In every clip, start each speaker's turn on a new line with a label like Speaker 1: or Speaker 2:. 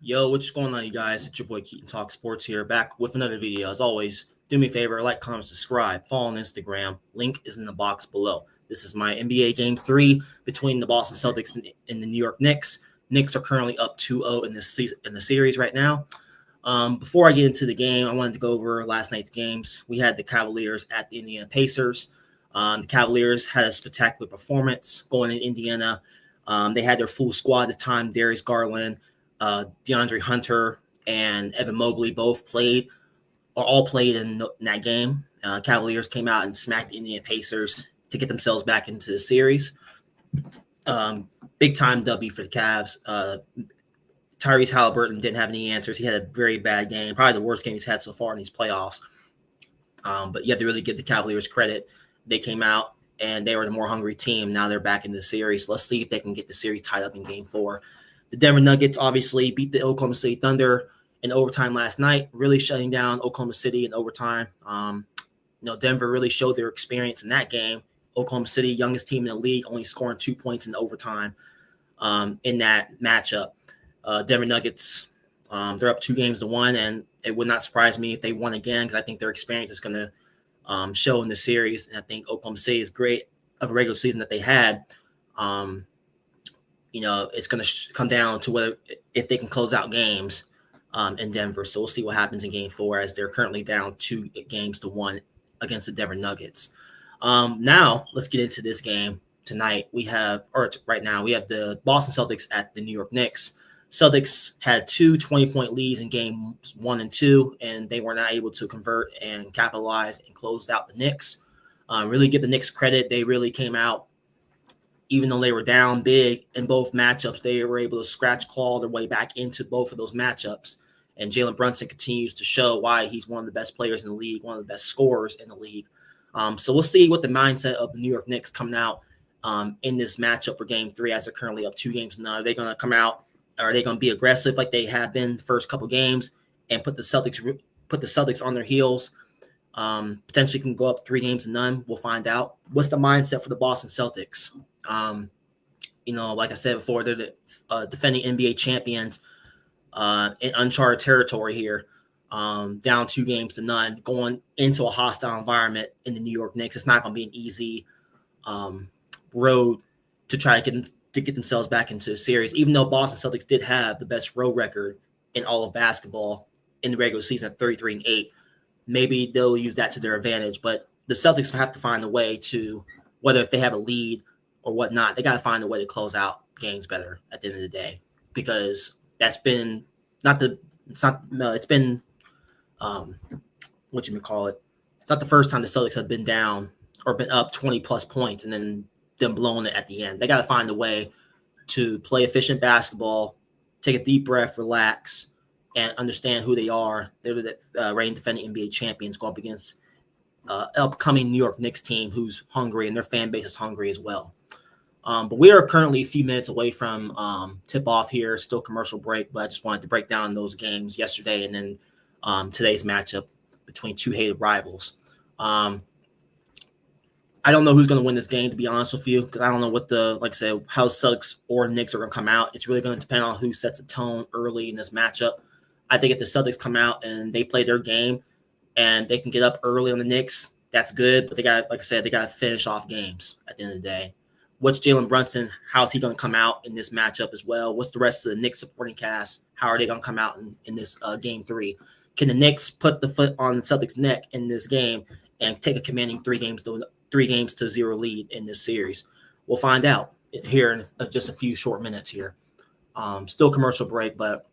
Speaker 1: Yo, what's going on, you guys? It's your boy Keaton Talks Sports here, back with another video. As always, do me a favor, like, comment, subscribe, follow on Instagram. Link is in the box below. This is my NBA Game 3 between the Boston Celtics and the New York Knicks. Knicks are currently up 2-0 in the series right now. Before I get into the game, I wanted to go over last night's games. We had the Cavaliers at the Indiana Pacers. The Cavaliers had a spectacular performance going in Indiana. They had their full squad at the time: Darius Garland, DeAndre Hunter, and Evan Mobley all played in that game. Cavaliers came out and smacked the Indiana Pacers to get themselves back into the series. Big time W for the Cavs. Tyrese Halliburton didn't have any answers. He had a very bad game, probably the worst game he's had so far in these playoffs. But you have to really give the Cavaliers credit. They came out and they were the more hungry team. Now they're back in the series. Let's see if they can get the series tied up in Game 4. The Denver Nuggets obviously beat the Oklahoma City Thunder in overtime last night, really shutting down Oklahoma City in overtime. Denver really showed their experience in that game. Oklahoma City, youngest team in the league, only scoring 2 points in overtime in that matchup. Denver Nuggets, they're up 2-1, and it would not surprise me if they won again, because I think their experience is going to show in the series. And I think Oklahoma City is great of a regular season that they had. It's going to come down to if they can close out games in Denver. So we'll see what happens in Game 4, as they're currently down 2-1 against the Denver Nuggets. Now let's get into this game tonight. Right now we have the Boston Celtics at the New York Knicks. Celtics had 2 20-point leads in games 1 and 2, and they were not able to convert and capitalize and closed out the Knicks. Really give the Knicks credit. They really came out, even though they were down big in both matchups. They were able to claw their way back into both of those matchups. And Jalen Brunson continues to show why he's one of the best players in the league, one of the best scorers in the league. So we'll see what the mindset of the New York Knicks coming out in this matchup for Game 3, as they're currently up 2-0. Are they going to come out? Are they going to be aggressive like they have been the first couple games and put the Celtics on their heels? Potentially can go up 3-0. We'll find out. What's the mindset for the Boston Celtics? Like I said before, they're the defending NBA champions in uncharted territory here. Down 2-0, going into a hostile environment in the New York Knicks. It's not going to be an easy road to try to get themselves back into the series, even though Boston Celtics did have the best road record in all of basketball in the regular season at 33-8. Maybe they'll use that to their advantage, but the Celtics have to find a way to, whether if they have a lead or whatnot, they got to find a way to close out games better at the end of the day, because it's been it's not the first time the Celtics have been down or been up 20 plus points and then them blowing it at the end. They got to find a way to play efficient basketball, take a deep breath, relax, and understand who they are. They're the reigning defending NBA champions, go up against upcoming New York Knicks team who's hungry, and their fan base is hungry as well. But we are currently a few minutes away from tip-off here, still commercial break, but I just wanted to break down those games yesterday and then today's matchup between two hated rivals. I don't know who's going to win this game, to be honest with you, because I don't know how Celtics or Knicks are going to come out. It's really going to depend on who sets the tone early in this matchup. I think if the Celtics come out and they play their game and they can get up early on the Knicks, that's good. But they got to finish off games at the end of the day. What's Jalen Brunson? How's he going to come out in this matchup as well? What's the rest of the Knicks supporting cast? How are they going to come out in this Game 3? Can the Knicks put the foot on the Celtics' neck in this game and take a commanding 3-0 lead in this series? We'll find out here in just a few short minutes here. Still commercial break, but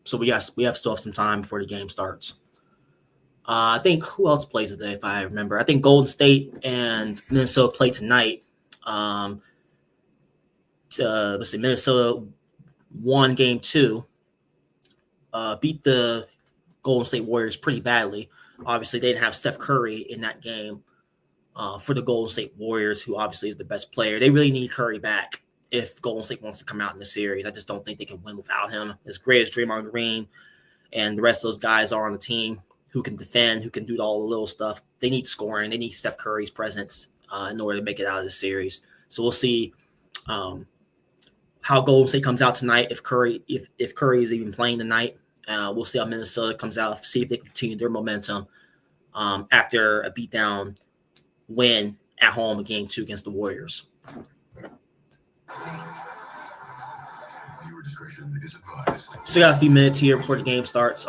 Speaker 1: so we still have some time before the game starts. I think who else plays today, if I remember? I think Golden State and Minnesota play tonight. Let's see, Minnesota won Game 2, beat the Golden State Warriors pretty badly. Obviously, they didn't have Steph Curry in that game for the Golden State Warriors, who obviously is the best player. They really need Curry back if Golden State wants to come out in the series. I just don't think they can win without him. As great as Draymond Green and the rest of those guys are on the team who can defend, who can do all the little stuff, they need scoring. They need Steph Curry's presence in order to make it out of the series. So we'll see how Golden State comes out tonight. If Curry is even playing tonight, we'll see how Minnesota comes out. See if they continue their momentum after a beatdown win at home in Game 2 against the Warriors. So we got a few minutes here before the game starts.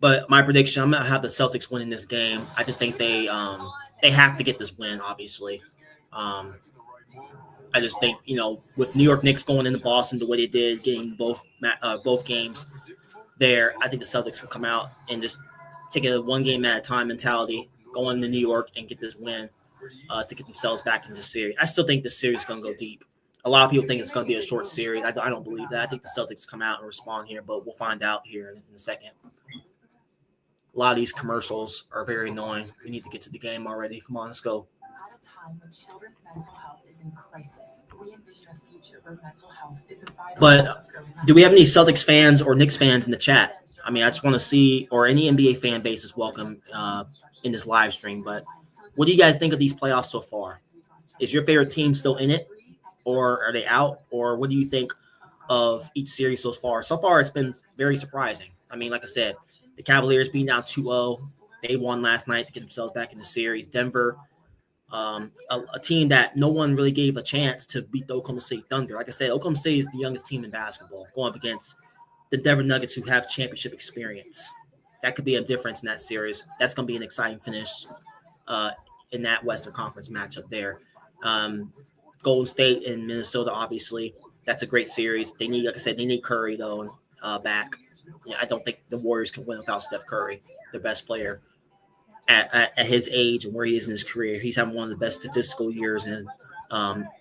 Speaker 1: But my prediction, I'm gonna have the Celtics winning this game. I just think they have to get this win. Obviously, I just think with New York Knicks going into Boston the way they did, getting both games there, I think the Celtics can come out and just take a one game at a time mentality, go into New York and get this win to get themselves back in the series. I still think this series is gonna go deep. A lot of people think it's going to be a short series. I don't believe that. I think the Celtics come out and respond here, but we'll find out here in a second. A lot of these commercials are very annoying. We need to get to the game already. Come on, let's go.
Speaker 2: At a time when children's mental health is in crisis, we envision a future where mental health is a vital.
Speaker 1: But do we have any Celtics fans or Knicks fans in the chat? I mean, I just want to see, or any NBA fan base is welcome in this live stream. But what do you guys think of these playoffs so far? Is your favorite team still in it? Or are they out? Or what do you think of each series so far? So far, it's been very surprising. I mean, like I said, the Cavaliers being down 2-0. They won last night to get themselves back in the series. Denver, a team that no one really gave a chance to beat the Oklahoma City Thunder. Like I said, Oklahoma City is the youngest team in basketball, going up against the Denver Nuggets, who have championship experience. That could be a difference in that series. That's going to be an exciting finish in that Western Conference matchup there. Golden State and Minnesota, obviously, that's a great series. They need, like I said, they need Curry though back. I don't think the Warriors can win without Steph Curry, their best player at his age and where he is in his career. He's having one of the best statistical years in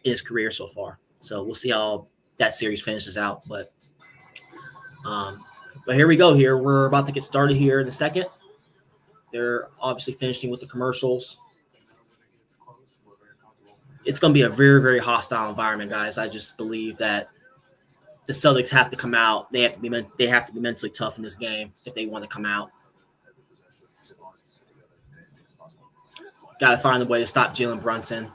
Speaker 1: his career so far. So we'll see how that series finishes out. But here we go. Here we're about to get started here in a second. They're obviously finishing with the commercials. It's going to be a very, very hostile environment, guys. I just believe that the Celtics have to come out. They have to be mentally tough in this game if they want to come out. Got to find a way to stop Jalen Brunson.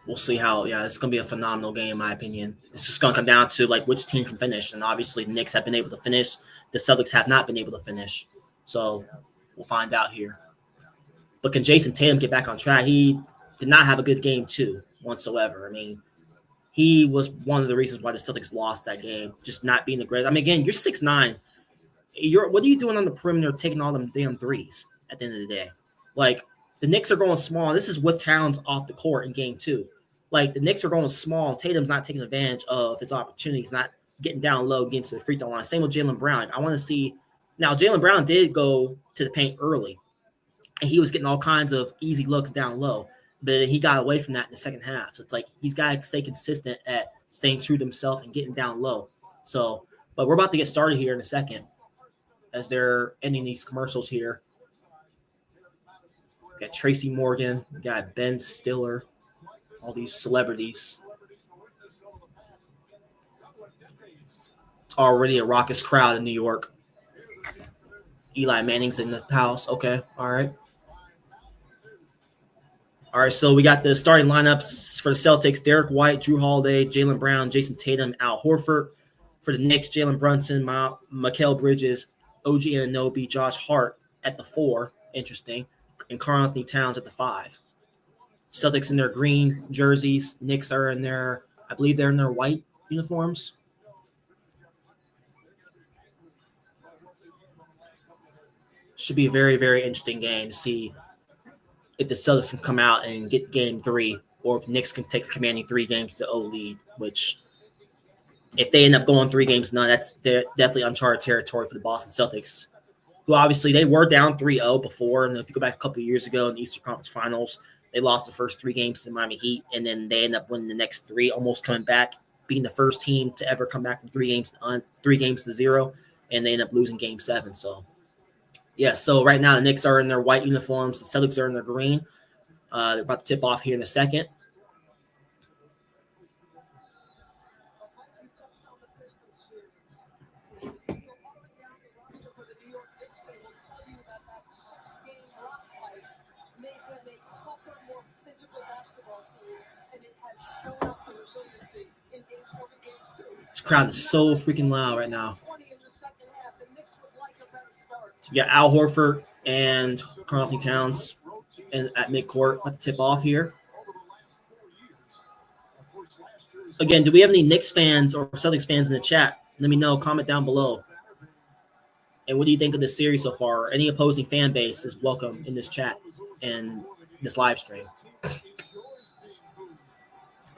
Speaker 1: We'll see how. Yeah, it's going to be a phenomenal game, in my opinion. It's just going to come down to which team can finish, and obviously the Knicks have been able to finish. The Celtics have not been able to finish, so we'll find out here. But can Jason Tatum get back on track? He did not have a good game, too, whatsoever. I mean, he was one of the reasons why the Celtics lost that game, just not being the greatest. I mean, again, you're 6'9". What are you doing on the perimeter taking all them damn threes at the end of the day? The Knicks are going small. This is with Towns off the court in Game 2. The Knicks are going small, and Tatum's not taking advantage of his opportunities, not getting down low, getting to the free throw line. Same with Jaylen Brown. I want to see – now, Jaylen Brown did go to the paint early, and he was getting all kinds of easy looks down low, but he got away from that in the second half. So it's he's got to stay consistent at staying true to himself and getting down low. So, but we're about to get started here in a second as they're ending these commercials here. We got Tracy Morgan, we got Ben Stiller, all these celebrities. It's already a raucous crowd in New York. Eli Manning's in the house. Okay, all right. All right, so we got the starting lineups for the Celtics: Derrick White, Jrue Holiday, Jaylen Brown, Jason Tatum, Al Horford. For the Knicks, Jalen Brunson, Mikal Bridges, OG Anunoby, Josh Hart at the 4. Interesting. And Karl-Anthony Towns at the 5. Celtics in their green jerseys. Knicks are in their, I believe they're in their white uniforms. Should be a very, very interesting game to see if the Celtics can come out and get Game 3, or if Knicks can take a commanding 3 games to 0 lead, which if they end up going 3 games to none, that's definitely uncharted territory for the Boston Celtics, who obviously they were down 3-0 before. And if you go back a couple of years ago in the Eastern Conference Finals, they lost the first 3 games to the Miami Heat, and then they end up winning the next 3, almost coming back, being the first team to ever come back from 3 games to 0, and they end up losing Game 7. So, yeah, so right now the Knicks are in their white uniforms. The Celtics are in their green. They're about to tip off here in a second.
Speaker 2: made them a tougher, more physical basketball team, and it has shown up for resiliency in games 1 and games 2.
Speaker 1: This crowd is so freaking loud right now.
Speaker 2: 20 in the second half. The Knicks would like a better start.
Speaker 1: So we got Al Horford and Karl-Anthony Towns at midcourt. About to tip off here. Again, do we have any Knicks fans or Celtics fans in the chat? Let me know. Comment down below. And what do you think of this series so far? Any opposing fan base is welcome in this chat and this live stream.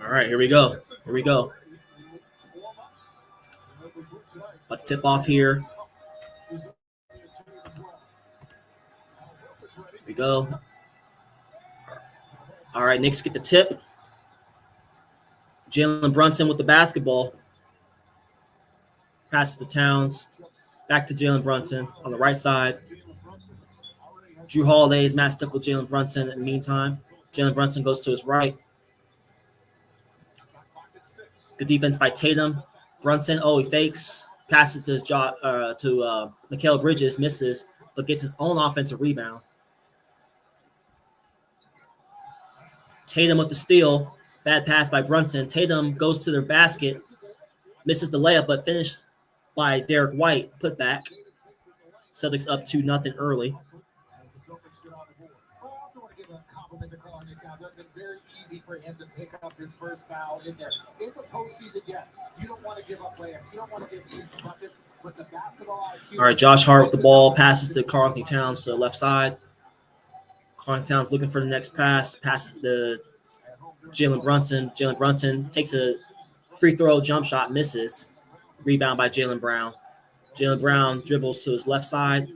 Speaker 1: All right, here we go. Here we go. About to tip off here. Here we go. All right, Knicks get the tip. Jalen Brunson with the basketball. Pass to Towns. Back to Jalen Brunson on the right side. Jrue Holiday is matched up with Jalen Brunson in the meantime. Jalen Brunson goes to his right. Good defense by Tatum. Brunson, he fakes. Passes to Mikal Bridges, misses, but gets his own offensive rebound. Tatum with the steal. Bad pass by Brunson. Tatum goes to their basket. Misses the layup, but finished by Derrick White. Put back. Celtics up 2-0 early.
Speaker 2: I also want to give a compliment to Karl-Anthony Towns. It's been very easy for him to pick up his first foul in there. In the postseason, yes, you don't want to give up layups. You don't want to give easy buckets, but the basketball IQ.
Speaker 1: All right, Josh Hart with the ball. Passes to Karl-Anthony Towns to the left side. Karl-Anthony Towns looking for the next pass. Passes to Jalen Brunson. Jalen Brunson takes a free throw jump shot, misses. Rebound by Jaylen Brown. Jaylen Brown dribbles to his left side.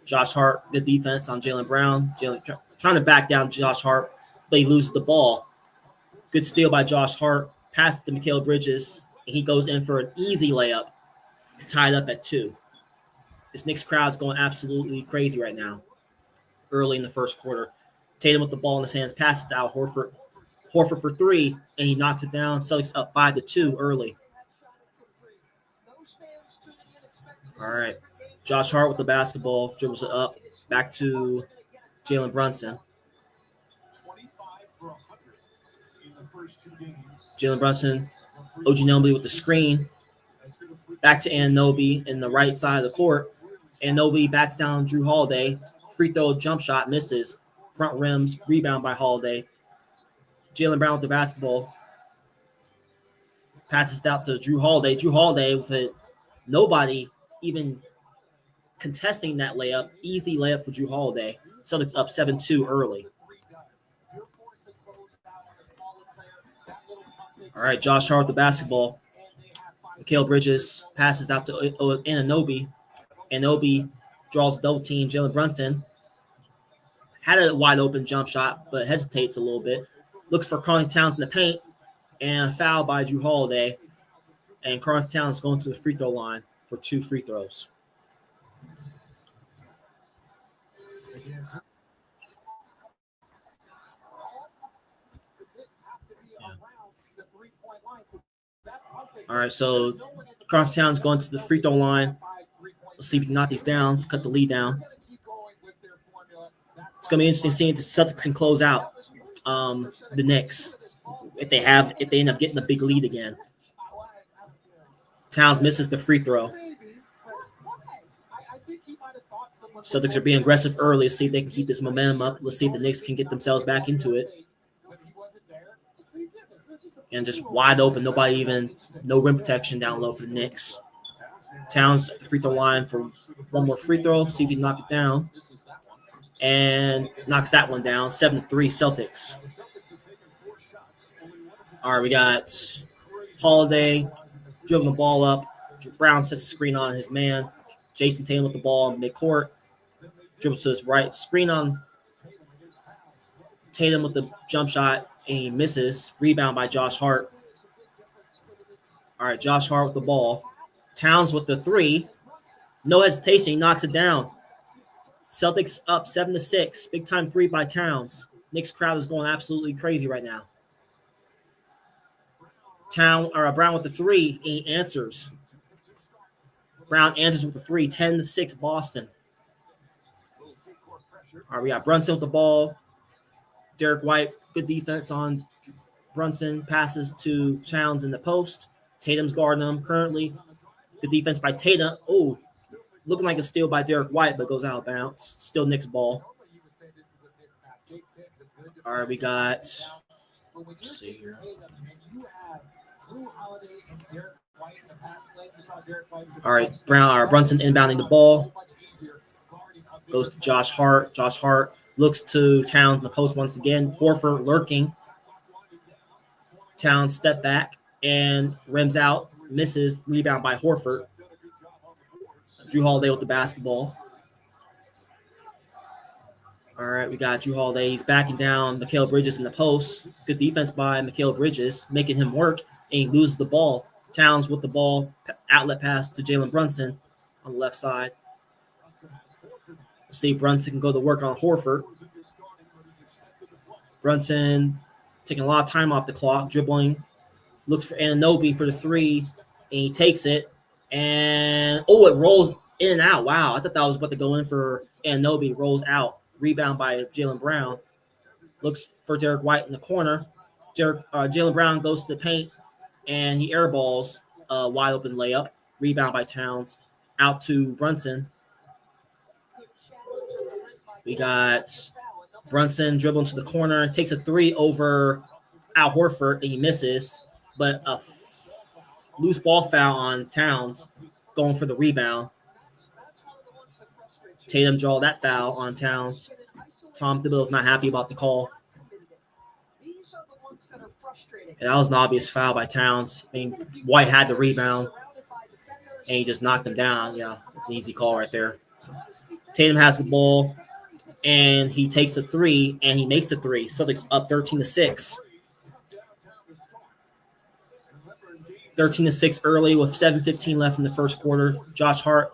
Speaker 1: Josh Hart, good defense on Jaylen Brown. Jalen trying to back down Josh Hart, but he loses the ball. Good steal by Josh Hart. Pass to Mikal Bridges, and he goes in for an easy layup to tie it up at 2. This Knicks crowd's going absolutely crazy right now. Early in the first quarter. Tatum with the ball in his hands, passes to Al Horford. Horford for 3, and he knocks it down. Celtics up 5-2 early. All right. Josh Hart with the basketball, dribbles it up, back to Jalen Brunson. Jalen Brunson, Anunoby with the screen. Back to Anunoby in the right side of the court. Anunoby backs down Jrue Holiday. Free throw jump shot, misses. Front rims, rebound by Holiday. Jaylen Brown with the basketball. Passes it out to Jrue Holiday. Jrue Holiday with it. Nobody even contesting that layup. Easy layup for Jrue Holiday. Celtics up 7-2 early. All right, Josh Hart with the basketball. Mikal Bridges passes out to Anunoby. Anunoby draws a double team. Jalen Brunson had a wide open jump shot, but hesitates a little bit. Looks for Karl-Anthony Towns in the paint, and a foul by Jrue Holiday. And Karl-Anthony Towns going to the free throw line for 2 free throws. All right, so Karl-Anthony Towns going to the free throw line. Let's see if we can knock these down, cut the lead down. It's going to be interesting seeing if the Celtics can close out the Knicks if they end up getting a big lead again. Towns misses the free throw. Celtics are being aggressive early. Let's see if they can keep this momentum up. Let's see if the Knicks can get themselves back into it. And just wide open. No rim protection down low for the Knicks. Towns at the free throw line for one more free throw. See if he can knock it down. And knocks that one down. 7-3 Celtics. All right, we got Holiday dribbling the ball up. Brown sets the screen on his man. Jason Tatum with the ball in midcourt. Dribbles to his right. Screen on Tatum with the jump shot, and he misses. Rebound by Josh Hart. All right, Josh Hart with the ball. Towns with the 3. No hesitation. He knocks it down. Celtics up 7-6. Big time 3 by Towns. Knicks crowd is going absolutely crazy right now. Brown with the 3. He answers. Brown answers with the 3. 10-6 Boston. All right, we got Brunson with the ball. Derrick White, good defense on Brunson. Passes to Towns in the post. Tatum's guarding him currently. Good defense by Tatum. Oh, looking like a steal by Derrick White, but goes out of bounds. Still Knicks ball. All right, we got. Let's see here. All right, Brunson inbounding the ball. Goes to Josh Hart. Josh Hart looks to Towns in the post once again. Horford lurking. Towns step back and rims out. Misses. Rebound by Horford. Jrue Holiday with the basketball. All right, we got Jrue Holiday. He's backing down Mikal Bridges in the post. Good defense by Mikal Bridges, making him work, and he loses the ball. Towns with the ball. Outlet pass to Jalen Brunson on the left side. Let's see, Brunson can go to work on Horford. Brunson taking a lot of time off the clock, dribbling. Looks for Anunoby for the three, and he takes it. And, it rolls in and out. Wow, I thought that was about to go in for Anunoby. Rolls out. Rebound by Jaylen Brown. Looks for Derrick White in the corner. Jaylen Brown goes to the paint, and he airballs a wide open layup. Rebound by Towns. Out to Brunson. We got Brunson dribbling to the corner. Takes a three over Al Horford, and he misses. But a loose ball foul on Towns going for the rebound. Tatum draw that foul on Towns. Tom Thibodeau's not happy about the call. And that was an obvious foul by Towns. I mean, White had the rebound, and he just knocked him down. Yeah, it's an easy call right there. Tatum has the ball, and he takes a three, and he makes a three. Celtics up 13-6. 13-6 early with 7:15 left in the first quarter. Josh Hart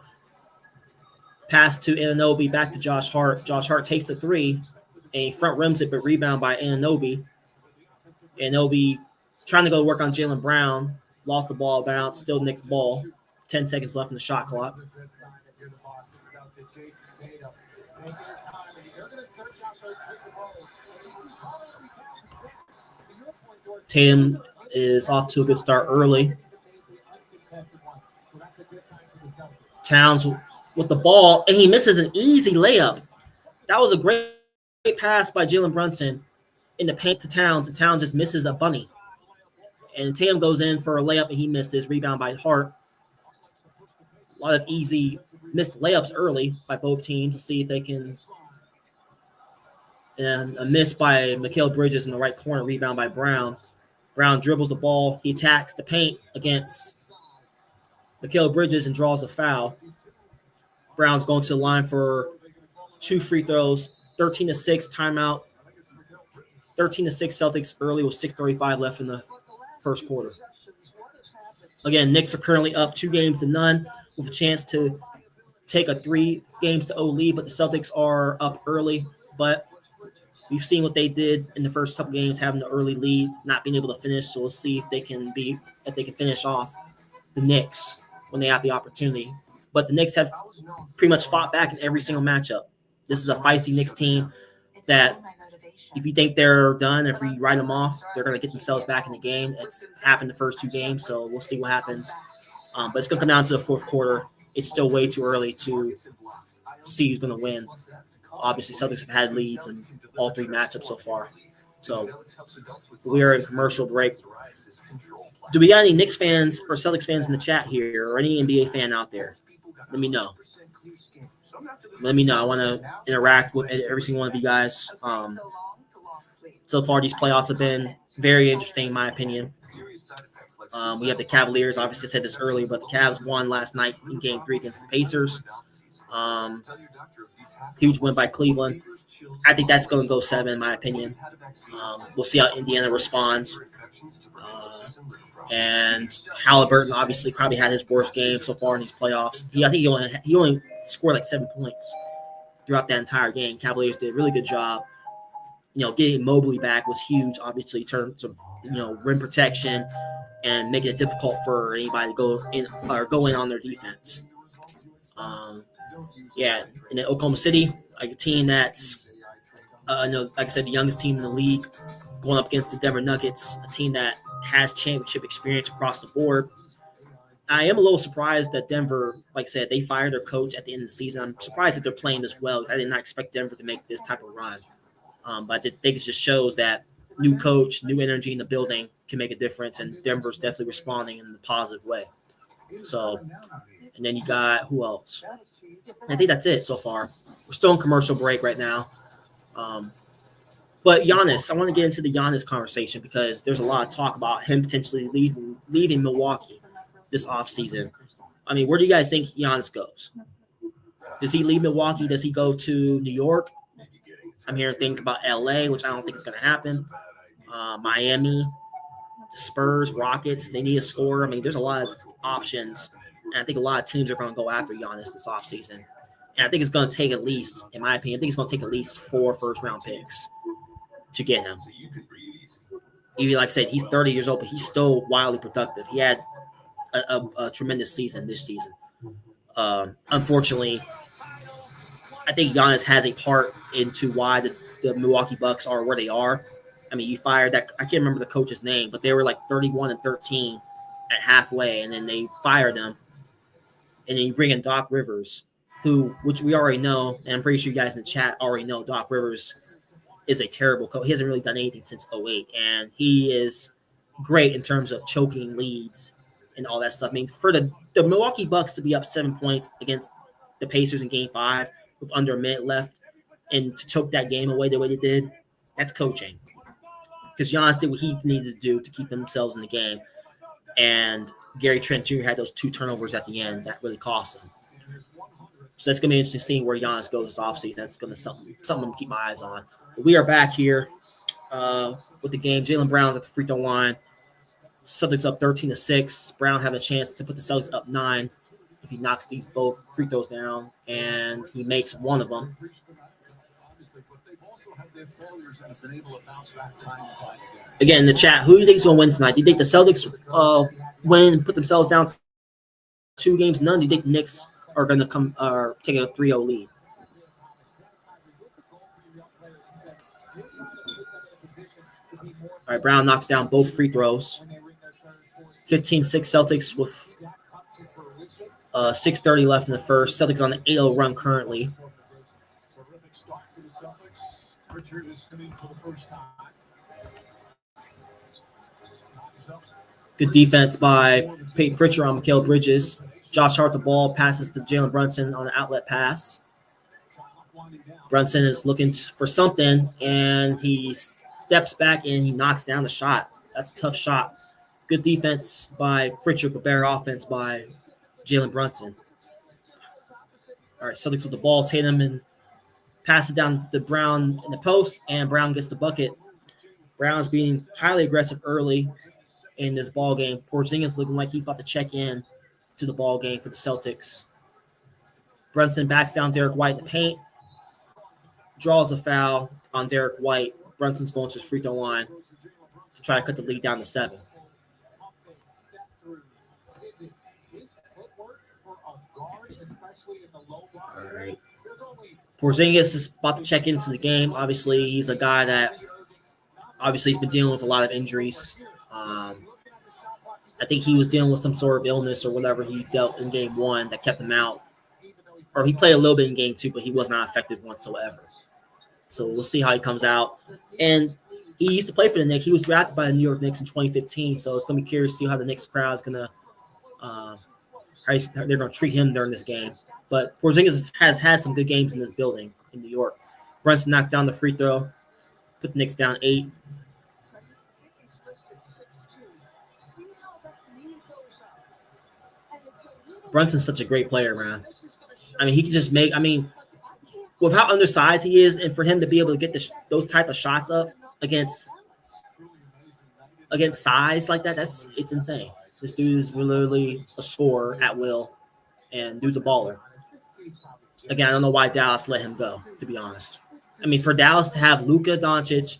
Speaker 1: pass to Anunoby, back to Josh Hart. Josh Hart takes a three, and he front rims it, but rebound by Anunoby. Anunoby trying to go to work on Jaylen Brown. Lost the ball, bounce, still Knicks ball. 10 seconds left in the shot clock. Tatum is off to a good start early. Towns with the ball, and he misses an easy layup. That was a great pass by Jalen Brunson in the paint to Towns, and Towns just misses a bunny. And Tatum goes in for a layup, and he misses. Rebound by Hart. A lot of easy missed layups early by both teams to see if they can. And a miss by Mikal Bridges in the right corner. Rebound by Brown. Brown dribbles the ball. He attacks the paint against Mikal Bridges and draws a foul. Brown's going to the line for 2 free throws. 13-6 timeout. 13-6 Celtics early with 6:35 left in the first quarter. Again, Knicks are currently up 2-0 with a chance to take a 3-0 lead, but the Celtics are up early. But we've seen what they did in the first couple games, having the early lead, not being able to finish. So we'll see if they can finish off the Knicks when they have the opportunity. But the Knicks have pretty much fought back in every single matchup. This is a feisty Knicks team that if you think they're done, if you write them off, they're going to get themselves back in the game. It's happened the first 2 games, so we'll see what happens. But it's going to come down to the fourth quarter. It's still way too early to see who's going to win. Obviously, Celtics have had leads in all 3 matchups so far. So we are in commercial break. Do we got any Knicks fans or Celtics fans in the chat here, or any NBA fan out there? Let me know. I want to interact with every single one of you guys. So far, these playoffs have been very interesting, in my opinion. We have the Cavaliers. Obviously, I said this earlier, but the Cavs won last night in Game 3 against the Pacers. Huge win by Cleveland. I think that's going to go 7, in my opinion. We'll see how Indiana responds. And Halliburton obviously probably had his worst game so far in these playoffs. I think he only scored like 7 points throughout that entire game. Cavaliers did a really good job. Getting Mobley back was huge, obviously, in terms of, rim protection and making it difficult for anybody to go in on their defense. Yeah, and then Oklahoma City, like a team that's, like I said, the youngest team in the league, going up against the Denver Nuggets, a team that has championship experience across the board. I am a little surprised that Denver, like I said, they fired their coach at the end of the season. I'm surprised that they're playing this well because I did not expect Denver to make this type of run. But I think it just shows that new coach, new energy in the building can make a difference, and Denver's definitely responding in a positive way. So, and then you got who else? I think that's it so far. We're still in commercial break right now. But Giannis, I want to get into the Giannis conversation because there's a lot of talk about him potentially leaving Milwaukee this offseason. I mean, where do you guys think Giannis goes? Does he leave Milwaukee? Does he go to New York? I'm hearing things about LA, which I don't think is going to happen. Miami, Spurs, Rockets, they need a scorer. I mean, there's a lot of options. And I think a lot of teams are going to go after Giannis this offseason. And I think it's going to take at least, in my opinion, I think it's going to take at least 4 first-round picks to get him. Even like I said, he's 30 years old, but he's still wildly productive. He had a tremendous season this season. Unfortunately, I think Giannis has a part into why the Milwaukee Bucks are where they are. I mean, you fired that – I can't remember the coach's name, but they were like 31-13 at halfway, and then they fired him. And then you bring in Doc Rivers, which we already know, and I'm pretty sure you guys in the chat already know Doc Rivers is a terrible coach. He hasn't really done anything since 2008, and he is great in terms of choking leads and all that stuff. I mean, for the Milwaukee Bucks to be up 7 points against the Pacers in Game 5 with under a minute left and to choke that game away the way they did, that's coaching. Because Giannis did what he needed to do to keep themselves in the game, and Gary Trent Jr. had those 2 turnovers at the end that really cost him. So that's going to be interesting seeing where Giannis goes this offseason. That's going to be something to keep my eyes on. But we are back here with the game. Jaylen Brown's at the free throw line. Celtics up 13-6. Brown having a chance to put the Celtics up 9 if he knocks these both free throws down, and he makes one of them. Again, in the chat, who do you think is going to win tonight? Do you think the Celtics win and put themselves down 2 games to none? Do you think the Knicks are going to come take a 3-0 lead? All right, Brown knocks down both free throws. 15-6 Celtics with 6:30 left in the first. Celtics on an 8-0 run currently. Good defense by Peyton Pritchard on Mikal Bridges. Josh Hart the ball, passes to Jalen Brunson on an outlet pass. Brunson is looking for something, and he steps back and he knocks down the shot. That's a tough shot. Good defense by Pritchard, but better offense by Jalen Brunson. All right, Celtics with the ball. Tatum and pass it down to Brown in the post, and Brown gets the bucket. Brown's being highly aggressive early in this ball game. Porzingis looking like he's about to check in to the ball game for the Celtics. Brunson backs down Derrick White in the paint, draws a foul on Derrick White. Brunson's going to his free throw line to try to cut the lead down to 7. All right. Porzingis is about to check into the game. Obviously, he's a guy that he's been dealing with a lot of injuries. I think he was dealing with some sort of illness or whatever he dealt in Game 1 that kept him out. Or he played a little bit in Game 2, but he was not effective whatsoever. So we'll see how he comes out. And he used to play for the Knicks. He was drafted by the New York Knicks in 2015, so it's going to be curious to see how the Knicks crowd is going to they're going to treat him during this game. But Porzingis has had some good games in this building in New York. Brunson knocks down the free throw, put the Knicks down 8. Brunson's such a great player, man. I mean, he can just make – with how undersized he is, and for him to be able to get those type of shots up against size like that, it's insane. This dude is literally a scorer at will, and dude's a baller. Again, I don't know why Dallas let him go, to be honest. I mean, for Dallas to have Luka Doncic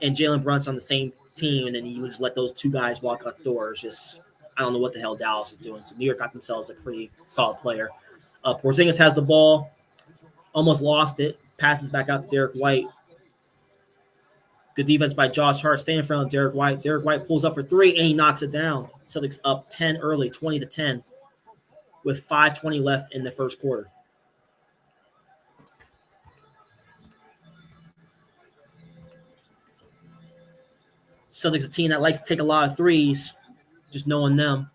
Speaker 1: and Jalen Brunson on the same team, and then you just let those 2 guys walk out the door, is just – I don't know what the hell Dallas is doing. So New York got themselves a pretty solid player. Porzingis has the ball, almost lost it, passes back out to Derrick White. Good defense by Josh Hart, staying in front of Derrick White. Derrick White pulls up for three, and he knocks it down. Celtics up 10 early, 20-10, with 5:20 left in the first quarter. Celtics a team that likes to take a lot of threes, just knowing them.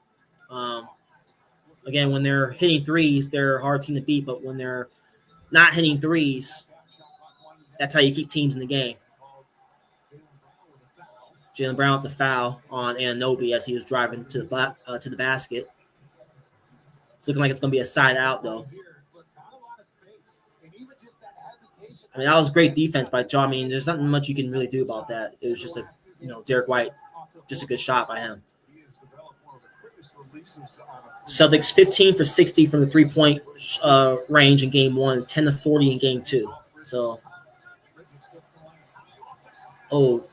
Speaker 1: Again, when they're hitting threes, they're a hard team to beat, but when they're not hitting threes, that's how you keep teams in the game. Jaylen Brown with the foul on Anunoby as he was driving to the basket. It's looking like it's going to be a side out, though. I mean, that was great defense by John. I mean, there's nothing much you can really do about that. It was just Derrick White, just a good shot by him. Celtics 15 for 60 from the three-point range in game 1, 10-40 in game 2. So,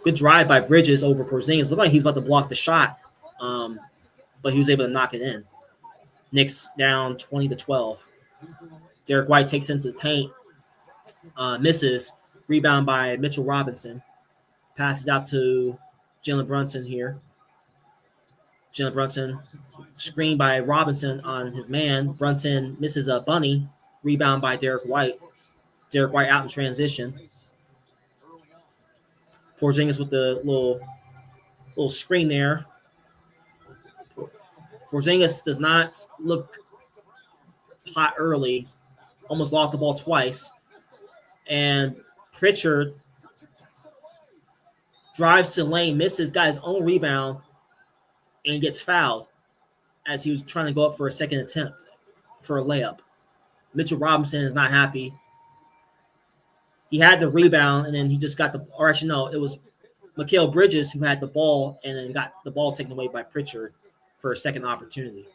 Speaker 1: good drive by Bridges over Porzingis. Looked like he's about to block the shot, but he was able to knock it in. Knicks down 20-12. Derrick White takes into the paint, misses. Rebound by Mitchell Robinson. Passes out to Jalen Brunson here. Jalen Brunson, screen by Robinson on his man. Brunson misses a bunny. Rebound by Derrick White. Derrick White out in transition. Porzingis with the little screen there. Porzingis does not look hot early. Almost lost the ball twice. And Pritchard drives to the lane, misses, got his own rebound, and gets fouled as he was trying to go up for a second attempt for a layup. Mitchell Robinson is not happy. He had the rebound, and then he just got or actually, no, it was Mikal Bridges who had the ball and then got the ball taken away by Pritchard for a second opportunity.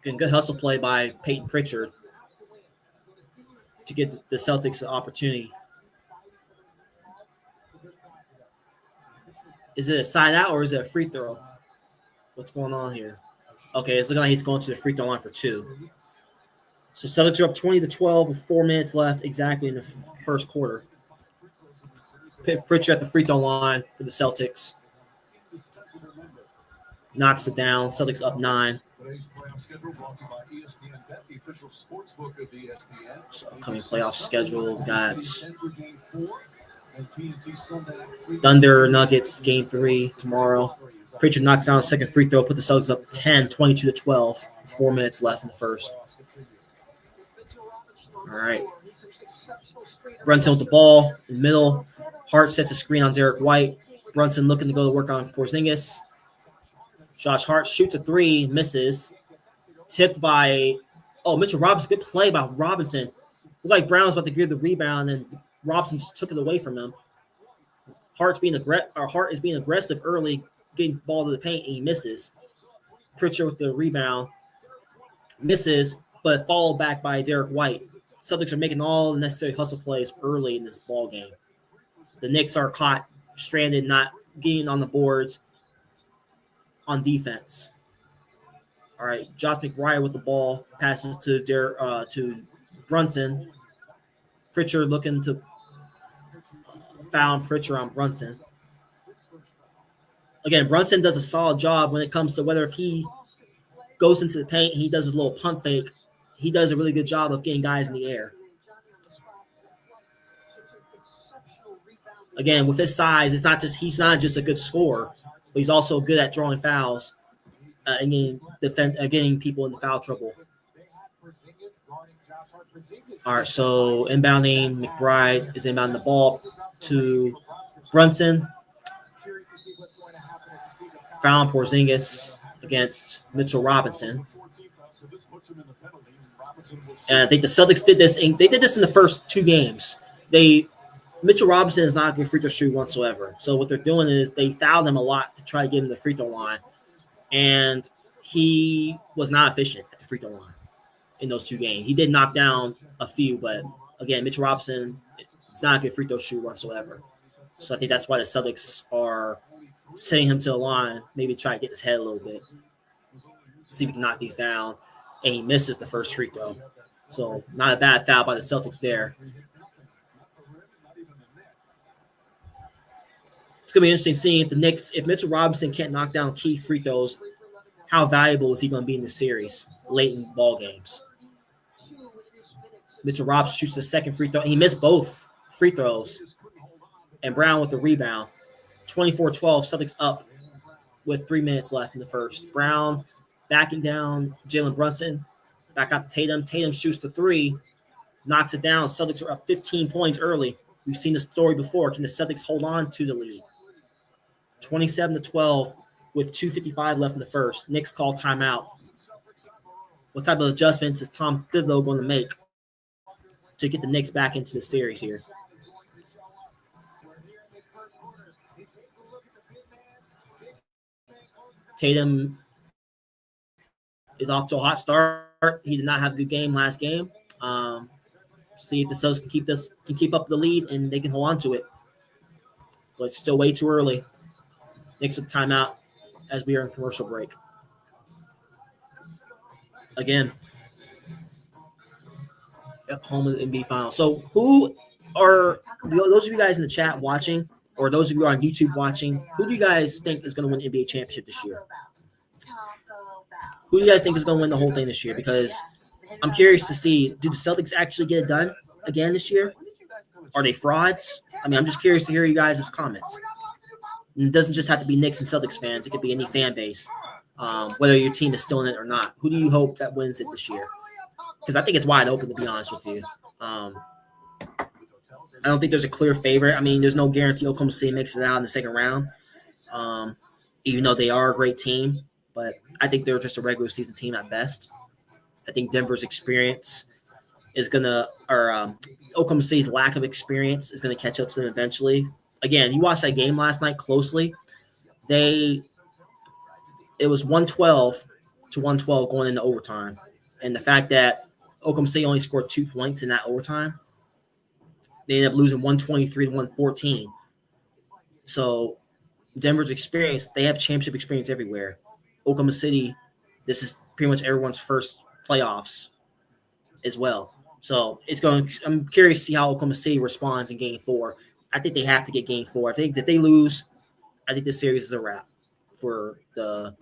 Speaker 1: Good hustle play by Peyton Pritchard to get the Celtics an opportunity. Is it a side out or is it a free throw? What's going on here? Okay, it's looking like he's going to the free throw line for 2. So Celtics are up 20-12 with 4 minutes left exactly in the first quarter. Pritchard at the free throw line for the Celtics. Knocks it down. Celtics up 9. So upcoming playoff schedule, we got Thunder Nuggets game 3 tomorrow. Pritchard knocks down a second free throw, put the Celtics up 10, 22-12. 4 minutes left in the first. All right. Brunson with the ball in the middle. Hart sets a screen on Derrick White. Brunson looking to go to work on Porzingis. Josh Hart shoots a 3, misses. Tipped by Mitchell Robinson. Good play by Robinson. Looked like Brown was about to give the rebound, and Robinson just took it away from him. Hart is being aggressive early, getting the ball to the paint, and he misses. Pritchard with the rebound. Misses, but followed back by Derrick White. Celtics are making all the necessary hustle plays early in this ball game. The Knicks are caught stranded, not getting on the boards on defense. All right, Josh McBride with the ball, passes to Brunson. Pritchard looking to foul Pritchard on Brunson. Again, Brunson does a solid job when it comes to whether if he goes into the paint, he does his little pump fake. He does a really good job of getting guys in the air. Again, with his size, he's not just a good scorer, but he's also good at drawing fouls and getting people into foul trouble. All right, so inbounding, McBride is inbounding the ball to Brunson. Foul on Porzingis against Mitchell Robinson. And I think the Celtics did this. They did this in the first 2 games. Mitchell Robinson is not a good free throw shooter whatsoever. So what they're doing is they fouled him a lot to try to get him to the free throw line. And he was not efficient at the free throw line in those 2 games. He did knock down a few, but again, Mitchell Robinson is not a good free throw shooter whatsoever. So I think that's why the Celtics are sending him to the line, maybe try to get his head a little bit. see if he can knock these down. And he misses the first free throw. So not a bad foul by the Celtics there. It's going to be interesting seeing if Mitchell Robinson can't knock down key free throws, how valuable is he going to be in the series late in ball games? Mitchell Robinson shoots the second free throw. He missed both free throws. And Brown with the rebound. 24-12, Celtics up with 3 minutes left in the first. Brown backing down Jalen Brunson. Back out to Tatum. Tatum shoots the three, knocks it down. Celtics are up 15 points early. We've seen this story before. Can the Celtics hold on to the lead? 27-12 with 2:55 left in the first. Knicks call timeout. What type of adjustments is Tom Thibodeau going to make to get the Knicks back into the series here? Tatum is off to a hot start. He did not have a good game last game. See if the Celtics can keep up the lead and they can hold on to it. But it's still way too early. Knicks with timeout as we are in commercial break. Again, home of the NBA Finals. So who are those of you guys in the chat watching, or those of you on YouTube watching, who do you guys think is going to win the NBA championship this year? Who do you guys think is going to win the whole thing this year? Because I'm curious to see, do the Celtics actually get it done again this year? Are they frauds? I mean, I'm just curious to hear you guys' comments. And it doesn't just have to be Knicks and Celtics fans. It could be any fan base, whether your team is still in it or not. Who do you hope that wins it this year? Because I think it's wide open, to be honest with you. I don't think there's a clear favorite. I mean, there's no guarantee Oklahoma City makes it out in the second round, even though they are a great team. But I think they're just a regular season team at best. I think Denver's experience is going to – or Oklahoma City's lack of experience is going to catch up to them eventually. Again, you watched that game last night closely. It was 112-112 going into overtime. And the fact that Oklahoma City only scored 2 points in that overtime, they ended up losing 123-114. So Denver's experience, they have championship experience everywhere. Oklahoma City, this is pretty much everyone's first playoffs as well. So I'm curious to see how Oklahoma City responds in Game 4. I think they have to get Game 4. I think if they lose, I think this series is a wrap for the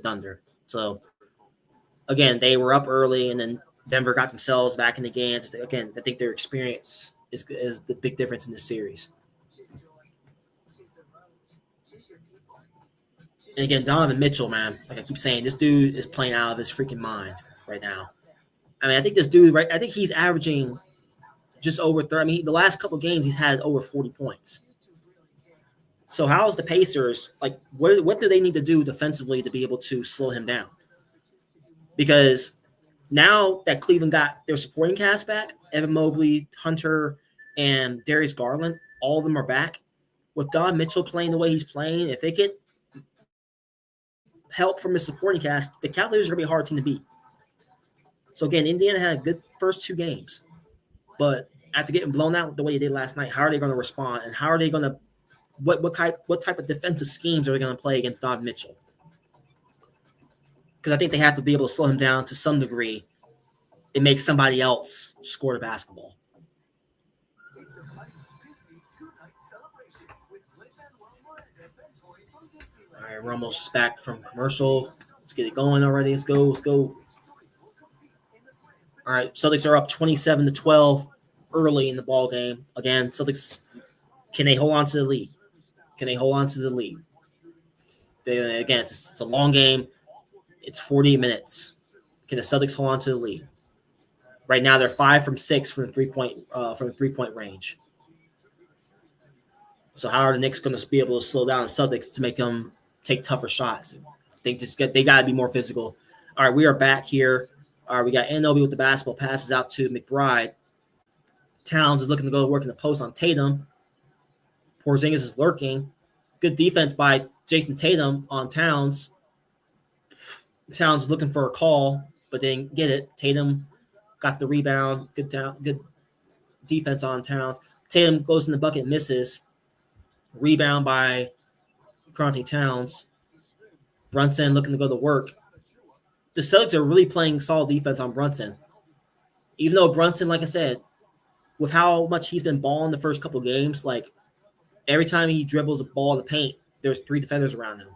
Speaker 1: Thunder. So again, they were up early, and then Denver got themselves back in the game. Again, I think their experience is the big difference in this series. And again, Donovan Mitchell, man, like I keep saying, this dude is playing out of his freaking mind right now. I mean, I think this dude, right? I think he's averaging just over 30. I mean, the last couple of games, he's had over 40 points. So how's the Pacers, like, what do they need to do defensively to be able to slow him down? Because now that Cleveland got their supporting cast back, Evan Mobley, Hunter, and Darius Garland, all of them are back. With Don Mitchell playing the way he's playing, if they get help from his supporting cast, the Cavaliers are going to be a hard team to beat. So, again, Indiana had a good first 2 games. But after getting blown out the way they did last night, how are they going to respond? And how are they going to what type of defensive schemes are they going to play against Don Mitchell? Because I think they have to be able to slow him down to some degree and make somebody else score the basketball. All right, we're almost back from commercial. Let's get it going already. Let's go. All right, Celtics are up 27-12 early in the ball game. Again, Celtics, can they hold on to the lead? Again, it's a long game. It's 48 minutes. Can the Celtics hold on to the lead? Right now, they're 5 from 6 from the three-point range. So how are the Knicks going to be able to slow down the Celtics to make them take tougher shots? They got to be more physical. All right, we are back here. All right, we got Anunoby with the basketball, passes out to McBride. Towns is looking to go work in the post on Tatum. Porzingis is lurking. Good defense by Jason Tatum on Towns. Towns is looking for a call, but they didn't get it. Tatum got the rebound. Good defense on Towns. Tatum goes in the bucket, misses. Rebound by Karl-Anthony Towns. Brunson looking to go to work. the Celtics are really playing solid defense on Brunson. Even though Brunson, like I said, with how much he's been balling the first couple games, like every time he dribbles the ball in the paint, there's 3 defenders around him.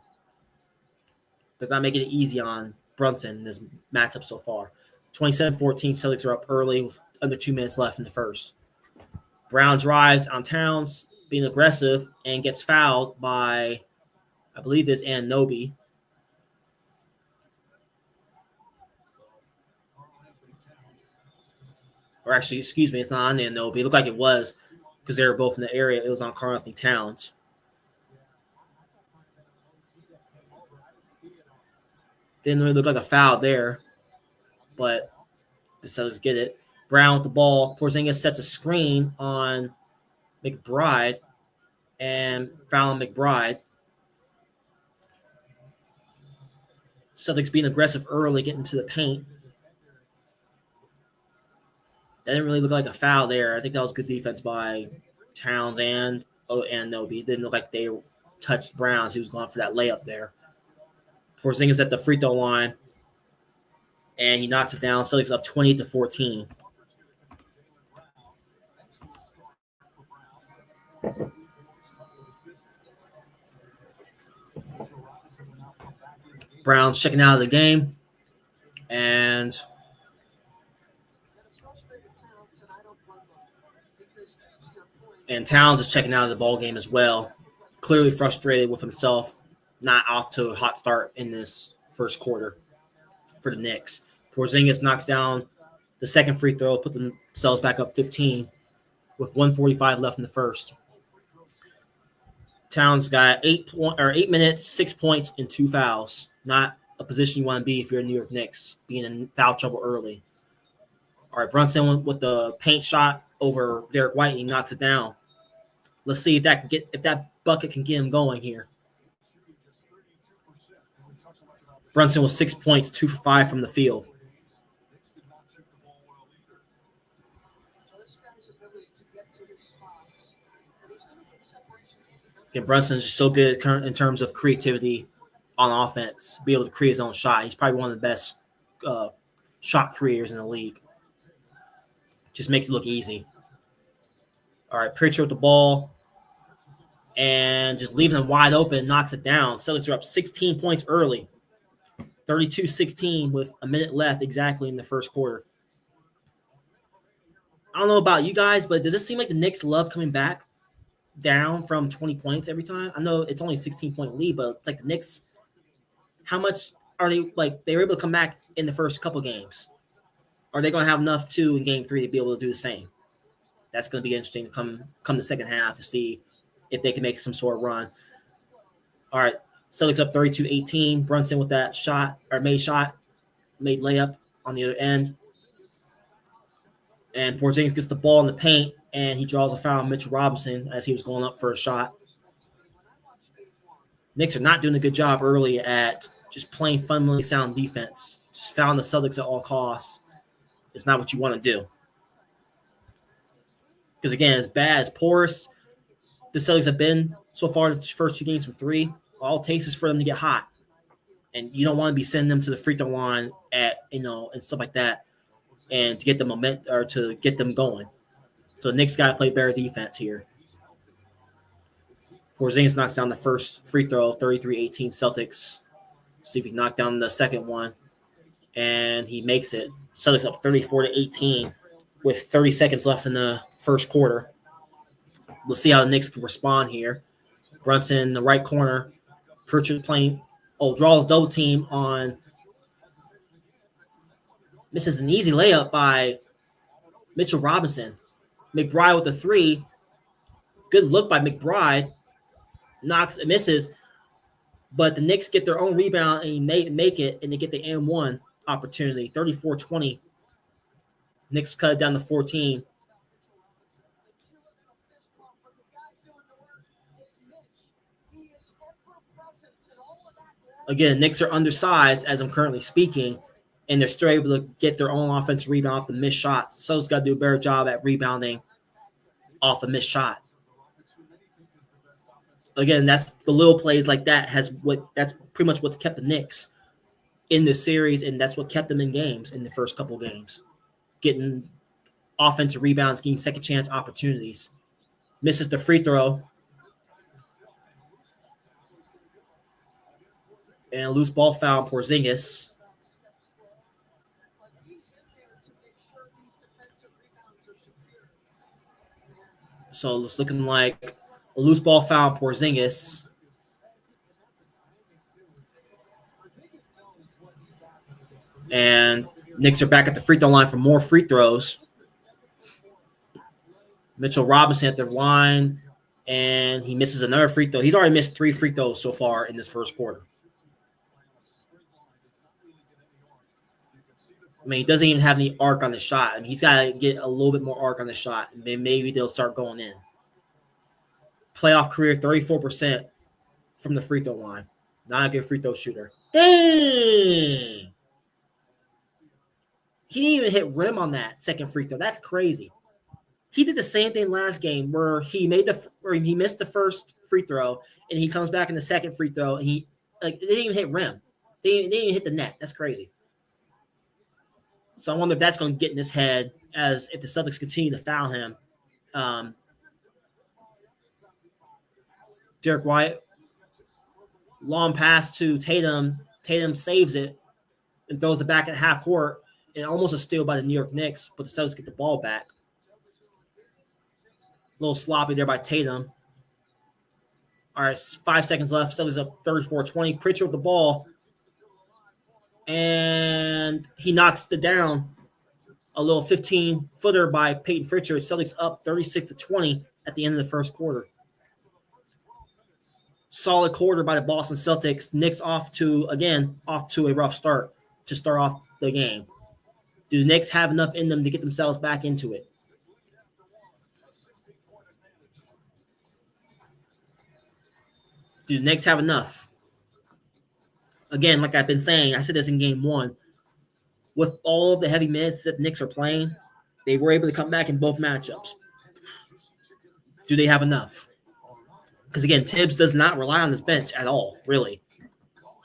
Speaker 1: They're not making it easy on Brunson in this matchup so far. 27-14, Celtics are up early with under 2 minutes left in the first. Brown drives on Towns, being aggressive, and gets fouled by, I believe it's Anunoby. Or actually, excuse me, it's not on Anunoby. It looked like it was because they were both in the area. It was on Karl-Anthony Towns. Didn't really look like a foul there, but the Celtics get it. Brown with the ball. Porzingis sets a screen on McBride and fouling McBride. Celtics being aggressive early, getting to the paint. That didn't really look like a foul there. I think that was good defense by Towns and Anunoby. It didn't look like they touched Brown as he was going for that layup there. Porzingis at the free throw line, and he knocks it down. Celtics up 28-14. Brown's checking out of the game, and Towns is checking out of the ball game as well. Clearly frustrated with himself, not off to a hot start in this first quarter for the Knicks. Porzingis knocks down the second free throw, put themselves back up 15 with 1:45 left in the first. Towns got 8 minutes, 6 points, and 2 fouls. Not a position you want to be if you're New York Knicks, being in foul trouble early. All right, Brunson with the paint shot over Derrick White, and he knocks it down. Let's see if that bucket can get him going here. Brunson was 6 points, 2 for 5 from the field. Again, Brunson's just so good in terms of creativity on offense, be able to create his own shot. He's probably one of the best shot creators in the league. Just makes it look easy. All right, Pritchard with the ball and just leaving him wide open, knocks it down. Celtics are up 16 points early, 32-16 with a minute left exactly in the first quarter. I don't know about you guys, but does it seem like the Knicks love coming back down from 20 points every time? I know it's only a 16-point lead, but it's like the Knicks, how much are they like they were able to come back in the first couple games? Are they going to have enough too in game 3 to be able to do the same? That's going to be interesting to come the second half to see if they can make some sort of run. All right, Celtics up 32-18. Brunson with that made layup on the other end. And Porzingis gets the ball in the paint, and he draws a foul on Mitchell Robinson as he was going up for a shot. Knicks are not doing a good job early at just playing fundamentally sound defense. Just fouling the Celtics at all costs. It's not what you want to do. Because, again, as bad as porous the Celtics have been so far in the first 2 games from 3, all it takes is for them to get hot. And you don't want to be sending them to the free throw line and stuff like that and to get the momentum or to get them going. So the Knicks got to play better defense here. Porzingis knocks down the first free throw, 33-18 Celtics. See if he can knock down the second one. And he makes it. Celtics up 34-18 with 30 seconds left in the first quarter. We'll see how the Knicks can respond here. Brunson in the right corner. Pritchard draws double team on. Misses an easy layup by Mitchell Robinson. McBride with the 3. Good look by McBride. Misses. But the Knicks get their own rebound and make it, and they get the and-1 opportunity. 34-20. Knicks cut it down to 14. Again, Knicks are undersized as I'm currently speaking, and they're still able to get their own offensive rebound off the missed shot. So it's got to do a better job at rebounding off a missed shot. Again, that's the little plays like that that's pretty much what's kept the Knicks in the series, and that's what kept them in games in the first couple games, getting offensive rebounds, getting second chance opportunities. Misses the free throw. And a loose ball foul on Porzingis. So it's looking like a loose ball foul on Porzingis. And Knicks are back at the free throw line for more free throws. Mitchell Robinson at the line, and he misses another free throw. He's already missed 3 free throws so far in this first quarter. I mean, he doesn't even have any arc on the shot. I mean, he's got to get a little bit more arc on the shot, and then maybe they'll start going in. Playoff career, 34% from the free throw line. Not a good free throw shooter. Dang! He didn't even hit rim on that second free throw. That's crazy. He did the same thing last game where he missed the first free throw, and he comes back in the second free throw, and they didn't even hit rim. They didn't even hit the net. That's crazy. So I wonder if that's going to get in his head as if the Celtics continue to foul him. Derrick White, long pass to Tatum. Tatum saves it and throws it back at half court. And almost a steal by the New York Knicks, but the Celtics get the ball back. A little sloppy there by Tatum. All right, 5 seconds left. Celtics up 34-20. Pritchard with the ball. And he knocks it down. A little 15-footer by Peyton Pritchard. Celtics up 36-20 at the end of the first quarter. Solid quarter by the Boston Celtics. Knicks off to a rough start to start off the game. Do the Knicks have enough in them to get themselves back into it? Do the Knicks have enough? Again, like I've been saying, I said this in game 1. With all of the heavy minutes that the Knicks are playing, they were able to come back in both matchups. Do they have enough? Because, again, Tibbs does not rely on his bench at all, really.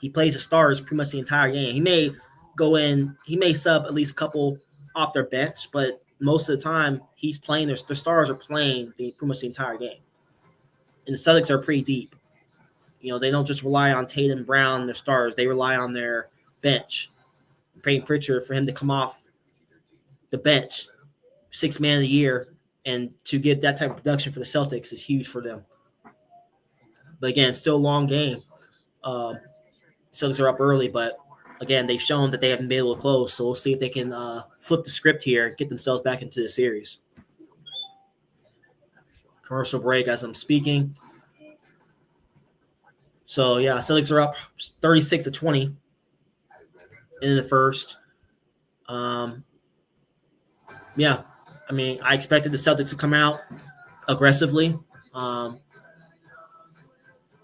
Speaker 1: He plays the stars pretty much the entire game. He may go in, he may sub at least a couple off their bench, but most of the time he's playing, their stars are playing pretty much the entire game. And the Celtics are pretty deep. You know, they don't just rely on Tatum, Brown, their stars. They rely on their bench. Peyton Pritchard, for him to come off the bench, 6th man of the year, and to get that type of production for the Celtics is huge for them. But again, still a long game. Celtics are up early, but again, they've shown that they haven't been able to close. So we'll see if they can flip the script here and get themselves back into the series. Commercial break as I'm speaking. So, yeah, Celtics are up 36-20 in the first. Yeah, I mean, I expected the Celtics to come out aggressively. A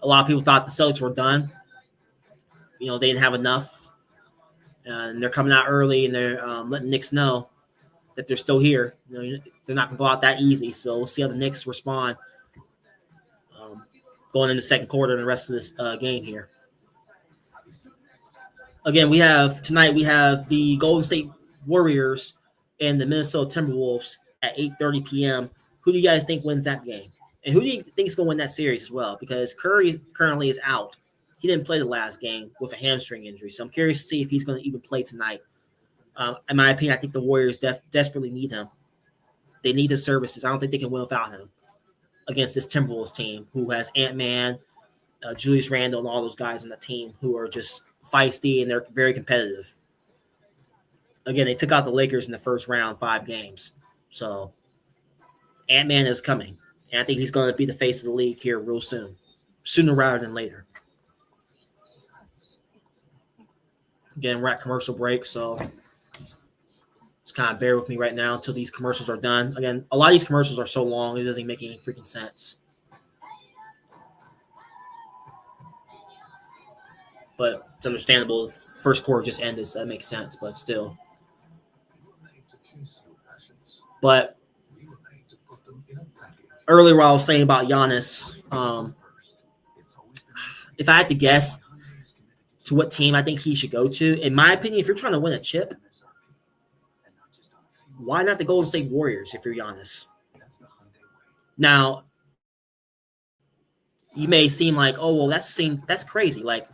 Speaker 1: lot of people thought the Celtics were done. You know, they didn't have enough. And they're coming out early, and they're letting Knicks know that they're still here. You know, they're not going to go out that easy. So we'll see how the Knicks respond going into the second quarter and the rest of this game here. Again, tonight we have the Golden State Warriors and the Minnesota Timberwolves at 8:30 p.m. Who do you guys think wins that game? And who do you think is going to win that series as well? Because Curry currently is out. He didn't play the last game with a hamstring injury. So I'm curious to see if he's going to even play tonight. In my opinion, I think the Warriors desperately need him. They need his services. I don't think they can win without him against this Timberwolves team who has Ant-Man, Julius Randle, and all those guys on the team who are just feisty and they're very competitive. Again, they took out the Lakers in the first round, 5 games. So Ant-Man is coming. And I think he's going to be the face of the league here real soon. Sooner rather than later. Again, we're at commercial break, so just kind of bear with me right now until these commercials are done. Again, a lot of these commercials are so long, it doesn't make any freaking sense. But it's understandable. First quarter just ended, so that makes sense, but still. But earlier what I was saying about Giannis, if I had to guess, to what team I think he should go to. In my opinion, if you're trying to win a chip, why not the Golden State Warriors if you're Giannis? Now, you may seem like, oh, well, that's crazy. Like,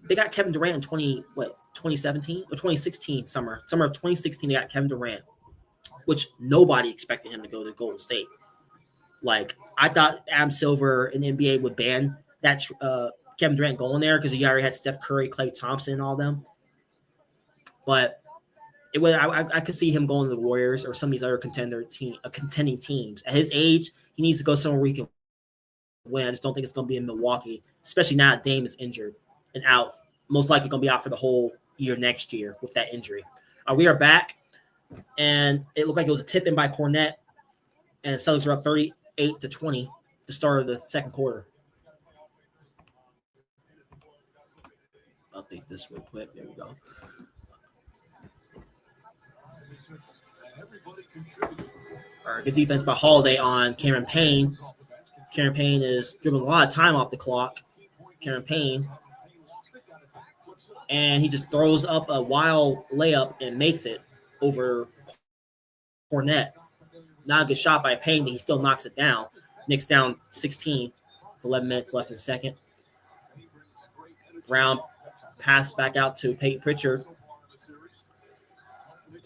Speaker 1: they got Kevin Durant in 2017 or 2016 summer of 2016. They got Kevin Durant, which nobody expected him to go to Golden State. Like, I thought Adam Silver and the NBA would ban that Kevin Durant going there because he already had Steph Curry, Klay Thompson, and all them. But I could see him going to the Warriors or some of these other contending teams. At his age, he needs to go somewhere where he can win. I just don't think it's going to be in Milwaukee, especially now that Dame is injured and out. Most likely going to be out for the whole year next year with that injury. We are back, and it looked like it was a tip-in by Cornet, and the Celtics are up 38-20 the start of the second quarter. Update this real quick. There we go. All right, good defense by Holiday on Cameron Payne. Cameron Payne is dribbling a lot of time off the clock. Cameron Payne. And he just throws up a wild layup and makes it over Cornet. Not a good shot by Payne, but he still knocks it down. Knicks down 16 with 11 minutes left in the second. Brown pass back out to Peyton Pritchard.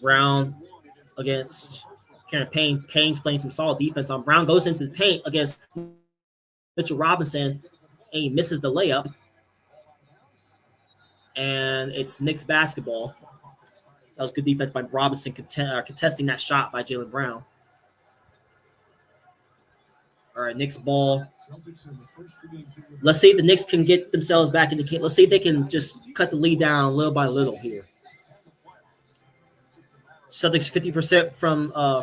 Speaker 1: Brown against Cameron Payne. Payne's playing some solid defense on Brown. Goes into the paint against Mitchell Robinson, and he misses the layup. And it's Knicks basketball. That was good defense by Robinson contesting that shot by Jaylen Brown. All right, Knicks ball. Let's see if the Knicks can get themselves back in the game. Let's see if they can just cut the lead down little by little here. Celtics 50%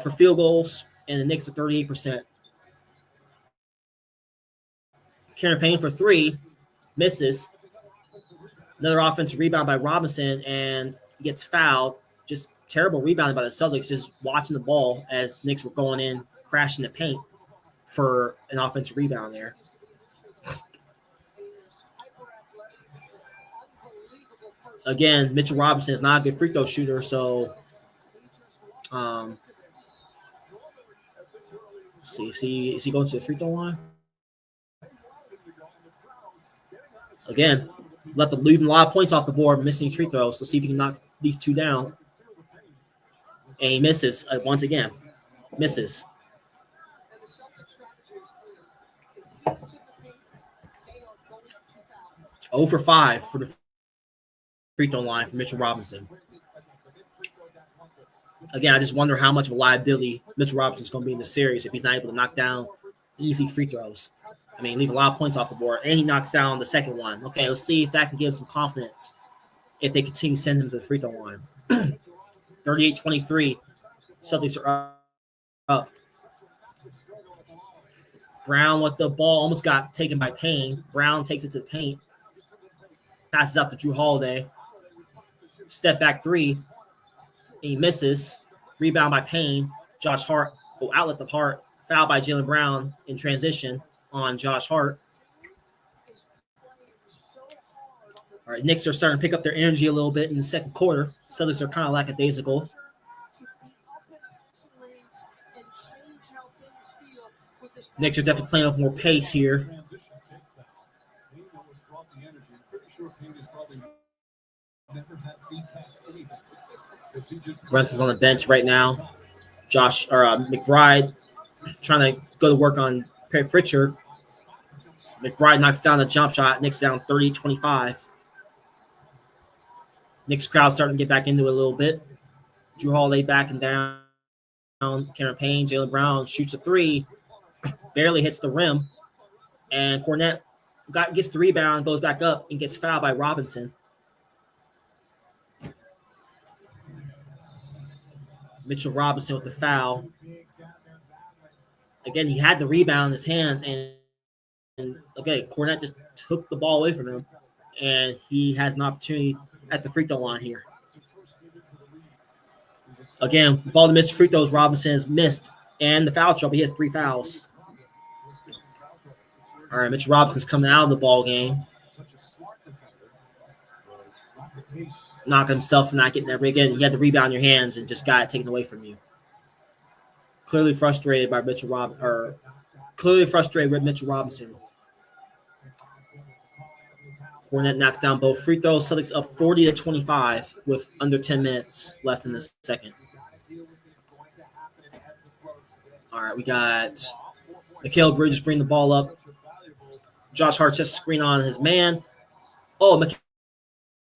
Speaker 1: for field goals, and the Knicks are 38%. Cameron Payne for three, misses. Another offensive rebound by Robinson, and gets fouled. Just terrible rebounding by the Celtics, just watching the ball as the Knicks were going in, crashing the paint for an offensive rebound there. Again, Mitchell Robinson is not a good free throw shooter, so is he going to the free throw line? Again, leaving a lot of points off the board, missing free throws. Let's see if he can knock these two down. And he misses once again. Misses. Oh for 5 for the free throw line for Mitchell Robinson. Again, I just wonder how much of a liability Mitchell Robinson is going to be in the series if he's not able to knock down easy free throws. I mean, leave a lot of points off the board, and he knocks down the second one. Okay, let's see if that can give him some confidence if they continue to send him to the free throw line. 38-23, Celtics are up. Brown with the ball almost got taken by Payne. Brown takes it to the paint. Passes out to Jrue Holiday. Step back three. He misses. Rebound by Payne. Josh Hart. Outlet of Hart. Foul by Jaylen Brown in transition on Josh Hart. All right, Knicks are starting to pick up their energy a little bit in the second quarter. Celtics are kind of lackadaisical. Knicks are definitely playing with more pace here. Brunson's on the bench right now. McBride trying to go to work on Pritchard. McBride knocks down the jump shot. Knicks down 30-25. Knicks crowd starting to get back into it a little bit. Jrue Holiday backing down. Cameron Payne, Jaylen Brown shoots a three. Barely hits the rim. And Cornet gets the rebound, goes back up, and gets fouled by Robinson. Mitchell Robinson with the foul. Again, he had the rebound in his hands, and okay, Cornet just took the ball away from him, and he has an opportunity at the free throw line here. Again, with all the missed free throws, Robinson has missed, and the foul trouble. He has 3 fouls. All right, Mitchell Robinson's coming out of the ball game. knock himself for not getting that. Again, you had the rebound in your hands and just got it taken away from you. Clearly frustrated by Mitchell Robinson. Fournette knocks down both free throws. Celtics up 40-25 with under 10 minutes left in the second. All right, we got Mikal Bridges bring the ball up. Josh Hart sets a screen on his man. Oh,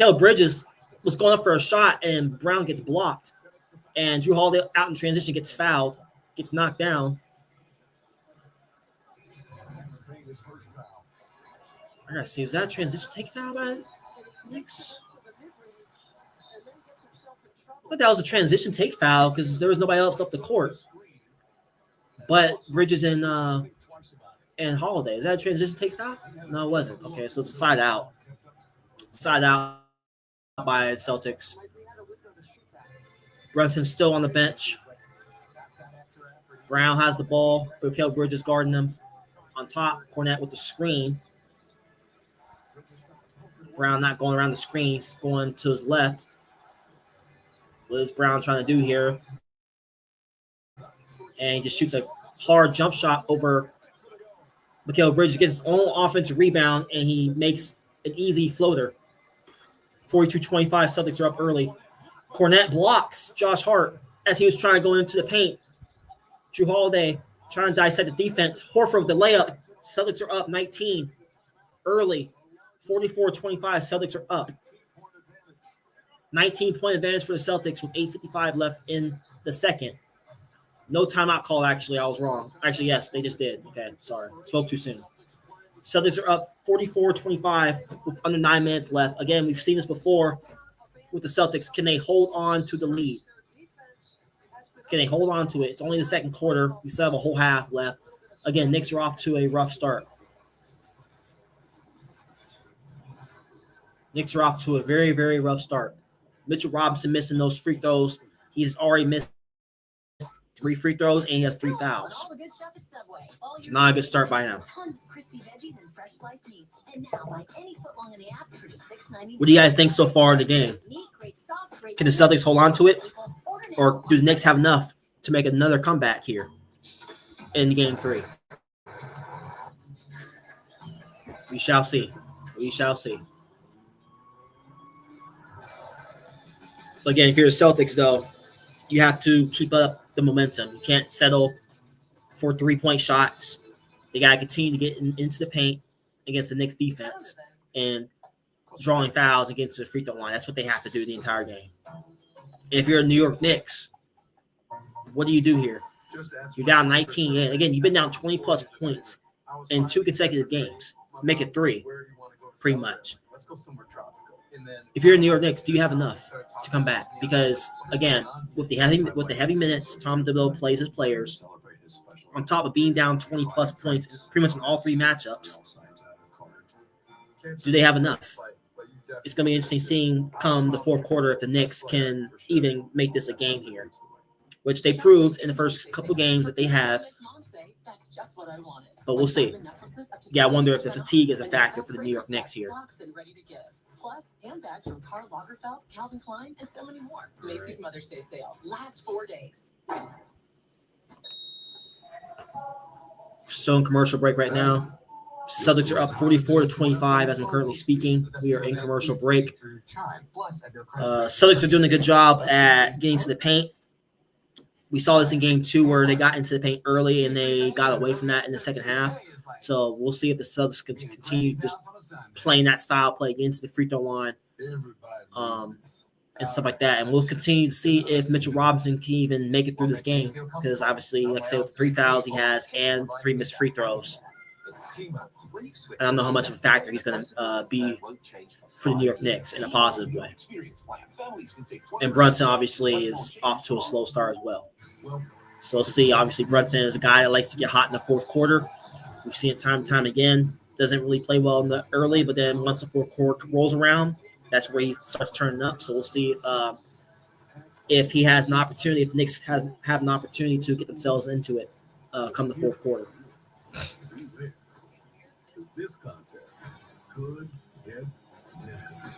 Speaker 1: Mikal Bridges was going up for a shot, and Brown gets blocked. And Jrue Holiday out in transition gets fouled, gets knocked down. I gotta see, was that a transition take foul by Knicks? I thought that was a transition take foul because there was nobody else up the court. But Bridges and Holiday. Is that a transition take foul? No, it wasn't. Okay, so it's a side out. Side out by Celtics. Brunson still on the bench. Brown has the ball. Mikal Bridges guarding him. On top, Fournette with the screen. Brown not going around the screen. He's going to his left. What is Brown trying to do here? And he just shoots a hard jump shot over Mikal Bridges. Gets his own offensive rebound, and he makes an easy floater. 42-25, Celtics are up early. Fournette blocks Josh Hart as he was trying to go into the paint. Jrue Holiday trying to dissect the defense. Horford with the layup. Celtics are up 19 early. 44-25, Celtics are up. 19-point advantage for the Celtics with 8:55 left in the second. No timeout call, actually. I was wrong. Actually, yes, they just did. Okay, sorry. Spoke too soon. Celtics are up 44-25 with under 9 minutes left. Again, we've seen this before with the Celtics. Can they hold on to the lead? Can they hold on to it? It's only the second quarter. We still have a whole half left. Again, Knicks are off to a rough start. Knicks are off to a very, very rough start. Mitchell Robinson missing those free throws. He's already missed 3 free throws, and he has 3 fouls. It's not a good start by him. What do you guys think so far in the game? Can the Celtics hold on to it? Or do the Knicks have enough to make another comeback here in game 3? We shall see. We shall see. Again, if you're the Celtics, though, you have to keep up the momentum. You can't settle for 3-point shots. They got to continue to get into the paint against the Knicks defense and drawing fouls against the free throw line. That's what they have to do the entire game. If you're the New York Knicks, what do you do here? You're down 19. Again, you've been down 20-plus points in 2 consecutive games. Make it 3, pretty much. If you're in New York Knicks, do you have enough to come back? Because again, with the heavy minutes, Tom Thibodeau plays his players on top of being down 20-plus points, pretty much in all 3 matchups. Do they have enough? It's going to be interesting seeing come the fourth quarter if the Knicks can even make this a game here, which they proved in the first couple games that they have. But we'll see. Yeah, I wonder if the fatigue is a factor for the New York Knicks here.
Speaker 2: Plus, handbags from Karl Lagerfeld, Calvin Klein, and so many more. Macy's Mother's Day sale lasts 4 days.
Speaker 1: Still in commercial break right now. Celtics are up 44-25 as I'm currently speaking. We are in commercial break. Celtics are doing a good job at getting to the paint. We saw this in game 2 where they got into the paint early and they got away from that in the second half. So we'll see if the Celtics can continue just playing that style play against the free throw line and stuff like that. And we'll continue to see if Mitchell Robinson can even make it through this game because obviously, like I said, with the 3 fouls he has and 3 missed free throws, I don't know how much of a factor he's going to be for the New York Knicks in a positive way. And Brunson obviously is off to a slow start as well. So see, obviously Brunson is a guy that likes to get hot in the fourth quarter. We've seen it time and time again. Doesn't really play well in the early, but then once the fourth quarter rolls around, that's where he starts turning up. So we'll see if he has an opportunity, if the Knicks have an opportunity to get themselves into it come the fourth quarter. This contest could get nasty.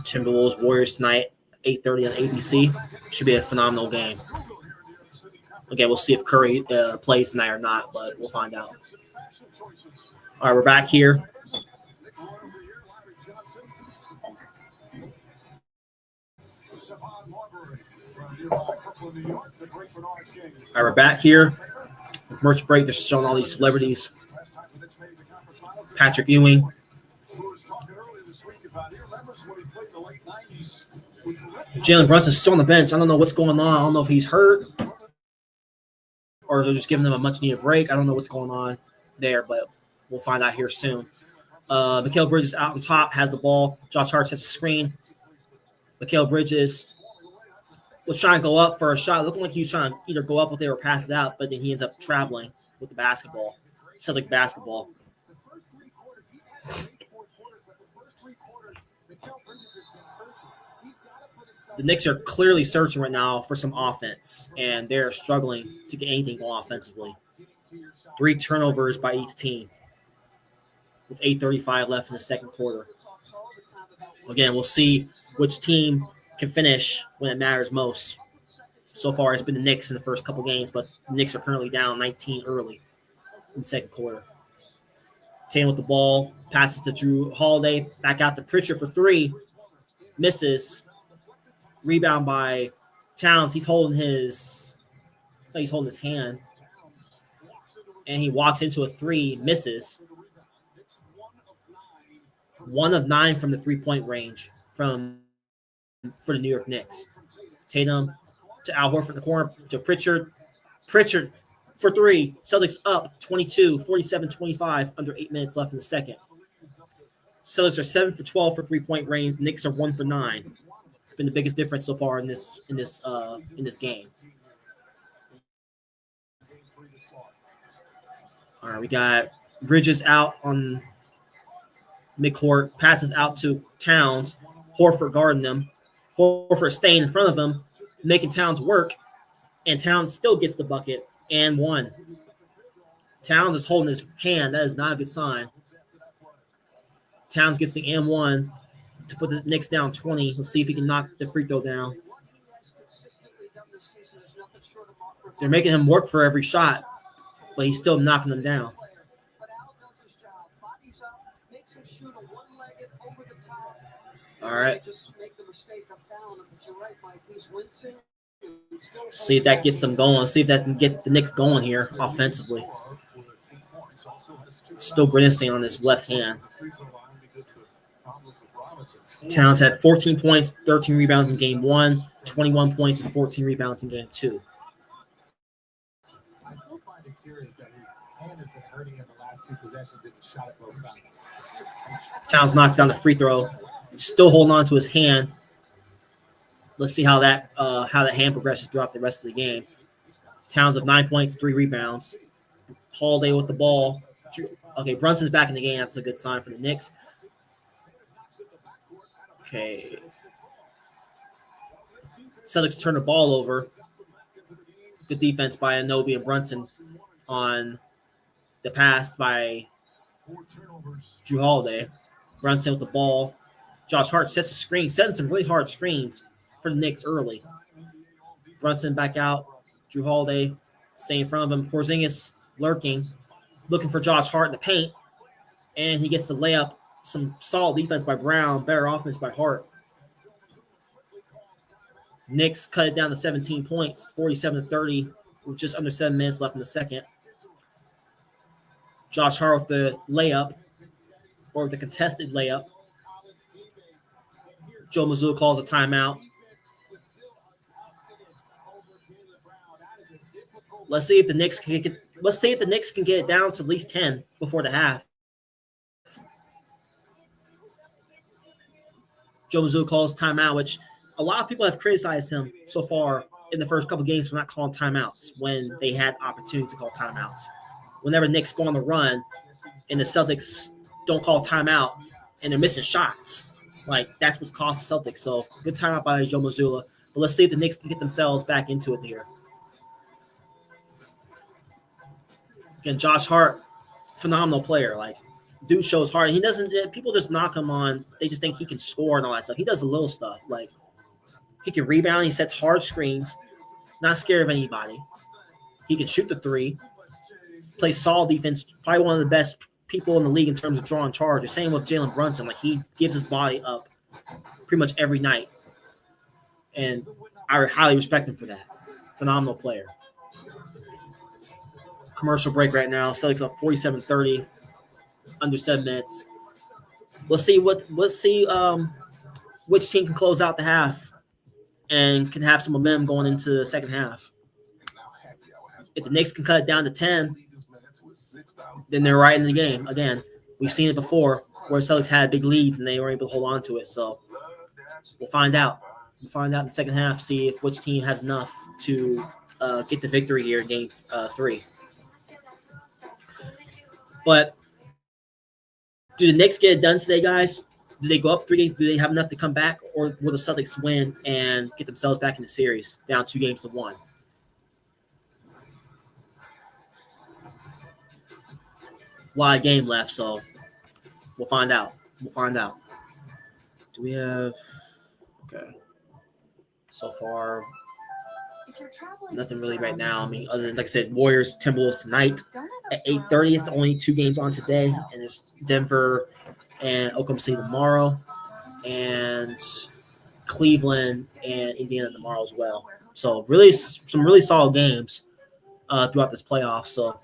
Speaker 1: Timberwolves Warriors tonight, 8:30 on ABC. Should be a phenomenal game. Again, we'll see if Curry plays tonight or not, but we'll find out. All right, we're back here. We're back here. Merch break, they're showing all these celebrities. Patrick Ewing. Jalen Brunson still on the bench. I don't know what's going on. I don't know if he's hurt or they're just giving them a much-needed break. I don't know what's going on there, but we'll find out here soon. Mikal Bridges out on top, has the ball. Josh Hart sets a screen. Mikal Bridges was trying to go up for a shot. Looking like he was trying to either go up or they were pass it out, but then he ends up traveling with the basketball. Celtic basketball. The Knicks are clearly searching right now for some offense, and they're struggling to get anything going offensively. 3 turnovers by each team with 8:35 left in the second quarter. Again, we'll see which team can finish when it matters most. So far, it's been the Knicks in the first couple games, but the Knicks are currently down 19 early in the second quarter. Tatum with the ball, passes to Jrue Holiday, back out to Pritchard for 3, misses. Rebound by Towns. He's holding his hand, and he walks into a 3, misses. 1 of 9 from the 3-point range for the New York Knicks. Tatum to Al Horford in the corner to Pritchard. Pritchard for 3. Celtics up 22, 47-25, under 8 minutes left in the second. Celtics are 7 for 12 for 3-point range. Knicks are 1 for 9. It's been the biggest difference so far in this game. All right, we got Bridges out on midcourt, passes out to Towns. Horford guarding them. Horford staying in front of him, making Towns work, and Towns still gets the bucket and 1. Towns is holding his hand. That is not a good sign. Towns gets the and 1 to put the Knicks down 20. Let's see if he can knock the free throw down. They're making him work for every shot, but he's still knocking them down. All right. See if that gets them going. See if that can get the Knicks going here offensively. Still grimacing on his left hand. Towns had 14 points, 13 rebounds in game 1, 21 points and 14 rebounds in game 2.
Speaker 2: I still find it curious that his hand has been hurting in the last 2 possessions and he shot it both times.
Speaker 1: Towns knocks down the free throw. Still holding on to his hand. Let's see how that hand progresses throughout the rest of the game. Towns of 9 points, 3 rebounds. Holiday with the ball. Okay, Brunson's back in the game. That's a good sign for the Knicks. Okay. Celtics turn the ball over. Good defense by Anunoby and Brunson on the pass by Jrue Holiday. Brunson with the ball. Josh Hart sets a screen, setting some really hard screens for the Knicks early. Brunson back out. Jrue Holiday staying in front of him. Porzingis lurking, looking for Josh Hart in the paint, and he gets the layup. Some solid defense by Brown, better offense by Hart. Knicks cut it down to 17 points, 47-30, with just under 7 minutes left in the second. Josh Hart with the layup, or the contested layup. Joe Mazzulla calls a timeout. Let's see if the Knicks can get it down to at least 10 before the half. Joe Mazzulla calls timeout, which a lot of people have criticized him so far in the first couple games for not calling timeouts when they had opportunities to call timeouts. Whenever Knicks go on the run and the Celtics don't call timeout and they're missing shots, like that's what's cost the Celtics. So good timeout by Joe Mazzulla. But let's see if the Knicks can get themselves back into it here. Again, Josh Hart, phenomenal player. Like dude shows heart. He doesn't. People just knock him on. They just think he can score and all that stuff. He does the little stuff. Like he can rebound. He sets hard screens. Not scared of anybody. He can shoot the three. Plays solid defense. Probably one of the best people in the league in terms of drawing charges. Same with Jalen Brunson. Like he gives his body up pretty much every night, and I highly respect him for that. Phenomenal player. Commercial break right now. Celtics up 47-30, under 7 minutes. We'll see which team can close out the half and can have some momentum going into the second half. If the Knicks can cut it down to 10, then they're right in the game. Again, we've seen it before where Celtics had big leads and they were able to hold on to it. So we'll find out. We'll find out in the second half, see if which team has enough to get the victory here in game 3. But do the Knicks get it done today, guys? Do they go up 3 games? Do they have enough to come back? Or will the Celtics win and get themselves back in the series, down 2-1? A lot of game left, so we'll find out. Do we have – okay. So far, nothing really right now. I mean, other than, like I said, Warriors, Timberwolves tonight at 8:30. It's only 2 games on today. And there's Denver and Oklahoma City tomorrow. And Cleveland and Indiana tomorrow as well. So really, some really solid games throughout this playoff. So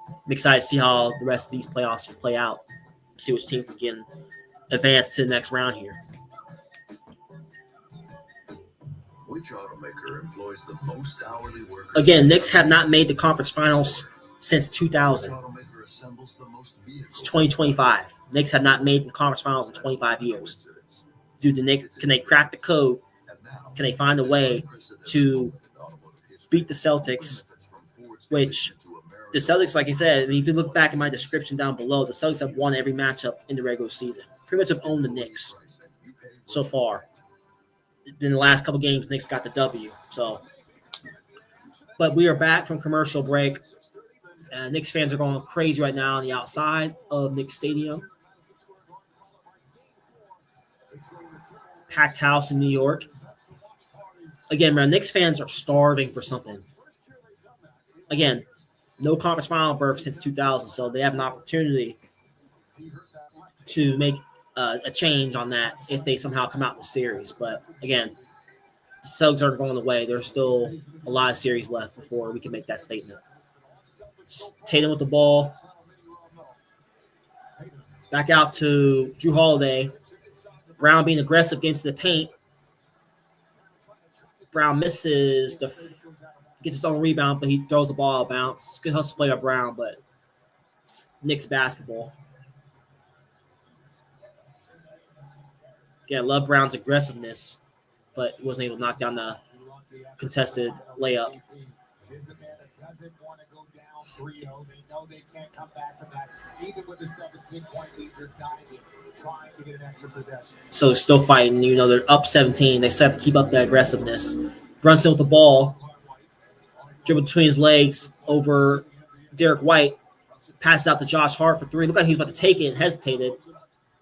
Speaker 1: I'm excited to see how the rest of these playoffs will play out. See which team can advance to the next round here.
Speaker 3: Which automaker employs the most hourly workers?
Speaker 1: Again, Knicks have not made the conference finals since 2000. It's 2025. Knicks have not made the conference finals in 25 years. Do the Knicks, can they crack the code? Can they find a way to beat the Celtics? Which the Celtics, like I said, I mean, if you look back in my description down below, the Celtics have won every matchup in the regular season. Pretty much have owned the Knicks so far. In the last couple games, Knicks got the W. So, but we are back from commercial break. Knicks fans are going crazy right now on the outside of Knicks Stadium. Packed house in New York. Again, man, Knicks fans are starving for something. Again, no conference final berth since 2000, so they have an opportunity to make a change on that if they somehow come out in the series. But again, the Celtics aren't going away. There's still a lot of series left before we can make that statement. Tatum with the ball. Back out to Jrue Holiday. Brown being aggressive against the paint. Brown misses gets his own rebound, but he throws the ball out of bounds. Good hustle play by Brown, but Knicks basketball. Yeah, I love Brown's aggressiveness, but he wasn't able to knock down the contested layup.
Speaker 2: This is a man that doesn't want to go down 3-0. They know they can't come back from that. Even with the 17-point lead, they're diving, trying to get an extra possession.
Speaker 1: So they're still fighting. You know, they're up 17. They still have to keep up the aggressiveness. Brunson with the ball. Dribble between his legs over Derrick White. Passes out to Josh Hart for 3. Looked like he was about to take it and hesitated.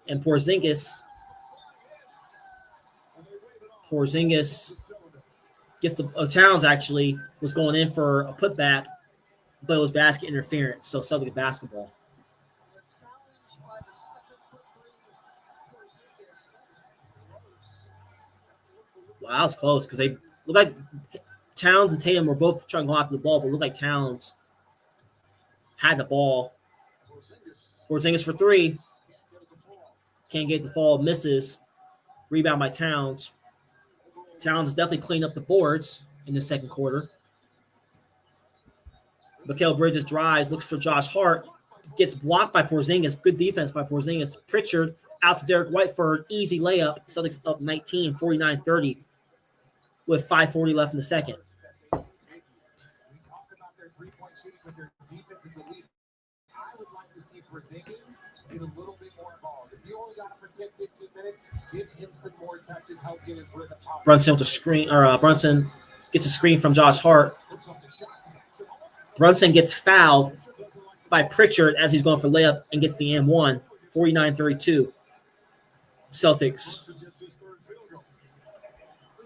Speaker 1: And Porzingis gets the Towns actually was going in for a putback, but it was basket interference. So Celtic basketball. Wow, that was close because they look like Towns and Tatum were both trying to go after the ball, but it looked like Towns had the ball. Porzingis for 3. Can't get the fall, misses. Rebound by Towns. Towns definitely cleaned up the boards in the second quarter. Mikal Bridges drives, looks for Josh Hart, gets blocked by Porzingis. Good defense by Porzingis. Pritchard out to Derrick White for an easy layup. Celtics up 19, 49-30 with 5:40 left in the second.
Speaker 2: We talk about their three-point shooting, but their defense is elite. I would like to see Porzingis get a little bit more involved. If you only got to protect 15 minutes, give him some more touches, help get his rhythm.
Speaker 1: Brunson with the screen, or Brunson gets a screen from Josh Hart. Brunson gets fouled by Pritchard as he's going for layup and gets the M1. 49-32. Celtics.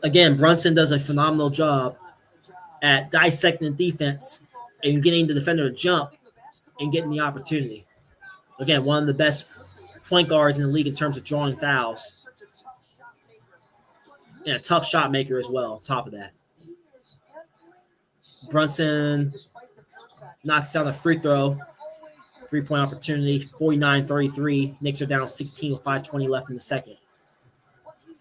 Speaker 1: Again, Brunson does a phenomenal job at dissecting the defense and getting the defender to jump and getting the opportunity. Again, one of the best point guards in the league in terms of drawing fouls. And a tough shot maker as well, on top of that. Brunson knocks down a free throw. 3-point opportunity, 49-33. Knicks are down 16 with 5:20 left in the second.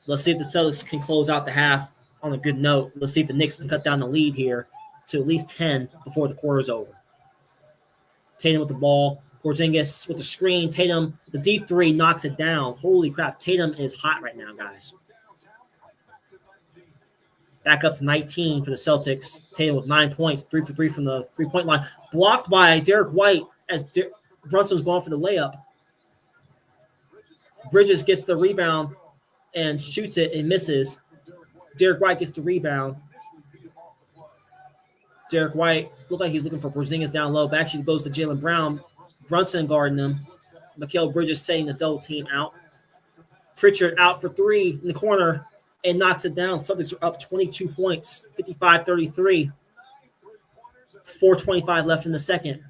Speaker 1: Let's see if the Celtics can close out the half on a good note. Let's see if the Knicks can cut down the lead here to at least 10 before the quarter's over. Tatum with the ball. Porzingis with the screen. Tatum, the deep three, knocks it down. Holy crap. Tatum is hot right now, guys. Back up to 19 for the Celtics. Tatum with 9 points, 3 for 3 from the three-point line. Blocked by Derrick White as Brunson was going for the layup. Bridges gets the rebound and shoots it and misses. Derrick White gets the rebound. Derrick White looked like he was looking for Porzingis down low, but actually goes to Jaylen Brown. Brunson guarding him. Mikal Bridges setting the double team out. Pritchard out for three in the corner and knocks it down. Celtics are up 22 points, 55-33. 4:25 left in the second.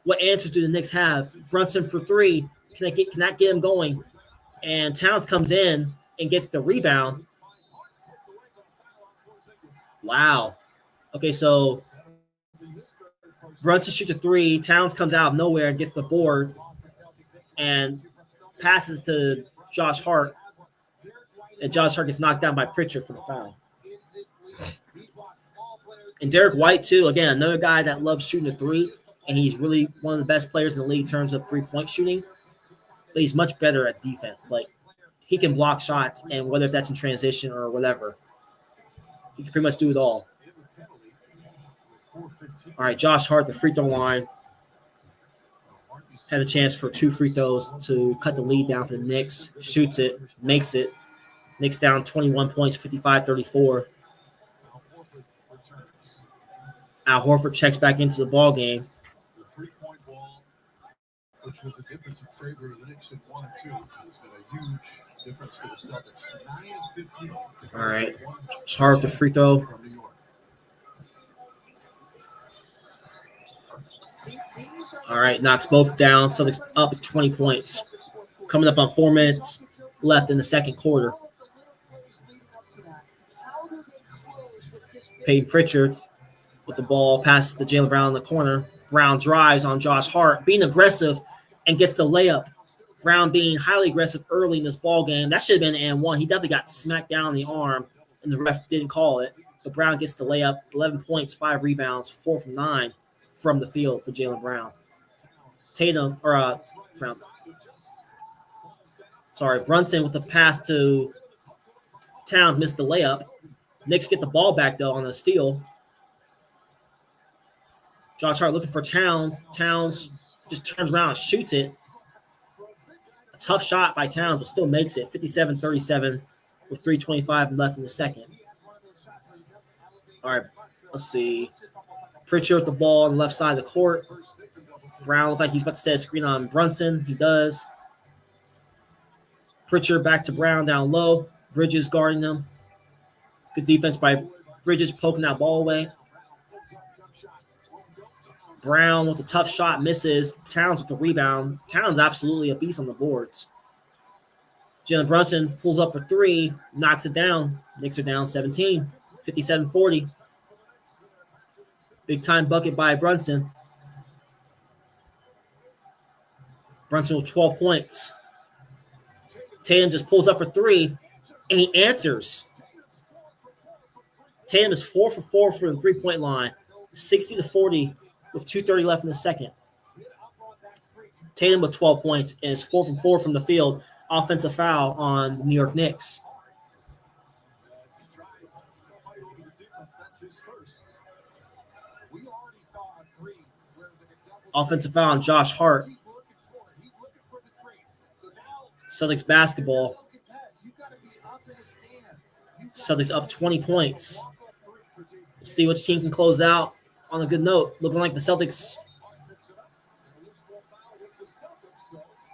Speaker 1: What answers do the Knicks have? Brunson for three. Cannot get him going. And Towns comes in and gets the rebound. Wow. Okay, so Brunson shoots a three. Towns comes out of nowhere and gets the board and passes to Josh Hart. And Josh Hart gets knocked down by Pritchard for the foul. And Derrick White, too, again, another guy that loves shooting a three, and he's really one of the best players in the league in terms of three-point shooting. But he's much better at defense. Like, he can block shots, and whether that's in transition or whatever, he can pretty much do it all. All right, Josh Hart, the free throw line. Had a chance for 2 free throws to cut the lead down for the Knicks. Shoots it, makes it. Knicks down 21 points, 55-34. Al Horford checks back into the ball game.
Speaker 2: The 3-point ball, which was a difference in favor of the Knicks in 1 and 2, has been a huge difference to the Celtics. 9 and 15.
Speaker 1: All right, Hart, the free throw.
Speaker 2: From New York.
Speaker 1: All right, knocks both down. Celtics up 20 points. Coming up on 4 minutes left in the second quarter. Peyton Pritchard with the ball, passes to Jaylen Brown in the corner. Brown drives on Josh Hart, being aggressive, and gets the layup. Brown being highly aggressive early in this ball game. That should have been an and one. He definitely got smacked down in the arm, and the ref didn't call it. But Brown gets the layup, 11 points, 5 rebounds, 4 from 9 from the field for Jaylen Brown. Brunson with the pass to Towns, missed the layup. Knicks get the ball back, though, on a steal. Josh Hart looking for Towns. Towns just turns around and shoots it. A tough shot by Towns, but still makes it. 57-37 with 3:25 left in the second. All right, let's see. Pritchard with the ball on the left side of the court. Brown looked like he's about to set a screen on Brunson. He does. Pritchard back to Brown down low. Bridges guarding him. Good defense by Bridges, poking that ball away. Brown with a tough shot, misses. Towns with the rebound. Towns absolutely a beast on the boards. Jalen Brunson pulls up for 3, knocks it down. Knicks are down 17, 57-40. Big time bucket by Brunson. Brunson with 12 points. Tatum just pulls up for 3, and he answers. Tatum is 4 for 4 from the 3-point line, 60-40 with 2:30 left in the second. Tatum with 12 points and is 4 for 4 from the field. Offensive foul on the New York Knicks. Offensive foul on Josh Hart. Celtics basketball. Celtics up 20 points. We'll see which team can close out on a good note. Looking like the Celtics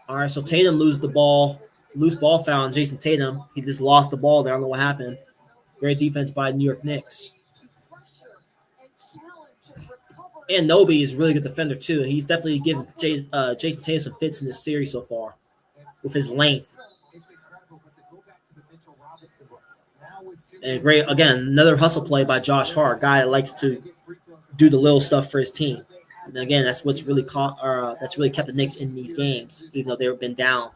Speaker 1: All right, so Tatum loose ball foul on Jason Tatum. He just lost the ball there. I don't know what happened. Great defense by New York Knicks. And Anunoby is a really good defender, too. He's definitely given Jason Tatum some fits in this series so far with his length. And great, again, another hustle play by Josh Hart, a guy that likes to do the little stuff for his team. And again, that's what's really kept the Knicks in these games, even though they've been down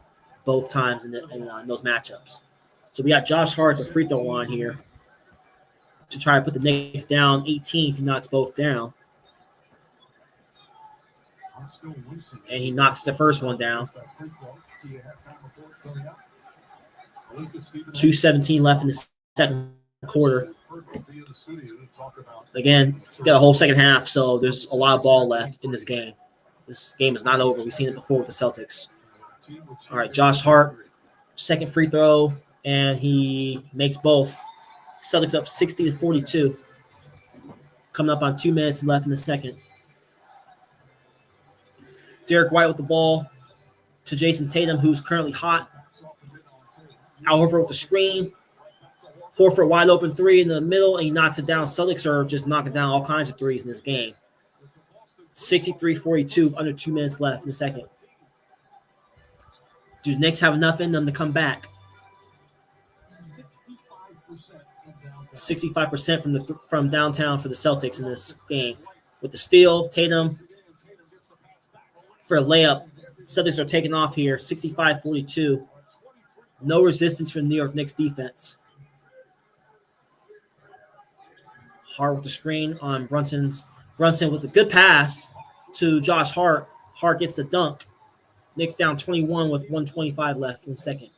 Speaker 1: both times in those matchups. So we got Josh Hart at the free throw line here to try to put the Knicks down 18 if he knocks both down. And he knocks the first one down. 2:17 left in the second quarter. Again, got a whole second half, so there's a lot of ball left in this game. This game is not over. We've seen it before with the Celtics. All right, Josh Hart, second free throw, and he makes both. Celtics up 60-42. Coming up on 2 minutes left in the second. Derrick White with the ball to Jason Tatum, who's currently hot. Al Horford with the screen. Horford wide open three in the middle, and he knocks it down. Celtics are just knocking down all kinds of threes in this game. 63-42, under 2 minutes left in the second. Do the Knicks have enough in them to come back? 65% from downtown for the Celtics in this game. With the steal, Tatum for a layup. Celtics are taking off here, 65-42. No resistance from the New York Knicks defense. Hart with the screen on Brunson with a good pass to Josh Hart. Hart gets the dunk. Knicks down 21 with 1:25 left in the second.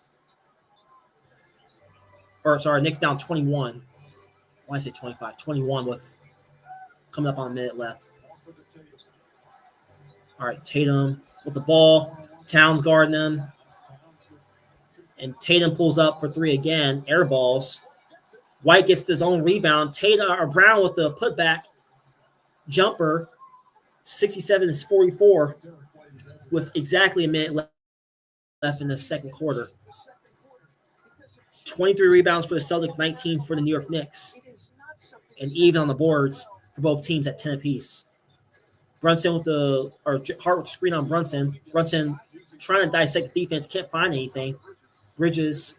Speaker 1: Knicks down 21. Why did I say 25? 21 with coming up on a minute left. All right, Tatum with the ball. Towns guarding him. And Tatum pulls up for three again. Air balls. White gets his own rebound. Brown with the putback jumper. 67-44 with exactly a minute left in the second quarter. 23 rebounds for the Celtics, 19 for the New York Knicks. And even on the boards for both teams at 10 apiece. Hart with the screen on Brunson. Brunson trying to dissect the defense, can't find anything. Bridges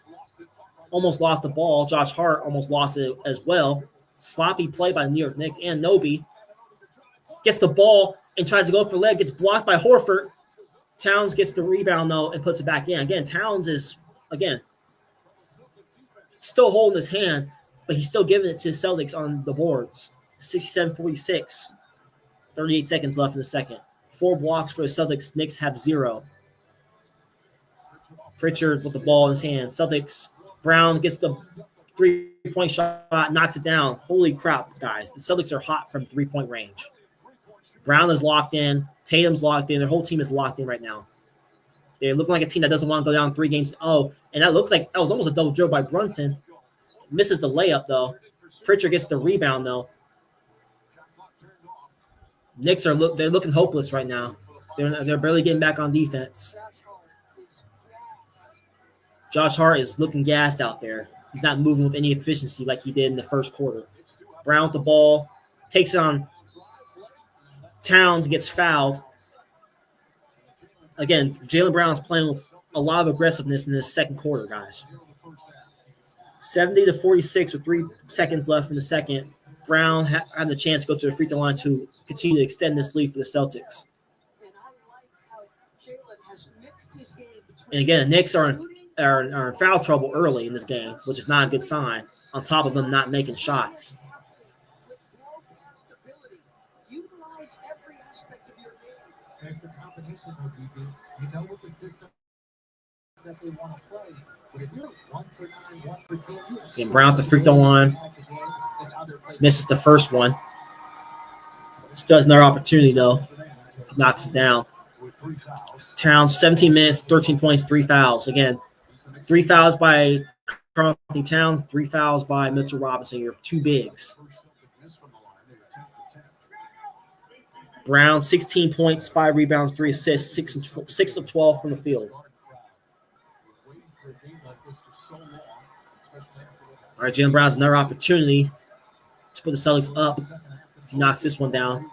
Speaker 1: almost lost the ball. Josh Hart almost lost it as well. Sloppy play by the New York Knicks. And Anunoby gets the ball and tries to go for leg. Gets blocked by Horford. Towns gets the rebound, though, and puts it back in. Again, Towns is, still holding his hand, but he's still giving it to the Celtics on the boards. 67-46. 38 seconds left in the second. 4 blocks for the Celtics. Knicks have 0. Pritchard with the ball in his hand. Celtics. Brown gets the three-point shot, knocks it down. Holy crap, guys. The Celtics are hot from three-point range. Brown is locked in. Tatum's locked in. Their whole team is locked in right now. They're looking like a team that doesn't want to go down 3 games. Oh, and that looks like that was almost a double dribble by Brunson. Misses the layup, though. Pritchard gets the rebound, though. Knicks they're looking hopeless right now. They're barely getting back on defense. Josh Hart is looking gassed out there. He's not moving with any efficiency like he did in the first quarter. Brown with the ball, takes on Towns, gets fouled. Again, Jaylen Brown is playing with a lot of aggressiveness in this second quarter, guys. 70-46 with 3 seconds left in the second. Brown had the chance to go to the free throw line to continue to extend this lead for the Celtics. And again, the Knicks are in foul trouble early in this game, which is not a good sign, on top of them not making shots.
Speaker 2: That's the combination of DB. You know what the system that they want to play. But if you're 1 for 9, 1 for 10,
Speaker 1: and Brown at the free throw line misses the first one. Still has another opportunity though. Knocks it down. Towns 17 minutes, 13 points, 3 fouls. Again, 3 fouls by Karl-Anthony Towns, 3 fouls by Mitchell Robinson. You're 2 bigs. Brown, 16 points, 5 rebounds, 3 assists, 6 of 12 from the field. All right, Jaylen Brown's another opportunity to put the Celtics up. If he knocks this one down.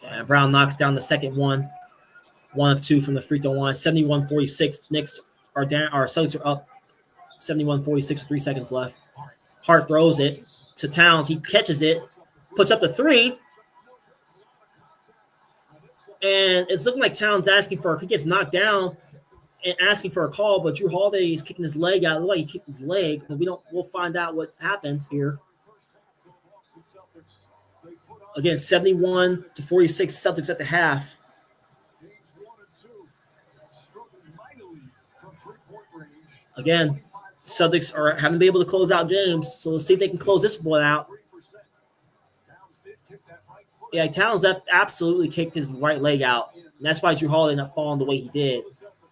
Speaker 1: And Brown knocks down the second one. 1 of 2 from the free throw line. 71-46. Knicks are down. Our Celtics are up. 71-46. 3 seconds left. Hart throws it to Towns. He catches it, puts up the 3. And it's looking like Towns he gets knocked down and asking for a call, but Jrue Holiday is kicking his leg out. It looked like he kicked his leg, but we'll find out what happened here. Again, 71-46 Celtics at the half. Again, Celtics are haven't been able to close out games, so let's see if they can close this one out. Yeah, Towns absolutely kicked his right leg out. And that's why Jrue Holiday ended up falling the way he did.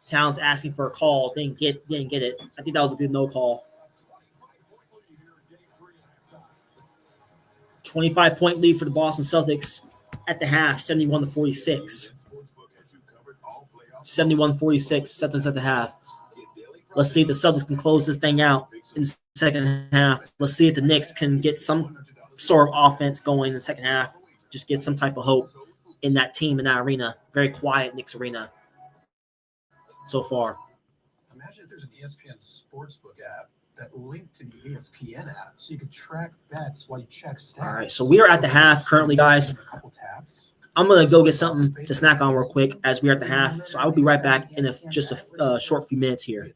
Speaker 1: Towns asking for a call, didn't get it. I think that was a good no call. 25-point lead for the Boston Celtics at the half, 71-46. 71-46, Celtics at the half. Let's see if the Celtics can close this thing out in the second half. Let's see if the Knicks can get some sort of offense going in the second half. Just get some type of hope in that team, in that arena. Very quiet Knicks arena so far.
Speaker 2: Imagine if there's an ESPN Sportsbook app that linked to the ESPN app so you could track bets while you check stats.
Speaker 1: All right, so we are at the half currently, guys. I'm going to go get something to snack on real quick as we are at the half. So I'll be right back in just a short few minutes here.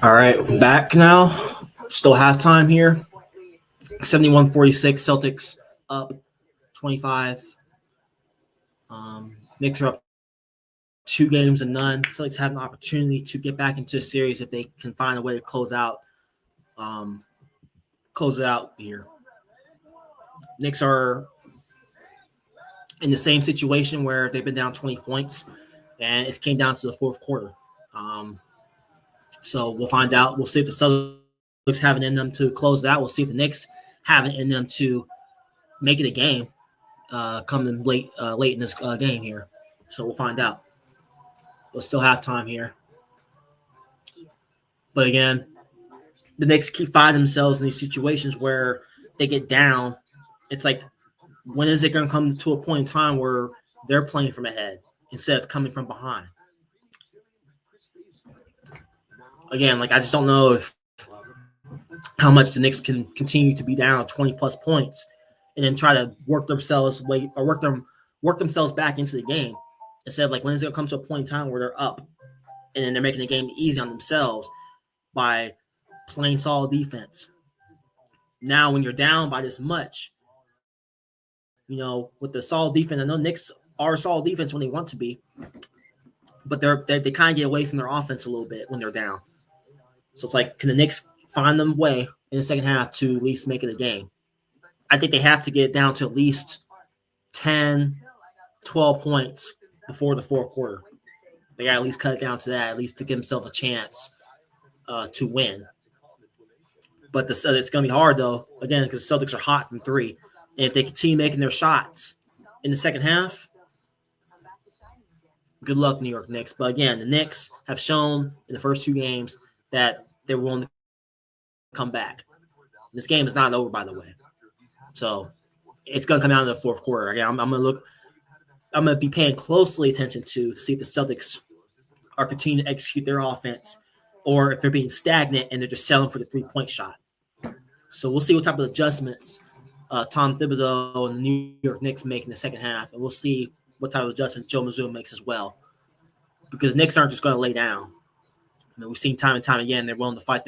Speaker 1: All right, back now. Still halftime here. 71-46, Celtics up 25. Knicks are up 2-0. Celtics have an opportunity to get back into a series if they can find a way to close it out here. Knicks are in the same situation where they've been down 20 points, and it came down to the fourth quarter. So we'll find out. We'll see if the Celtics have it in them to close it out. We'll see if the Knicks have it in them to make it a game coming late in this game here. So we'll find out. We'll still have time here. But again, the Knicks keep finding themselves in these situations where they get down. It's like, when is it going to come to a point in time where they're playing from ahead instead of coming from behind? Again, I just don't know how much the Knicks can continue to be down 20-plus points and then try to work themselves back into the game instead of when is it going to come to a point in time where they're up and then they're making the game easy on themselves by playing solid defense. Now, when you're down by this much, with the solid defense, I know Knicks are solid defense when they want to be, but they kind of get away from their offense a little bit when they're down. So it's can the Knicks find them a way in the second half to at least make it a game? I think they have to get down to at least 10, 12 points before the fourth quarter. They got to at least cut it down to that, at least to give themselves a chance to win. But it's going to be hard, though, again, because the Celtics are hot from three. And if they continue making their shots in the second half, good luck, New York Knicks. But again, the Knicks have shown in the first two games that they're willing to come back. This game is not over, by the way. So it's going to come down to the fourth quarter. Again, I'm going to be paying closely attention to see if the Celtics are continuing to execute their offense or if they're being stagnant and they're just selling for the three-point shot. So we'll see what type of adjustments Tom Thibodeau and the New York Knicks make in the second half, and we'll see what type of adjustments Joe Mazzulla makes as well. Because the Knicks aren't just going to lay down. We've seen time and time again they're willing to fight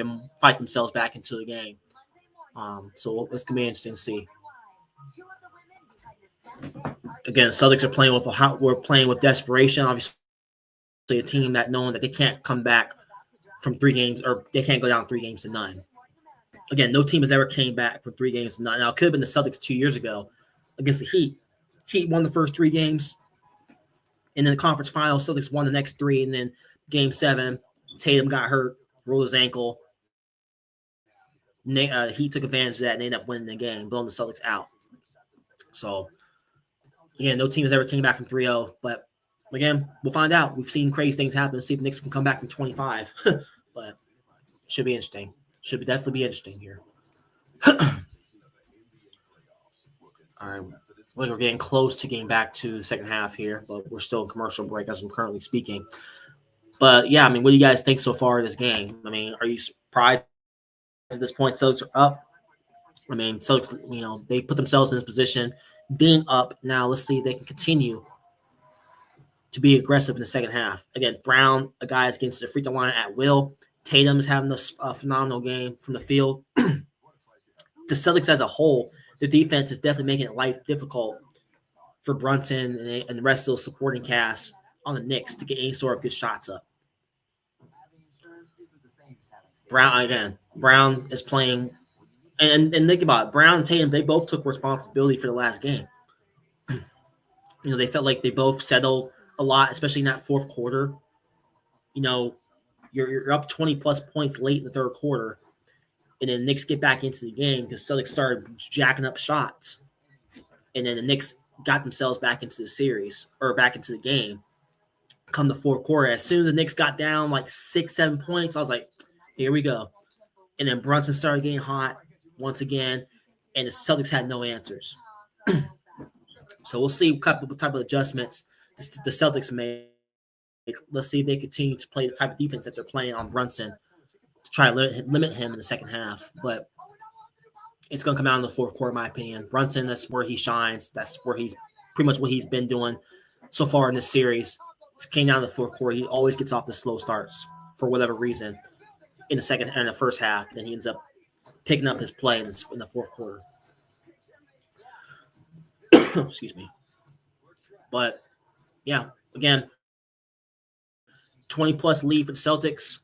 Speaker 1: themselves back into the game. So it's going to be interesting to see. Again, Celtics are playing with desperation. Obviously, a team that knowing that they can't come back from 3 games, or they can't go down 3-0. Again, no team has ever came back from 3-0. Now, it could have been the Celtics 2 years ago against the Heat. Heat won the first 3 games. And then the conference finals, Celtics won the next 3. And then game 7, Tatum got hurt, rolled his ankle. Heat took advantage of that and they ended up winning the game, blowing the Celtics out. So, again, no team has ever came back from 3-0. But, again, we'll find out. We've seen crazy things happen. Let's see if the Knicks can come back from 25. But it should be interesting. Should definitely be interesting here. All right. We're getting close to getting back to the second half here, but we're still in commercial break as I'm currently speaking. But, yeah, what do you guys think so far of this game? Are you surprised at this point Celtics are up? Celtics, they put themselves in this position being up. Now let's see if they can continue to be aggressive in the second half. Again, Brown, a guy is getting to the free throw line at will. Tatum is having a phenomenal game from the field. The Celtics as a whole, the defense is definitely making life difficult for Brunson and the rest of the supporting cast on the Knicks to get any sort of good shots up. Brown is playing, and think about it, Brown and Tatum, they both took responsibility for the last game. They felt like they both settled a lot, especially in that fourth quarter. You're up 20-plus points late in the third quarter, and then the Knicks get back into the game because Celtics started jacking up shots. And then the Knicks got themselves back into the series, or back into the game, come the fourth quarter. As soon as the Knicks got down 6-7 points, I was like, here we go. And then Brunson started getting hot once again, and the Celtics had no answers. So we'll see what type of adjustments the Celtics make. Let's see if they continue to play the type of defense that they're playing on Brunson to try to limit him in the second half. But it's going to come out in the fourth quarter, in my opinion. Brunson, that's where he shines. That's where he's pretty much what he's been doing so far in this series. It came down to the fourth quarter. He always gets off the slow starts. for whatever reason in the first half. Then he ends up picking up his play in the fourth quarter. Excuse me. But yeah, again, 20-plus lead for the Celtics.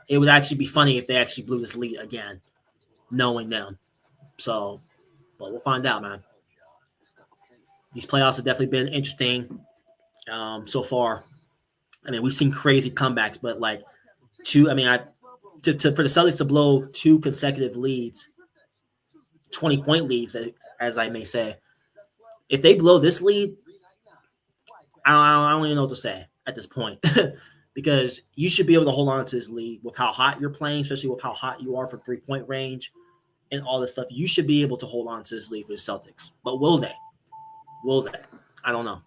Speaker 1: It would actually be funny if they actually blew this lead again, knowing them. So, but we'll find out, man. These playoffs have definitely been interesting so far. I mean, we've seen crazy comebacks, but like for the Celtics to blow 2 consecutive leads, 20-point leads, as I may say, if they blow this lead, I don't even know what to say at this point. Because you should be able to hold on to this lead with how hot you're playing, especially with how hot you are from 3-point range and all this stuff. You should be able to hold on to this lead for the Celtics. But will they? Will they? I don't know.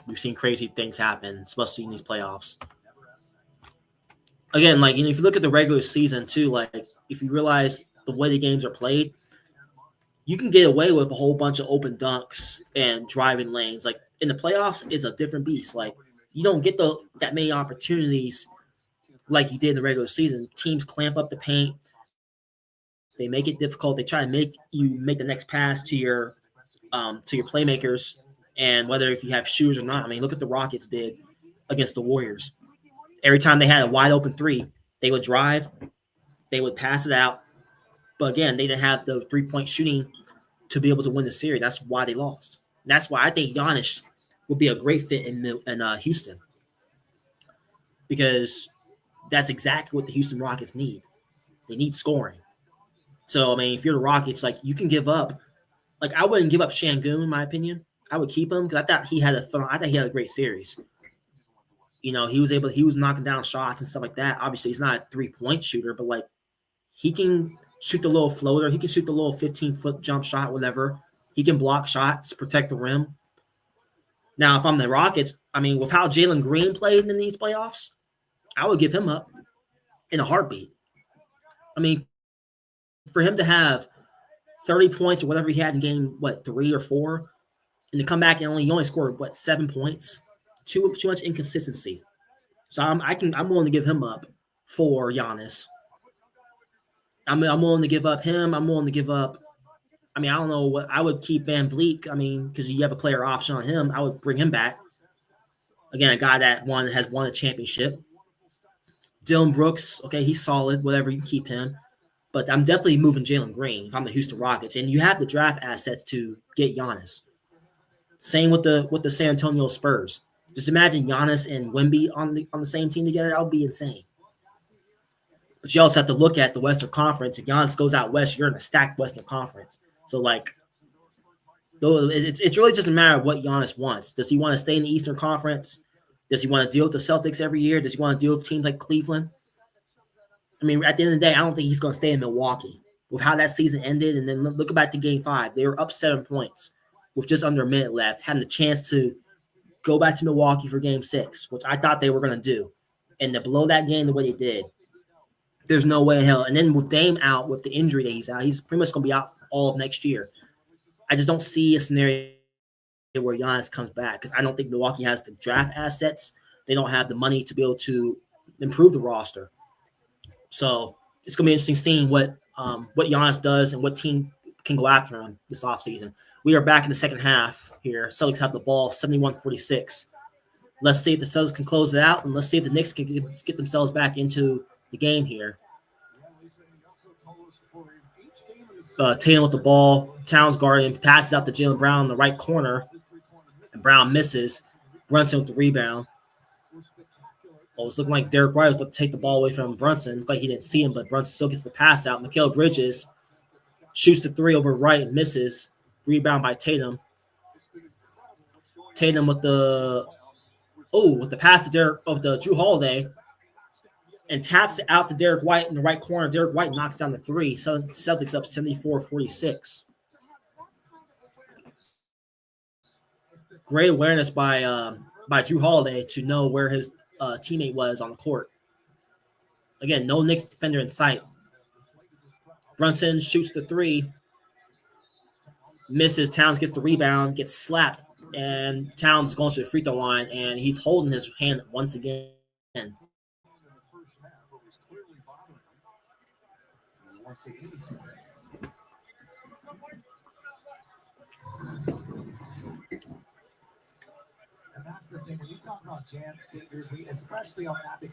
Speaker 1: We've seen crazy things happen, especially in these playoffs. Again, like, if you look at the regular season too, like if you realize the way the games are played, you can get away with a whole bunch of open dunks and driving lanes. Like in the playoffs, it's a different beast. Like you don't get that many opportunities like you did in the regular season. Teams clamp up the paint. They make it difficult. They try to make you make the next pass to your playmakers, and whether if you have shoes or not. I mean, look at the Rockets did against the Warriors. Every time they had a wide open three, they would drive, they would pass it out. But again, they didn't have the 3-point shooting to be able to win the series. That's why they lost. That's why I think Giannis would be a great fit in Houston, because that's exactly what the Houston Rockets need. They need scoring. So, I mean, if you're the Rockets, like you can give up. Like I wouldn't give up Şengün, in my opinion. I would keep him because I thought he had a great series. He was knocking down shots and stuff like that. Obviously, he's not a 3-point shooter, but like he can shoot the little floater. He can shoot the little 15-foot jump shot, whatever. He can block shots, protect the rim. Now, if I'm the Rockets, I mean, with how Jalen Green played in these playoffs, I would give him up in a heartbeat. I mean, for him to have 30 points or whatever he had in game, 3 or 4, and to come back and only scored 7 points, too much inconsistency. So I'm willing to give him up for Giannis. I'm willing to give up him. I'm willing to give up. I mean, I don't know what I would keep Van Vliet. I mean, because you have a player option on him, I would bring him back. Again, a guy that has won a championship. Dylan Brooks, okay, he's solid. Whatever, you can keep him. But I'm definitely moving Jalen Green if I'm the Houston Rockets, and you have the draft assets to get Giannis. Same with the San Antonio Spurs. Just imagine Giannis and Wemby on the same team together. That would be insane. But you also have to look at the Western Conference. If Giannis goes out west, you're in a stacked Western Conference. So, like, it's really just a matter of what Giannis wants. Does he want to stay in the Eastern Conference? Does he want to deal with the Celtics every year? Does he want to deal with teams like Cleveland? I mean, at the end of the day, I don't think he's going to stay in Milwaukee. With how that season ended, and then look back to Game 5. They were up 7 points with just under a minute left, having a chance to go back to Milwaukee for Game 6, which I thought they were going to do. And to blow that game the way they did, there's no way in hell. And then with Dame out, with the injury that he's out, he's pretty much going to be out all of next year. I just don't see a scenario where Giannis comes back because I don't think Milwaukee has the draft assets. They don't have the money to be able to improve the roster. So it's going to be interesting seeing what Giannis does and what team can go after him this offseason. We are back in the second half here. Celtics have the ball, 71-46. Let's see if the Celtics can close it out, and let's see if the Knicks can get themselves back into the game here. Tatum with the ball. Towns guarding, passes out to Jaylen Brown in the right corner, and Brown misses. Brunson with the rebound. Oh, it's looking like Derrick White was about to take the ball away from Brunson. Looked like he didn't see him, but Brunson still gets the pass out. Mikal Bridges shoots the 3 over right and misses. Rebound by Tatum. Tatum with the pass to Jrue Holiday, and taps it out to Derrick White in the right corner. Derrick White knocks down the 3. So Celtics up 74-46. Great awareness by Jrue Holiday to know where his teammate was on the court. Again, no Knicks defender in sight. Brunson shoots the 3. Misses. Towns gets the rebound, gets slapped and Towns is going to the free throw line, and he's holding his hand once again.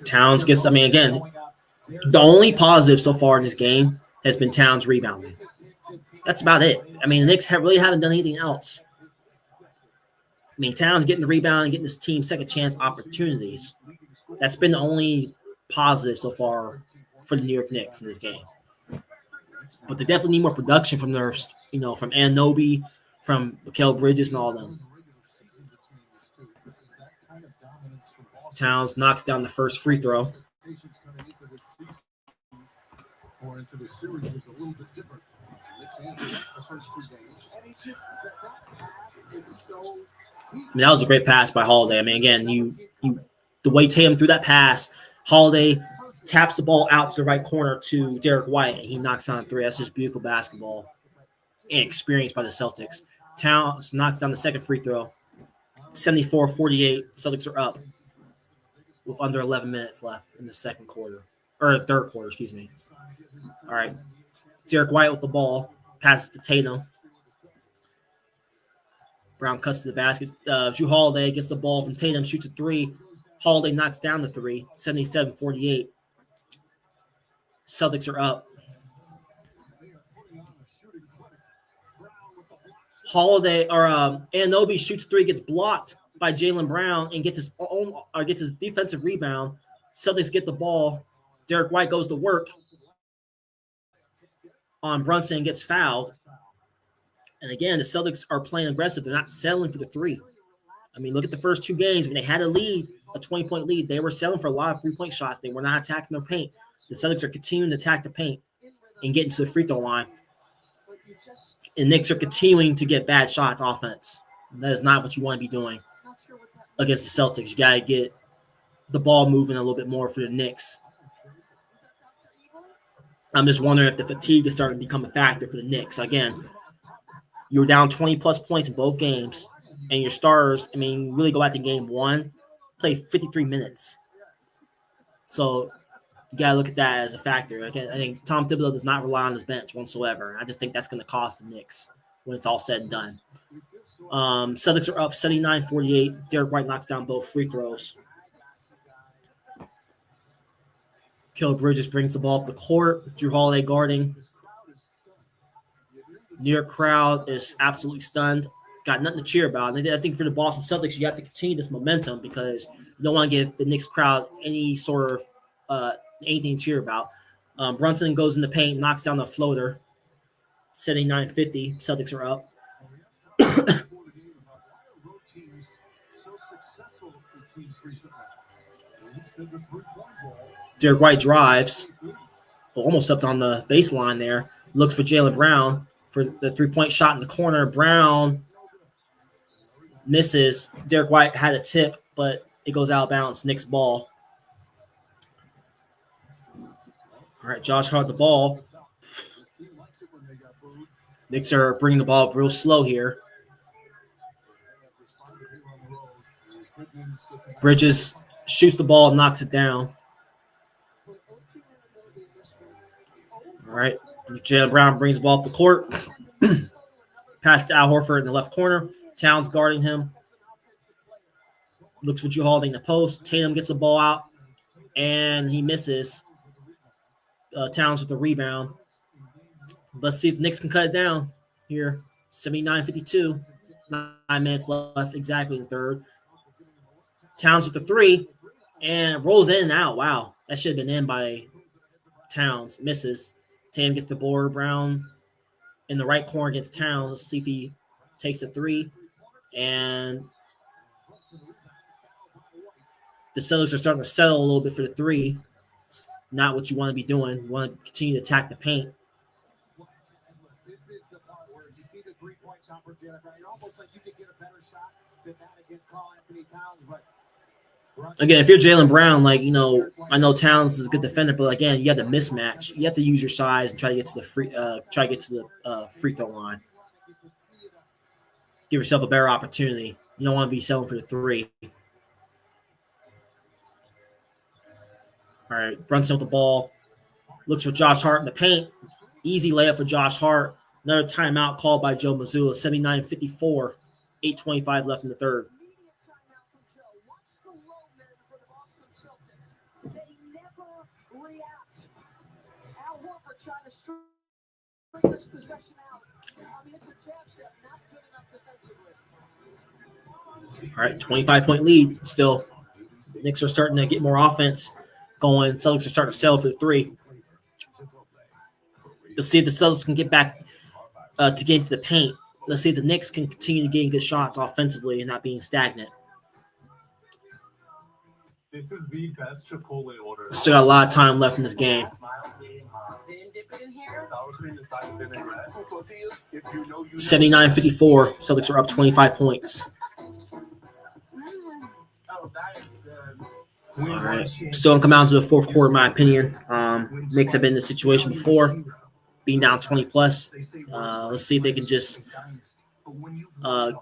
Speaker 1: Towns gets, again, the only positive so far in this game has been Towns rebounding. That's about it. The Knicks really haven't done anything else. Towns getting the rebound and getting this team second chance opportunities. That's been the only positive so far for the New York Knicks in this game. But they definitely need more production from their, from Anunoby, from Mikal Bridges, and all of them. Towns knocks down the first free throw. That was a great pass by Holiday. Again, the way Tatum threw that pass, Holiday taps the ball out to the right corner to Derrick White, and he knocks down a three. That's just beautiful basketball and experience by the Celtics. Towns knocks down the second free throw. 74-48. Celtics are up with under 11 minutes left in the third quarter, excuse me. All right. Derrick White with the ball. Passes to Tatum. Brown cuts to the basket. Jrue Holiday gets the ball from Tatum, shoots a three. Holiday knocks down the three. 77-48. Celtics are up. Anunoby shoots three, gets blocked by Jaylen Brown, and gets his defensive rebound. Celtics get the ball. Derrick White goes to work on Brunson and gets fouled. And again, the Celtics are playing aggressive. They're not settling for the three. Look at the first two games. When they had a 20-point lead, they were settling for a lot of three-point shots. They were not attacking their paint. The Celtics are continuing to attack the paint and get into the free throw line. And Knicks are continuing to get bad shots offense. That is not what you want to be doing against the Celtics. You got to get the ball moving a little bit more for the Knicks. I'm just wondering if the fatigue is starting to become a factor for the Knicks. Again, you were down 20-plus points in both games, and your starters, really go out to game one, play 53 minutes. So you got to look at that as a factor. Again, I think Tom Thibodeau does not rely on his bench whatsoever. I just think that's going to cost the Knicks when it's all said and done. Celtics are up 79-48. Derrick White knocks down both free throws. Mikal Bridges brings the ball up the court. Jrue Holiday guarding. New York crowd is absolutely stunned. Got nothing to cheer about. And I think for the Boston Celtics, you have to continue this momentum because you don't want to give the Knicks crowd any sort of anything to cheer about. Brunson goes in the paint, knocks down the floater. 79-50. Celtics are up. Derrick White drives. Almost up on the baseline there. Looks for Jaylen Brown for the three-point shot in the corner. Brown misses. Derrick White had a tip, but it goes out of bounds. Knicks ball. All right, Josh Hart the ball. Knicks are bringing the ball real slow here. Bridges shoots the ball, knocks it down. All right, Jaylen Brown brings the ball up the court. Pass to Al Horford in the left corner. Towns guarding him. Looks for Jrue Holiday in the post. Tatum gets the ball out, and he misses. Towns with the rebound. Let's see if the Knicks can cut it down here. 79-52. 9 minutes left exactly in the third. Towns with the three, and rolls in and out. Wow, that should have been in by Towns. Misses. Tatum gets the board. Brown in the right corner against Towns. Let's see if he takes a three. And the Celtics are starting to settle a little bit for the three. It's not what you want to be doing. You want to continue to attack the paint.
Speaker 2: This is the part where you see the three-point shot for Jalen Brown. You're almost like you could get a better shot than that against Karl-Anthony Towns, but
Speaker 1: again, if you're Jaylen Brown, I know Towns is a good defender, but again, you have the mismatch. You have to use your size and try to get to the free throw line. Give yourself a better opportunity. You don't want to be selling for the three. All right, Brunson with the ball. Looks for Josh Hart in the paint. Easy layup for Josh Hart. Another timeout called by Joe Mazzulla. 79-54. 8:25 left in the third. All right, 25-point lead still. Knicks are starting to get more offense going. Celtics are starting to sell for the three. Let's see if the Celtics can get back to get into the paint. Let's see if the Knicks can continue to get good shots offensively and not being stagnant.
Speaker 2: This is the best Chipotle order.
Speaker 1: Still got a lot of time left in this game. 79-54. Celtics are up 25 points. All right. Still come out to the fourth quarter, in my opinion. Knicks have been in this situation before, being down 20 plus. Let's see if they can just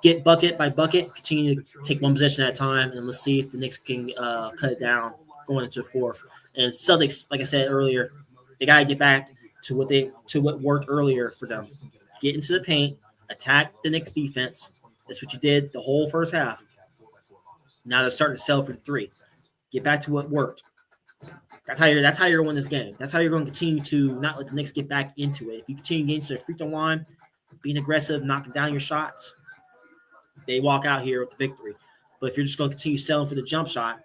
Speaker 1: get bucket by bucket, continue to take one possession at a time, and let's see if the Knicks can cut it down going into the fourth. And Celtics, like I said earlier, they got to get back to what worked earlier for them. Get into the paint, attack the Knicks defense. That's what you did the whole first half. Now they're starting to sell for the three. Get back to what worked. That's how you're going to win this game. That's how you're going to continue to not let the Knicks get back into it. If you continue getting to the free throw line, being aggressive, knocking down your shots, they walk out here with the victory. But if you're just going to continue selling for the jump shot,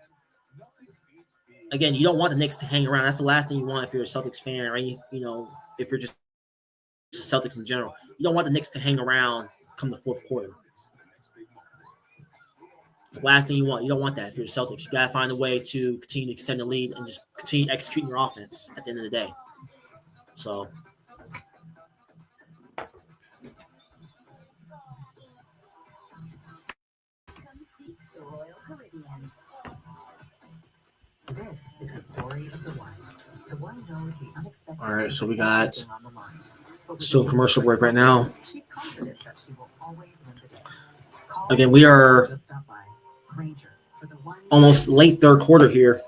Speaker 1: again, you don't want the Knicks to hang around. That's the last thing you want if you're a Celtics fan or if you're just Celtics in general. You don't want the Knicks to hang around come the fourth quarter. It's the last thing you want. You don't want that if you're the Celtics. You got to find a way to continue to extend the lead and just continue executing your offense at the end of the day. So,
Speaker 4: this is the story of the one. The one knows the unexpected.
Speaker 1: All right, so we got still a commercial break right now.
Speaker 4: She's confident that she will always win the day.
Speaker 1: Again, we are almost late third quarter here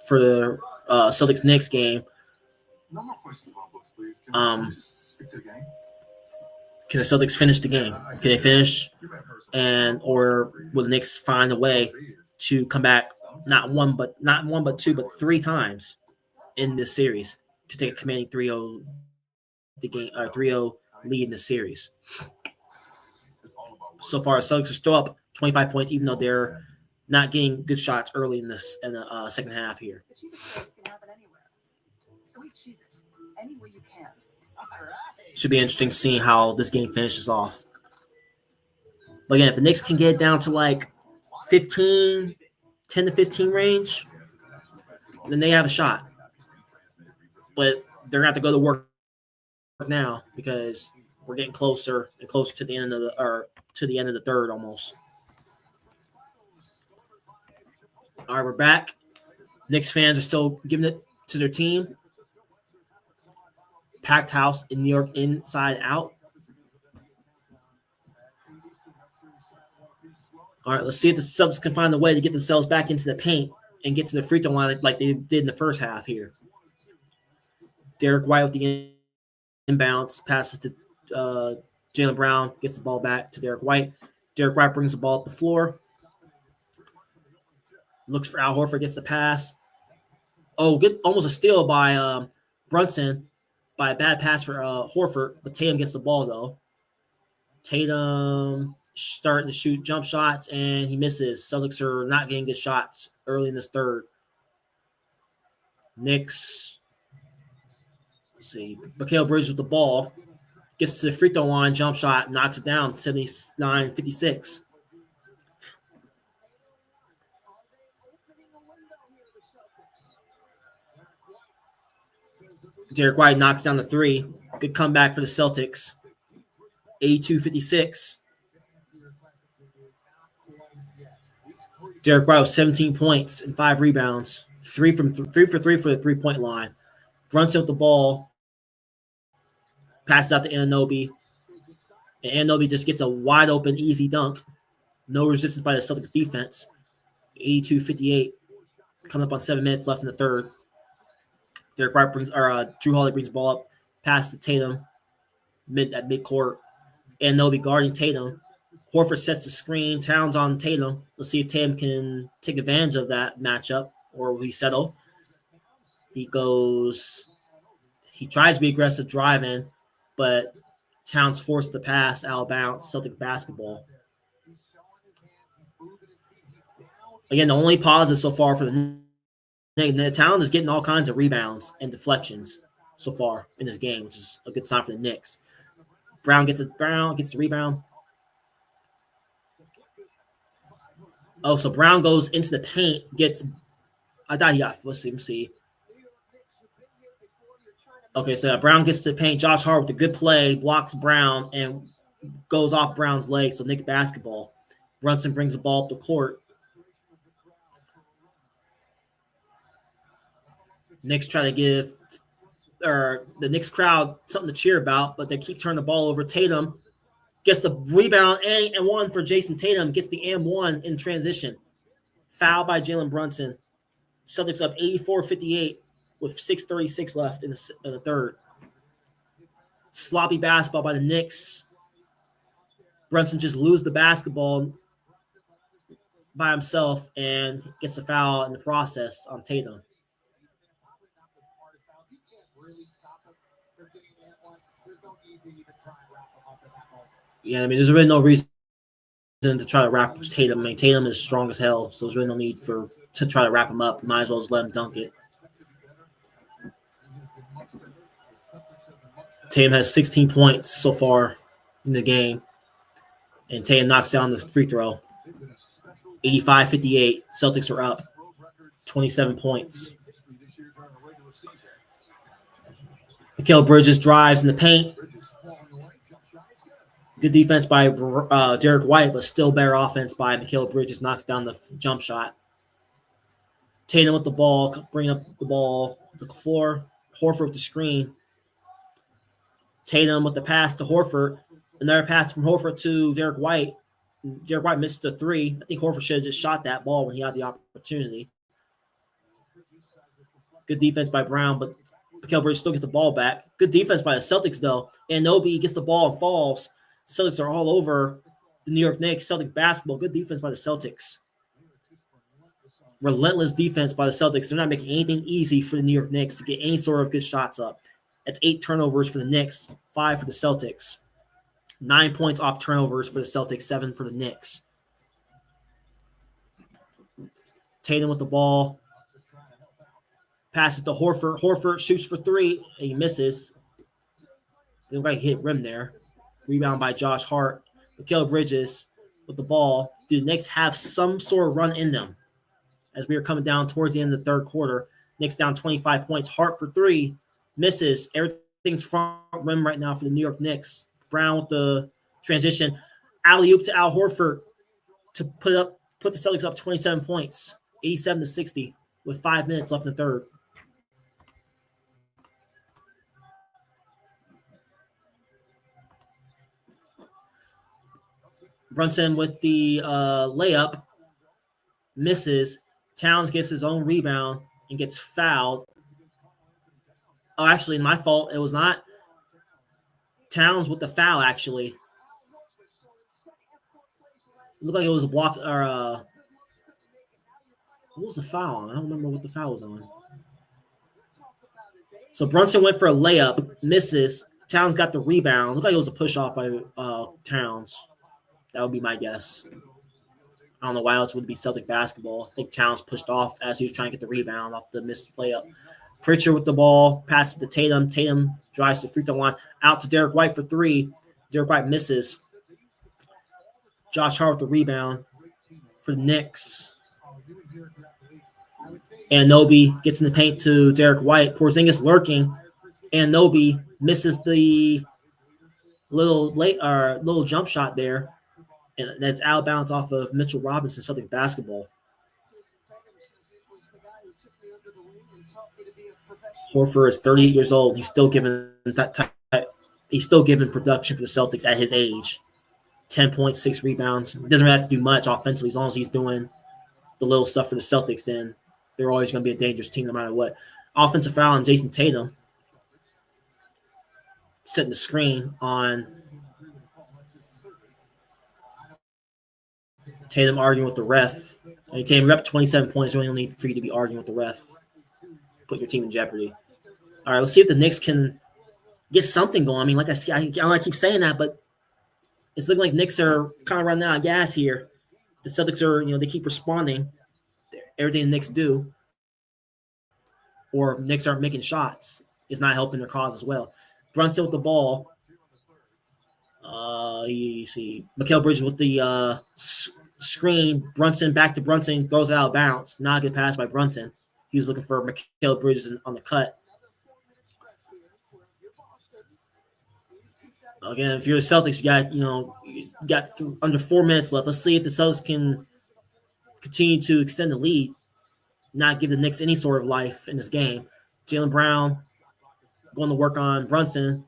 Speaker 1: for the Celtics Knicks game.
Speaker 2: No more questions about books, please. Can we just stick to the game?
Speaker 1: Can the Celtics finish the game? Can they finish, or will the Knicks find a way to come back not one but two but three times in this series to take a commanding 3-0 the game 3-0 lead in the series? So far, the Celtics are still up 25 points, even though they're not getting good shots early in the second half here.
Speaker 4: The cheese can happen anywhere. So eat cheese it any way you can. All right.
Speaker 1: Should be interesting seeing how this game finishes off. But again, if the Knicks can get down to like 10 to 15 range, then they have a shot. But they're going to have to go to work now because we're getting closer and closer to the end of the third almost. All right, we're back. Knicks fans are still giving it to their team. Packed house in New York, inside out. All right, let's see if the Celtics can find a way to get themselves back into the paint and get to the free throw line like they did in the first half here. Derrick White with the inbounds, passes to Jaylen Brown, gets the ball back to Derrick White. Derrick White brings the ball up the floor. Looks for Al Horford, gets the pass. Oh, good, almost a steal by Brunson by a bad pass for Horford, but Tatum gets the ball, though. Tatum starting to shoot jump shots, and he misses. Celtics are not getting good shots early in this third. Knicks, let's see, Mikal Bridges with the ball. Gets to the free throw line, jump shot, knocks it down, 79-56. Derrick White knocks down the three. Good comeback for the Celtics. 82-56. Derrick White with 17 points and 5 rebounds. 3 for 3 for the three-point line. Brunson with the ball. Passes out to Anunoby. And Anunoby just gets a wide open, easy dunk. No resistance by the Celtics defense. 82-58. Coming up on 7 minutes left in the third. Derrick White Jrue Holiday brings the ball up past to Tatum at midcourt. Anunoby guarding Tatum. Horford sets the screen. Towns on Tatum. Let's see if Tatum can take advantage of that matchup or will he settle. He tries to be aggressive driving, but Towns forced the pass out of bounds. Celtic basketball. Again, the only positive so far for the Towns is getting all kinds of rebounds and deflections so far in this game, which is a good sign for the Knicks. Brown gets the rebound. Oh, so Brown goes into the paint, I thought he got, let's see. Okay, so Brown gets to the paint. Josh Hart with a good play, blocks Brown, and goes off Brown's leg, so Knicks basketball. Brunson brings the ball up the court. Knicks try to give the Knicks crowd something to cheer about, but they keep turning the ball over. Tatum gets the rebound and one for Jason Tatum, gets the and-1 in transition. Foul by Jalen Brunson. Celtics up 84-58 with 6:36 left in the third. Sloppy basketball by the Knicks. Brunson just loses the basketball by himself and gets a foul in the process on Tatum. Yeah, I mean, there's really no reason to try to wrap Tatum. I mean, Tatum is strong as hell, so there's really no need to try to wrap him up. Might as well just let him dunk it. Tatum has 16 points so far in the game, and Tatum knocks down the free throw. 85-58. Celtics are up 27 points. Mikal Bridges drives in the paint. Good defense by Derrick White, but still better offense by Mikal Bridges. Knocks down the jump shot. Tatum with the ball, bring up the ball to the floor. Horford with the screen. Tatum with the pass to Horford. Another pass from Horford to Derrick White. Derrick White missed the three. I think Horford should have just shot that ball when he had the opportunity. Good defense by Brown, but Mikal Bridges still gets the ball back. Good defense by the Celtics, though. Anunoby gets the ball and falls. Celtics are all over the New York Knicks. Celtic basketball. Good defense by the Celtics. Relentless defense by the Celtics. They're not making anything easy for the New York Knicks to get any sort of good shots up. That's 8 turnovers for the Knicks, 5 for the Celtics. 9 points off turnovers for the Celtics, 7 for the Knicks. Tatum with the ball. Passes to Horford. Horford shoots for 3, and he misses. Didn't like hit rim there. Rebound by Josh Hart. Mikal Bridges with the ball. Do the Knicks have some sort of run in them? As we are coming down towards the end of the third quarter. Knicks down 25 points. Hart for 3. Misses. Everything's front rim right now for the New York Knicks. Brown with the transition. Alley-oop to Al Horford to put the Celtics up 27 points. 87-60 with 5 minutes left in the third. Brunson with the layup. Misses. Towns gets his own rebound and gets fouled. Oh, actually, my fault. It was not Towns with the foul, actually. It looked like it was a block or what was the foul on? I don't remember what the foul was on. So Brunson went for a layup, misses. Towns got the rebound. Looked like it was a push-off by Towns. That would be my guess. I don't know why else it would be Celtic basketball. I think Towns pushed off as he was trying to get the rebound off the missed layup. Pritchard with the ball, passes to Tatum. Tatum drives to the free throw line. Out to Derrick White for 3. Derrick White misses. Josh Hart with the rebound for the Knicks. Anunoby gets in the paint to Derrick White. Porzingis lurking. Anunoby misses the little jump shot there. And that's out of bounds off of Mitchell Robinson, Celtic basketball. Horford is 38 years old. He's still giving production for the Celtics at his age. 10 points, 6 rebounds. He doesn't really have to do much offensively as long as he's doing the little stuff for the Celtics. Then they're always going to be a dangerous team no matter what. Offensive foul on Jason Tatum, setting the screen on Tatum, arguing with the ref. I mean, Tatum, you're up 27 points. You only need for you to be arguing with the ref. Put your team in jeopardy. All right, let's see if the Knicks can get something going. I mean, like I keep saying that, but it's looking like Knicks are kind of running out of gas here. The Celtics are, they keep responding to everything the Knicks do. Or if Knicks aren't making shots, it's not helping their cause as well. Brunson with the ball. You see Mikal Bridges with the screen. Brunson back to Brunson, throws it out of bounds. Not a good pass by Brunson. He was looking for Mikal Bridges on the cut. Again, if you're the Celtics, you got under 4 minutes left. Let's see if the Celtics can continue to extend the lead, not give the Knicks any sort of life in this game. Jaylen Brown going to work on Brunson.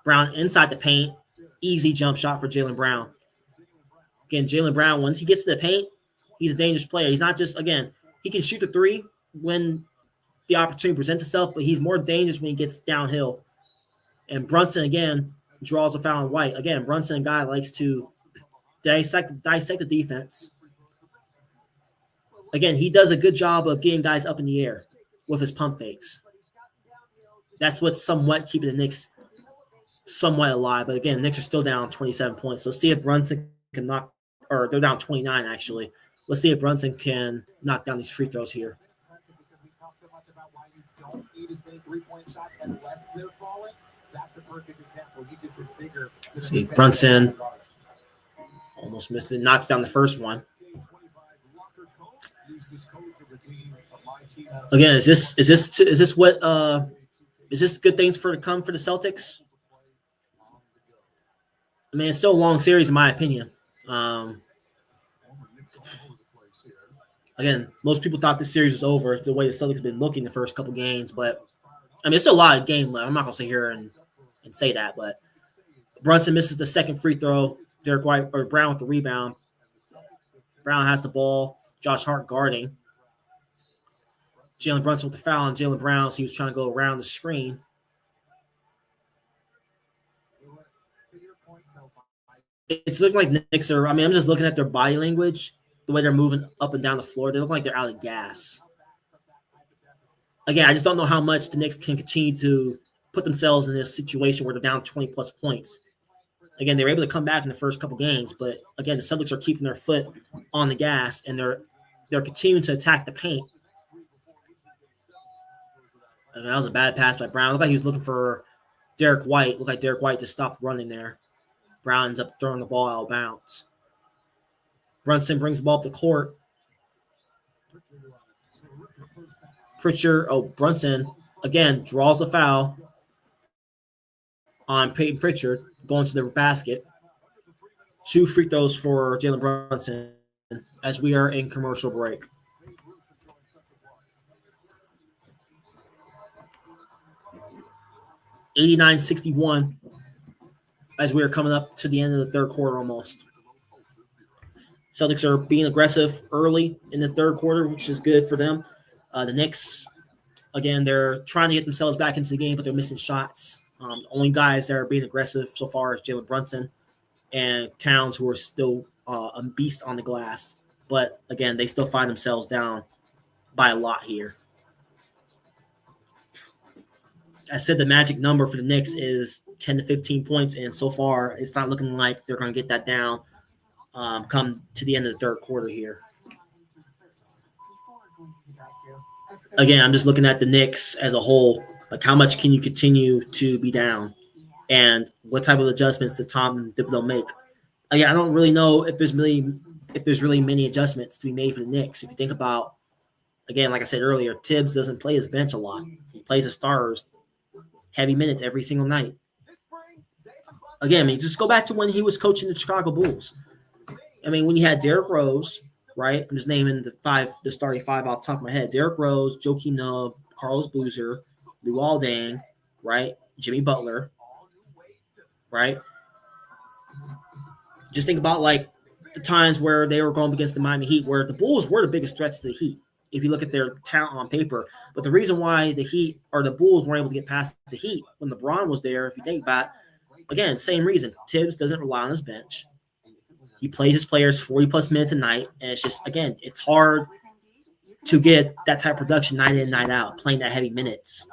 Speaker 1: Brown inside the paint. Easy jump shot for Jaylen Brown. Again, Jaylen Brown, once he gets to the paint, he's a dangerous player. He's not just, he can shoot the three when the opportunity presents itself, but he's more dangerous when he gets downhill. And Brunson, again, draws a foul on White. Again, Brunson, a guy likes to dissect the defense. Again, he does a good job of getting guys up in the air with his pump fakes. That's what's somewhat keeping the Knicks somewhat alive. But again, the Knicks are still down 27 points. So see if Brunson can knock, or they're down 29 actually. Let's see if Brunson can knock down these free throws here.
Speaker 2: That's a perfect example. He just is bigger.
Speaker 1: See, Brunson almost missed it. Knocks down the first one. Again, is this good things to come for the Celtics? I mean, it's still a long series in my opinion. Again, most people thought this series was over the way the Celtics have been looking the first couple games, but I mean, there's still a lot of game left. I'm not gonna sit here and say that, but Brunson misses the second free throw. Derrick White or Brown with the rebound. Brown has the ball. Josh Hart guarding. Jalen Brunson with the foul on Jaylen Brown, so he was trying to go around the screen. It's looking like Knicks are. I mean, I'm just looking at their body language, the way they're moving up and down the floor. They look like they're out of gas. Again, I just don't know how much the Knicks can continue to put themselves in this situation where they're down 20-plus points. Again, they were able to come back in the first couple games, but again, the Celtics are keeping their foot on the gas, and they're continuing to attack the paint. And that was a bad pass by Brown. Looked like he was looking for Derrick White. Looked like Derrick White just stopped running there. Brown ends up throwing the ball out of bounds. Brunson brings the ball up the court. Brunson, again, draws a foul on Peyton Pritchard, going to the basket. 2 free throws for Jalen Brunson as we are in commercial break. $89-61 as we are coming up to the end of the third quarter almost. Celtics are being aggressive early in the third quarter, which is good for them. The Knicks, again, they're trying to get themselves back into the game, but they're missing shots. The only guys that are being aggressive so far is Jalen Brunson and Towns, who are still a beast on the glass. But, again, they still find themselves down by a lot here. I said the magic number for the Knicks is 10 to 15 points, and so far it's not looking like they're going to get that down come to the end of the third quarter here. Again, I'm just looking at the Knicks as a whole. Like, how much can you continue to be down, and what type of adjustments did Tom Thibodeau make? Again, I don't really know if there's really many adjustments to be made for the Knicks. If you think about, again, like I said earlier, Tibbs doesn't play his bench a lot. He plays the starters heavy minutes every single night. Again, I mean, just go back to when he was coaching the Chicago Bulls. I mean, when you had Derrick Rose, right? I'm just naming the starting 5 off the top of my head. Derrick Rose, Joakim Noah, Carlos Boozer, Luol Deng, right? Jimmy Butler, right? Just think about like the times where they were going up against the Miami Heat, where the Bulls were the biggest threats to the Heat, if you look at their talent on paper. But the reason why the Heat or the Bulls weren't able to get past the Heat when LeBron was there, if you think about it, again, same reason. Tibbs doesn't rely on his bench. He plays his players 40-plus minutes a night, and it's just, again, it's hard to get that type of production night in, night out, playing that heavy minutes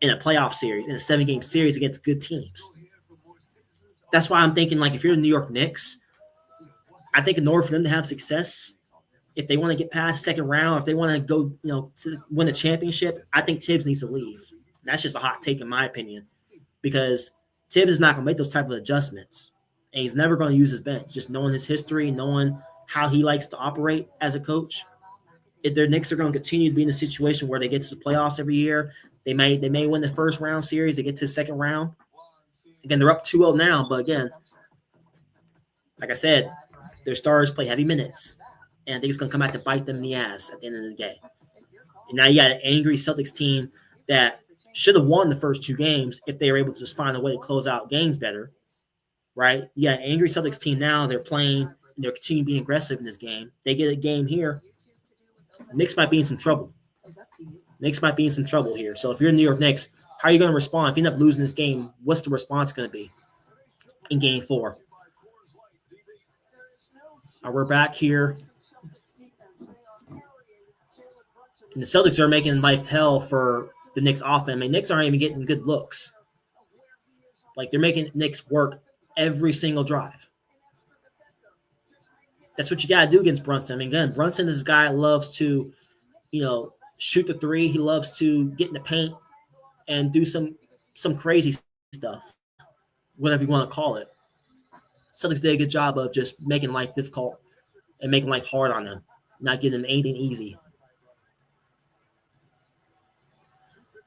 Speaker 1: in a playoff series, in a 7-game series against good teams. That's why I'm thinking, like, if you're the New York Knicks, I think in order for them to have success, if they want to get past the second round, if they want to go, to win a championship, I think Tibbs needs to leave. That's just a hot take in my opinion, because Tibbs is not going to make those type of adjustments, and he's never going to use his bench. Just knowing his history, knowing how he likes to operate as a coach, if their Knicks are going to continue to be in a situation where they get to the playoffs every year, they may win the first round series, they get to the second round. Again, they're up 2-0 now, but again, like I said, their stars play heavy minutes, and I think it's going to come back to bite them in the ass at the end of the day. And now you got an angry Celtics team that should have won the first 2 games if they were able to just find a way to close out games better, right? You got an angry Celtics team now. They're playing, and they're continuing being aggressive in this game. They get a game here. Knicks might be in some trouble. Knicks might be in some trouble here. So if you're the New York Knicks, how are you going to respond? If you end up losing this game, what's the response going to be in game 4? We're back here. And the Celtics are making life hell for the Knicks offense. I mean, Knicks aren't even getting good looks. Like, they're making Knicks work every single drive. That's what you got to do against Brunson. I mean, again, Brunson is a guy that loves to, shoot the three. He loves to get in the paint and do some crazy stuff, whatever you want to call it. Celtics did a good job of just making life difficult and making life hard on them, not giving them anything easy.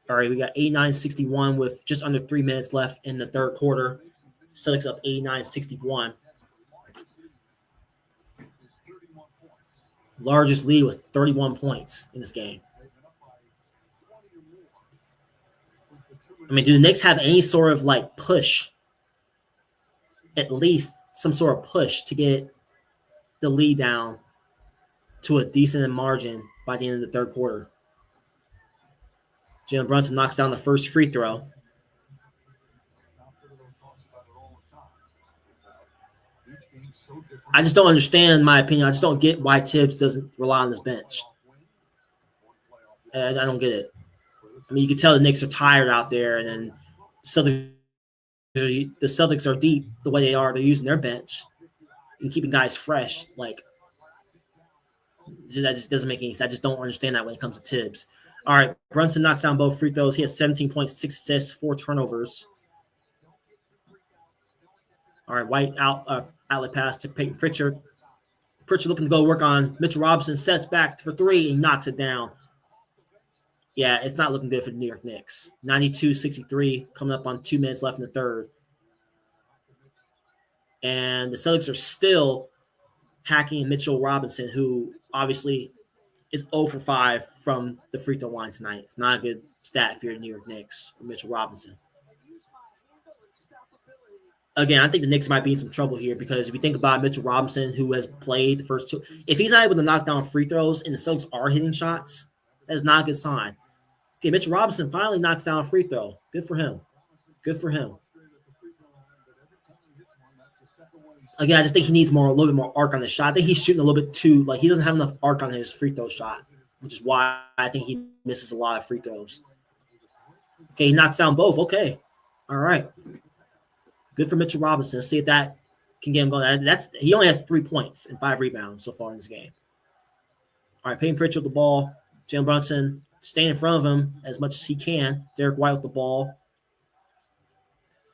Speaker 1: All right, we got 89-61 with just under 3 minutes left in the third quarter. Celtics up 89-61. Largest lead was 31 points in this game. I mean, do the Knicks have any sort of, push? At least some sort of push to get the lead down to a decent margin by the end of the third quarter. Jalen Brunson knocks down the first free throw. I just don't understand, in my opinion. I just don't get why Tibbs doesn't rely on his bench. I don't get it. I mean, you can tell the Knicks are tired out there, and then the Celtics are deep the way they are. They're using their bench and keeping guys fresh. That just doesn't make any sense. I just don't understand that when it comes to Tibbs. All right, Brunson knocks down both free throws. He has 17 points, 6 assists, 4 turnovers. All right, White outlet pass to Peyton Pritchard. Pritchard looking to go work on Mitchell Robinson. Sets back for 3 and knocks it down. Yeah, it's not looking good for the New York Knicks. 92-63, coming up on 2 minutes left in the third. And the Celtics are still hacking Mitchell Robinson, who obviously is 0 for 5 from the free throw line tonight. It's not a good stat if you're the New York Knicks or Mitchell Robinson. Again, I think the Knicks might be in some trouble here because if you think about Mitchell Robinson, who has played the first 2, if he's not able to knock down free throws and the Celtics are hitting shots, that is not a good sign. Okay, Mitchell Robinson finally knocks down a free throw. Good for him. Good for him. Again, I just think he needs a little bit more arc on the shot. I think he's shooting a little bit too, he doesn't have enough arc on his free throw shot, which is why I think he misses a lot of free throws. Okay, he knocks down both. Okay. All right. Good for Mitchell Robinson. Let's see if that can get him going. He only has 3 points and 5 rebounds so far in this game. All right, Peyton Pritchard with the ball. Jalen Brunson staying in front of him as much as he can. Derrick White with the ball.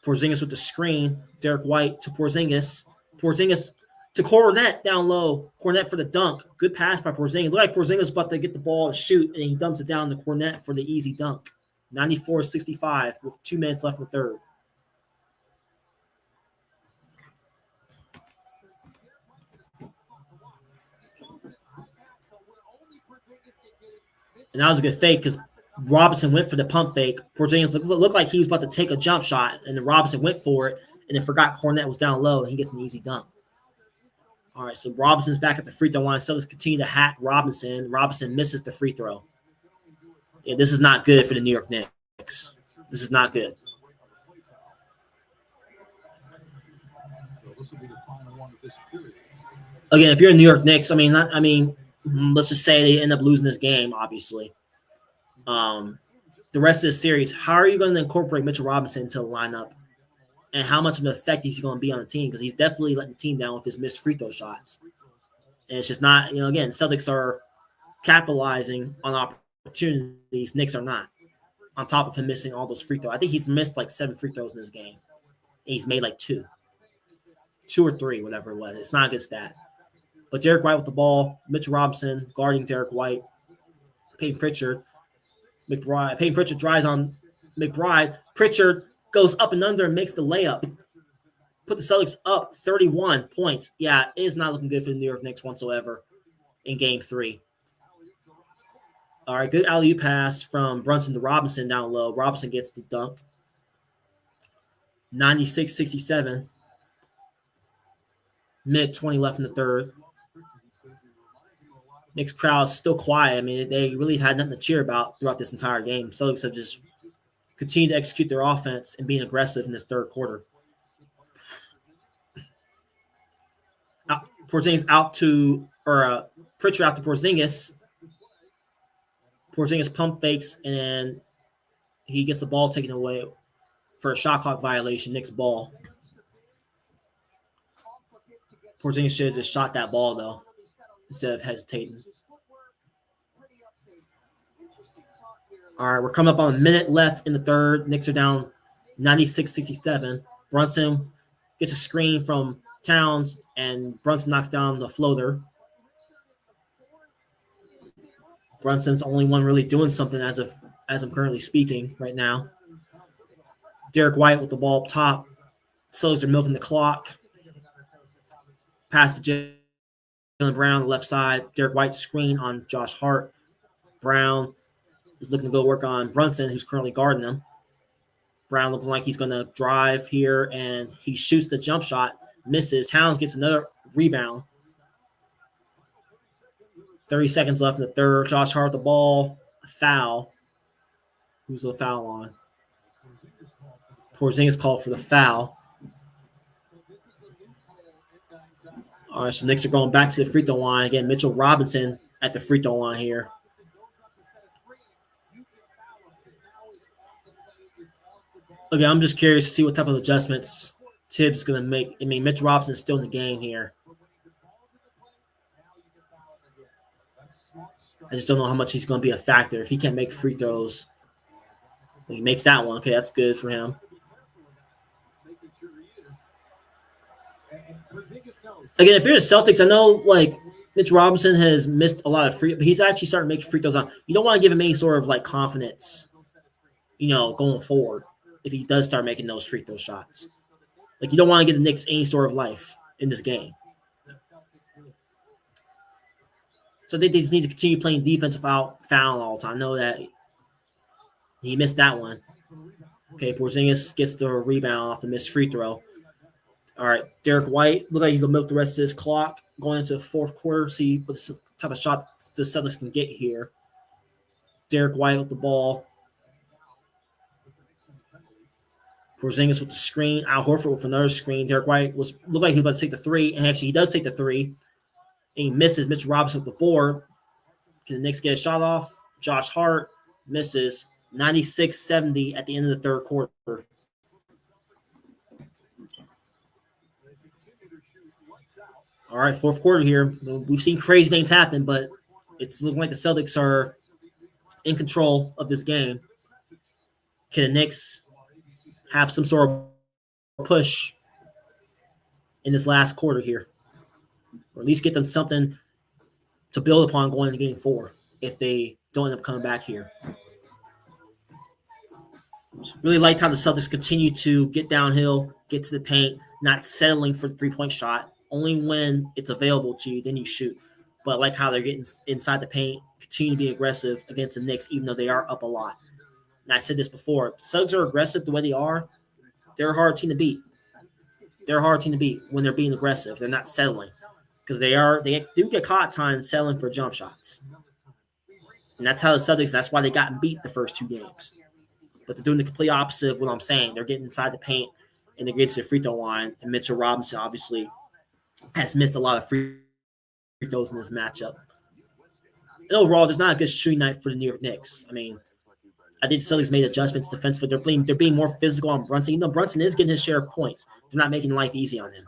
Speaker 1: Porzingis with the screen. Derrick White to Porzingis. Porzingis to Cornet down low. Cornet for the dunk. Good pass by Porzingis. Looked like Porzingis was about to get the ball and shoot, and he dumps it down to Cornet for the easy dunk. 94-65 with 2 minutes left in the third. And that was a good fake because Robinson went for the pump fake. Porzingis looked like he was about to take a jump shot, and then Robinson went for it and then forgot Cornet was down low, and he gets an easy dunk. All right, so Robinson's back at the free throw line. Celtics continue to hack Robinson. Robinson misses the free throw. Yeah, this is not good for the New York Knicks. This is not good. Again, if you're in New York Knicks, let's just say they end up losing this game, obviously. The rest of the series, how are you going to incorporate Mitchell Robinson into the lineup? And how much of an effect is he going to be on the team? Because he's definitely letting the team down with his missed free throw shots. And it's just not, again, Celtics are capitalizing on opportunities. Knicks are not. On top of him missing all those free throws. I think he's missed like 7 free throws in this game. And he's made like 2 or 3, whatever it was. It's not a good stat. But Derrick White with the ball, Mitchell Robinson guarding Derrick White, Peyton Pritchard, McBride. Peyton Pritchard drives on McBride. Pritchard goes up and under and makes the layup. Put the Celtics up 31 points. Yeah, it is not looking good for the New York Knicks whatsoever in Game 3. All right, good alley-oop pass from Brunson to Robinson down low. Robinson gets the dunk. 96-67. Mid-20 left in the third. Knicks crowd still quiet. I mean, they really had nothing to cheer about throughout this entire game. Celtics have just continued to execute their offense and being aggressive in this third quarter. Porzingis out to – Pritchard out to Porzingis. Porzingis pump fakes, and then he gets the ball taken away for a shot clock violation. Knicks ball. Porzingis should have just shot that ball, though, instead of hesitating. All right, we're coming up on a minute left in the third. Knicks are down 96-67. Brunson gets a screen from Towns, and Brunson knocks down the floater. Brunson's the only one really doing something as I'm currently speaking right now. Derrick White with the ball up top. Celtics are milking the clock. Pass to Jaylen Brown, the left side. Derrick White screen on Josh Hart. Brown is looking to go work on Brunson, who's currently guarding him. Brown looking like he's going to drive here, and he shoots the jump shot. Misses. Towns gets another rebound. 30 seconds left in the third. Josh Hart the ball. Foul. Who's the foul on? Porzingis called for the foul. All right, so Knicks are going back to the free throw line. Again, Mitchell Robinson at the free throw line here. Okay, I'm just curious to see what type of adjustments Tibbs is going to make. I mean, Mitchell Robinson's still in the game here. I just don't know how much he's going to be a factor. If he can't make free throws, he makes that one. Okay, that's good for him. Again, if you're the Celtics, I know like Mitch Robinson has missed a lot of free, but he's actually starting to make free throws. You don't want to give him any sort of like confidence, going forward if he does start making those free throw shots. Like you don't want to give the Knicks any sort of life in this game. So they just need to continue playing defense without fouling all the time. I know that he missed that one. Okay, Porzingis gets the rebound off the missed free throw. All right, Derrick White, look like he's going to milk the rest of his clock going into the fourth quarter, see what type of shot the Celtics can get here. Derrick White with the ball. Porzingis with the screen. Al Horford with another screen. Derrick White looked like he was about to take the three, and actually he does take the three. And he misses. Mitchell Robinson with the board. Can the Knicks get a shot off? Josh Hart misses. 96-70 at the end of the third quarter. All right, fourth quarter here. We've seen crazy things happen, but it's looking like the Celtics are in control of this game. Can the Knicks have some sort of push in this last quarter here? Or at least get them something to build upon going into game 4 if they don't end up coming back here. Really liked how the Celtics continue to get downhill, get to the paint, not settling for the three-point shot. Only when it's available to you, then you shoot. But I like how they're getting inside the paint, continue to be aggressive against the Knicks, even though they are up a lot. And I said this before. The Celtics are aggressive the way they are. They're a hard team to beat. They're a hard team to beat when they're being aggressive. They're not settling. because they do get caught at times selling for jump shots. And that's how the Celtics, that's why they got beat the first 2 games. But they're doing the complete opposite of what I'm saying. They're getting inside the paint and they're getting to the free throw line. And Mitchell Robinson obviously has missed a lot of free throws in this matchup. And overall, there's not a good shooting night for the New York Knicks. I mean, I think the Celtics made adjustments defensively. They're being more physical on Brunson. You know, Brunson is getting his share of points. They're not making life easy on him.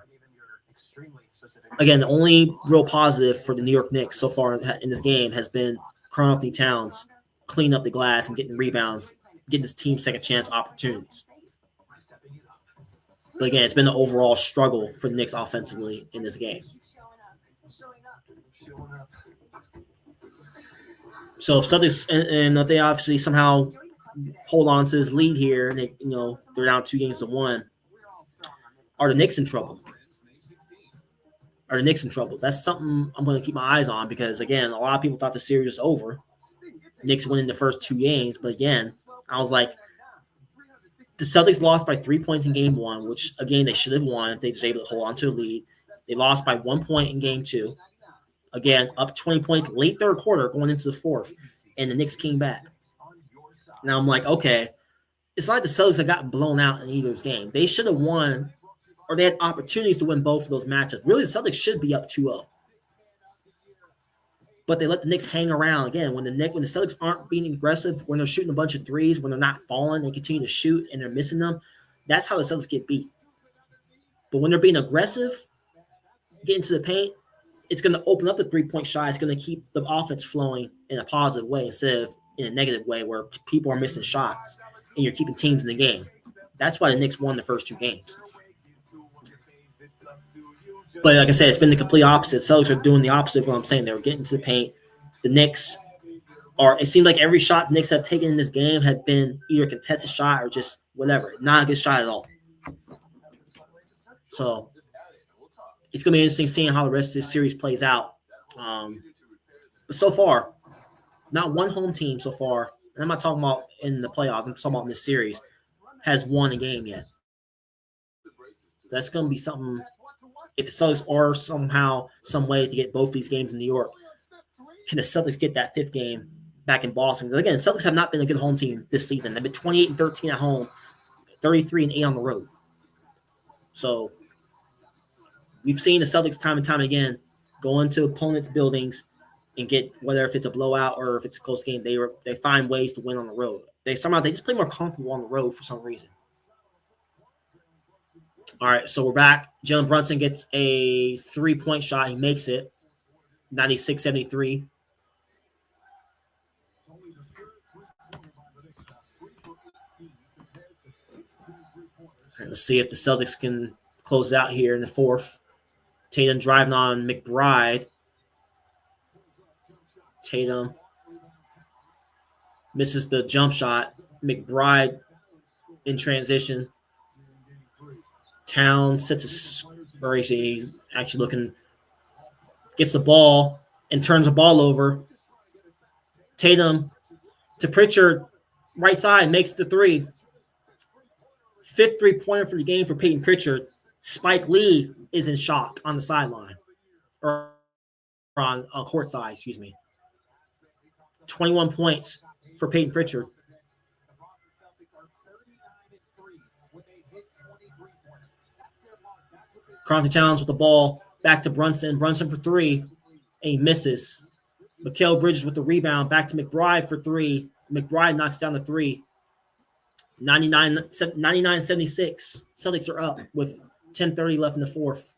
Speaker 1: Again, the only real positive for the New York Knicks so far in this game has been Karl-Anthony Towns cleaning up the glass and getting rebounds, getting his team second chance opportunities. But again, it's been an overall struggle for the Knicks offensively in this game. So if Celtics and if they obviously somehow hold on to this lead here and they're down 2-1, are the Knicks in trouble? That's something I'm going to keep my eyes on because, again, a lot of people thought the series was over. Knicks winning the first 2 games. But, again, I was like, the Celtics lost by 3 points in game 1, which, again, they should have won if they were able to hold on to the lead. They lost by 1 point in game 2. Again, up 20 points late third quarter going into the fourth, and the Knicks came back. Now I'm like, okay, it's not like the Celtics have gotten blown out in either game. They should have won, or they had opportunities to win both of those matchups. Really, the Celtics should be up 2-0. But they let the Knicks hang around. Again, when the Celtics aren't being aggressive, when they're shooting a bunch of threes, when they're not falling, they continue to shoot and they're missing them, that's how the Celtics get beat. But when they're being aggressive, getting to the paint, it's going to open up the three-point shot. It's going to keep the offense flowing in a positive way instead of in a negative way where people are missing shots and you're keeping teams in the game. That's why the Knicks won the first 2 games. But like I said, it's been the complete opposite. Celtics are doing the opposite of what I'm saying. They were getting to the paint. The Knicks are – it seems like every shot the Knicks have taken in this game had been either a contested shot or just whatever. Not a good shot at all. So – it's going to be interesting seeing how the rest of this series plays out. But so far, not one home team so far, and I'm not talking about in the playoffs, I'm talking about in this series, has won a game yet. That's going to be something, if the Celtics are somehow, some way to get both these games in New York, can the Celtics get that 5th game back in Boston? Because again, the Celtics have not been a good home team this season. They've been 28-13 at home, 33-8 on the road. So we've seen the Celtics time and time again go into opponents' buildings and get, whether if it's a blowout or if it's a close game, they find ways to win on the road. They just play more comfortable on the road for some reason. All right, so we're back. Jalen Brunson gets a 3-point shot. He makes it, 96-73. Right, let's see if the Celtics can close it out here in the fourth. Tatum driving on McBride. Tatum misses the jump shot. McBride in transition. Towns sits a – he's actually looking – gets the ball and turns the ball over. Tatum to Pritchard, right side, makes the 3. 5th 3-pointer for the game for Peyton Pritchard. Spike Lee is in shock on the sideline, or on court side, excuse me. 21 points for Peyton Pritchard. Karl-Anthony Towns with the ball, back to Brunson. Brunson for 3, and he misses. Mikal Bridges with the rebound, back to McBride for 3. McBride knocks down the 3. 99-76. Celtics are up with 10:30 left in the fourth.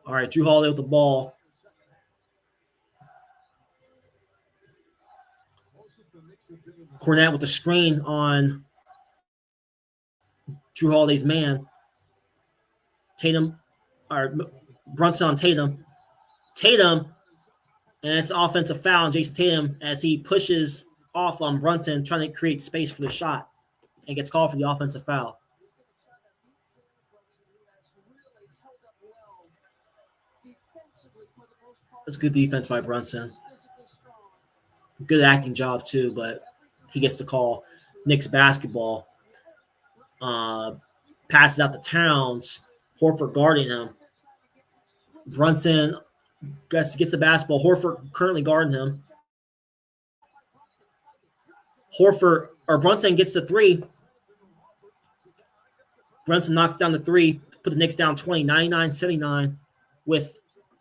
Speaker 1: All right, Jrue Holiday with the ball. Cornette with the screen on Jrue Holiday's man. Brunson on Tatum. And it's an offensive foul on Jason Tatum as he pushes off on Brunson, trying to create space for the shot, and gets called for the offensive foul. That's good defense by Brunson. Good acting job, too, but he gets the call. Knicks basketball. Passes out to Towns. Horford guarding him. Brunson gets the basketball. Horford currently guarding him. Brunson gets the three. Brunson knocks down the three, put the Knicks down 20, 99-79 with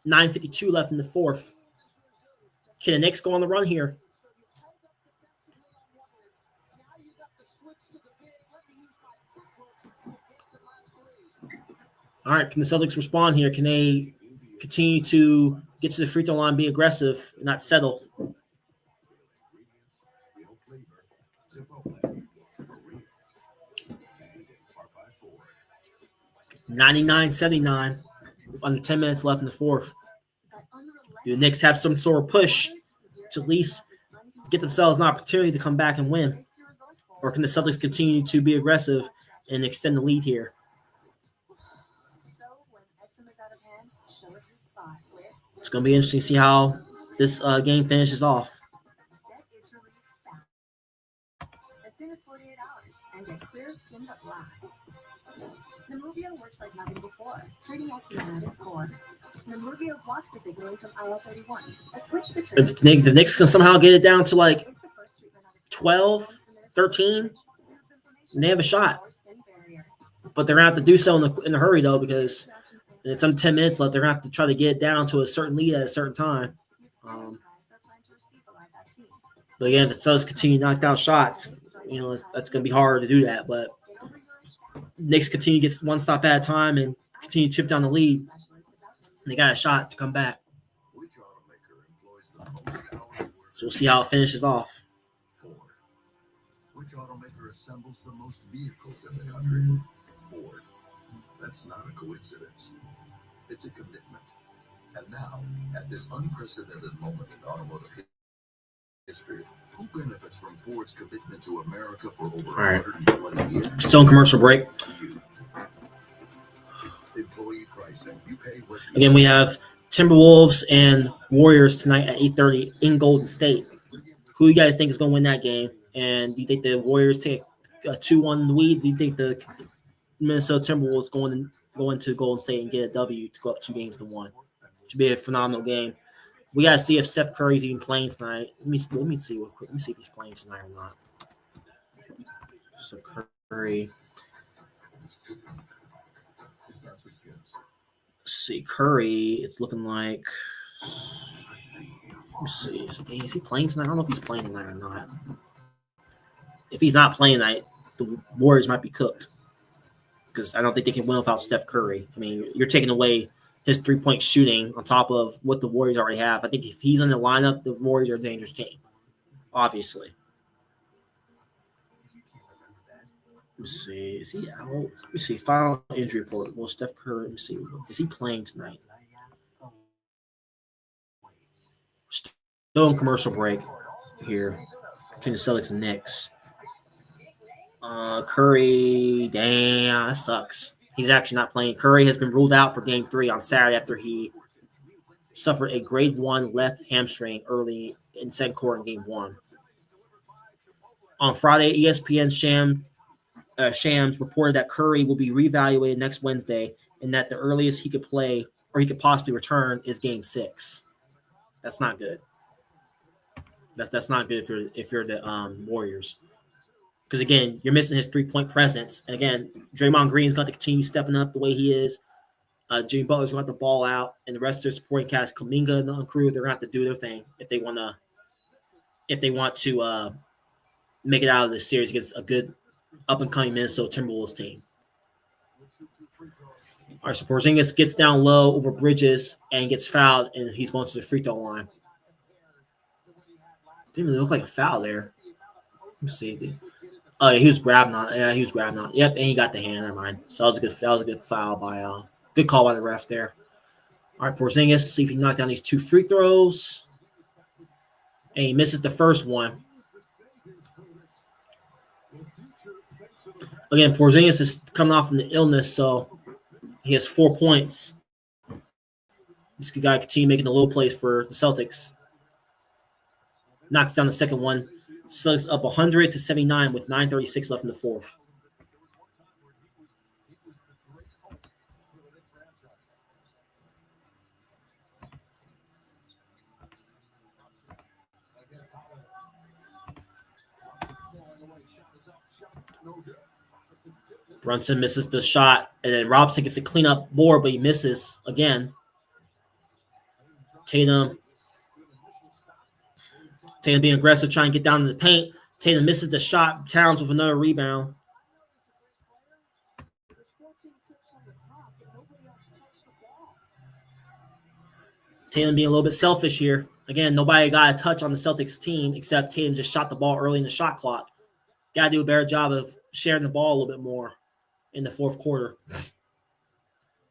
Speaker 1: 9:52 left in the fourth. Can the Knicks go on the run here? All right, can the Celtics respond here? Can they continue to get to the free throw line, be aggressive, and not settle? 99-79 with under 10 minutes left in the fourth. Do the Knicks have some sort of push to at least get themselves an opportunity to come back and win? Or can the Celtics continue to be aggressive and extend the lead here? It's going to be interesting to see how this game finishes off.
Speaker 4: As soon as 48 hours and get clear skin that lasts. Nemuvio works like nothing before, treating eczema at its core. Nemuvio blocks the signaling from IL-31. A switch to
Speaker 1: If the Knicks can somehow get it down to like 12, 13, and they have a shot. But they're going to have to do so in a hurry, though, because it's under 10 minutes left. They're going to have to try to get it down to a certain lead at a certain time. But again, if the Celtics continue to knock down shots, that's going to be hard to do that. But Knicks continue to get one stop at a time and continue to chip down the lead. And they got a shot to come back. So we'll see how it finishes off.
Speaker 3: Which automaker assembles the most vehicles in the country? Ford. That's not a coincidence. It's a commitment. And now, at this unprecedented moment in automotive history, who benefits from Ford's commitment to America for over 120 years?
Speaker 1: Still in commercial break.
Speaker 3: Employee pricing. You pay what you
Speaker 1: Again, we have Timberwolves and Warriors tonight at 8:30 in Golden State. Who do you guys think is going to win that game? And do you think the Warriors take a 2-1 lead? Do you think the Minnesota Timberwolves going to Golden State and get a W to go up 2-1? Should be a phenomenal game. We gotta see if Steph Curry's even playing tonight. Let me see real quick. Let me see if he's playing tonight or not. So Curry. Let's see, Curry. It's looking like. Let me see. Is he playing tonight? I don't know if he's playing tonight or not. If he's not playing tonight, the Warriors might be cooked because I don't think they can win without Steph Curry. I mean, you're taking away his three-point shooting on top of what the Warriors already have. I think if he's in the lineup, the Warriors are a dangerous team, obviously. Let me see. Is he out? Let me see. Final injury report. Well, Steph Curry, let me see. Is he playing tonight? Still in commercial break here between the Celtics and Knicks. Curry, damn, that sucks. He's actually not playing. Curry has been ruled out for Game 3 on Saturday after he suffered a grade 1 left hamstring early in second quarter in Game 1. On Friday, ESPN Shams reported that Curry will be reevaluated next Wednesday and that the earliest he could play or he could possibly return is Game 6. That's not good. That's not good if you're the Warriors. Because, again, you're missing his three-point presence. And, again, Draymond Green's going to continue stepping up the way he is. Jimmy Butler's going to have the ball out. And the rest of their supporting cast, Kuminga and the crew, they're going to have to do their thing if they want to make it out of this series against a good up-and-coming Minnesota Timberwolves team. All right, so Porzingis gets down low over Bridges and gets fouled, and he's going to the free throw line. Didn't really look like a foul there. Let me see. Oh, yeah, he was grabbing on. Yeah, he was grabbing on. Yep, and he got the hand. Never mind. So that was a good foul by good call by the ref there. All right, Porzingis, see if he can knock down these two free throws. And he misses the first one. Again, Porzingis is coming off from the illness, so he has 4 points. This guy continue making the low plays for the Celtics. Knocks down the second one. Celtics up 100-79 with 9:36 left in the fourth. Brunson misses the shot, and then Robinson gets a cleanup board, but he misses again. Tatum being aggressive, trying to get down in the paint. Tatum misses the shot. Towns with another rebound. Tatum being a little bit selfish here. Again, nobody got a touch on the Celtics team except Tatum just shot the ball early in the shot clock. Got to do a better job of sharing the ball a little bit more in the fourth quarter.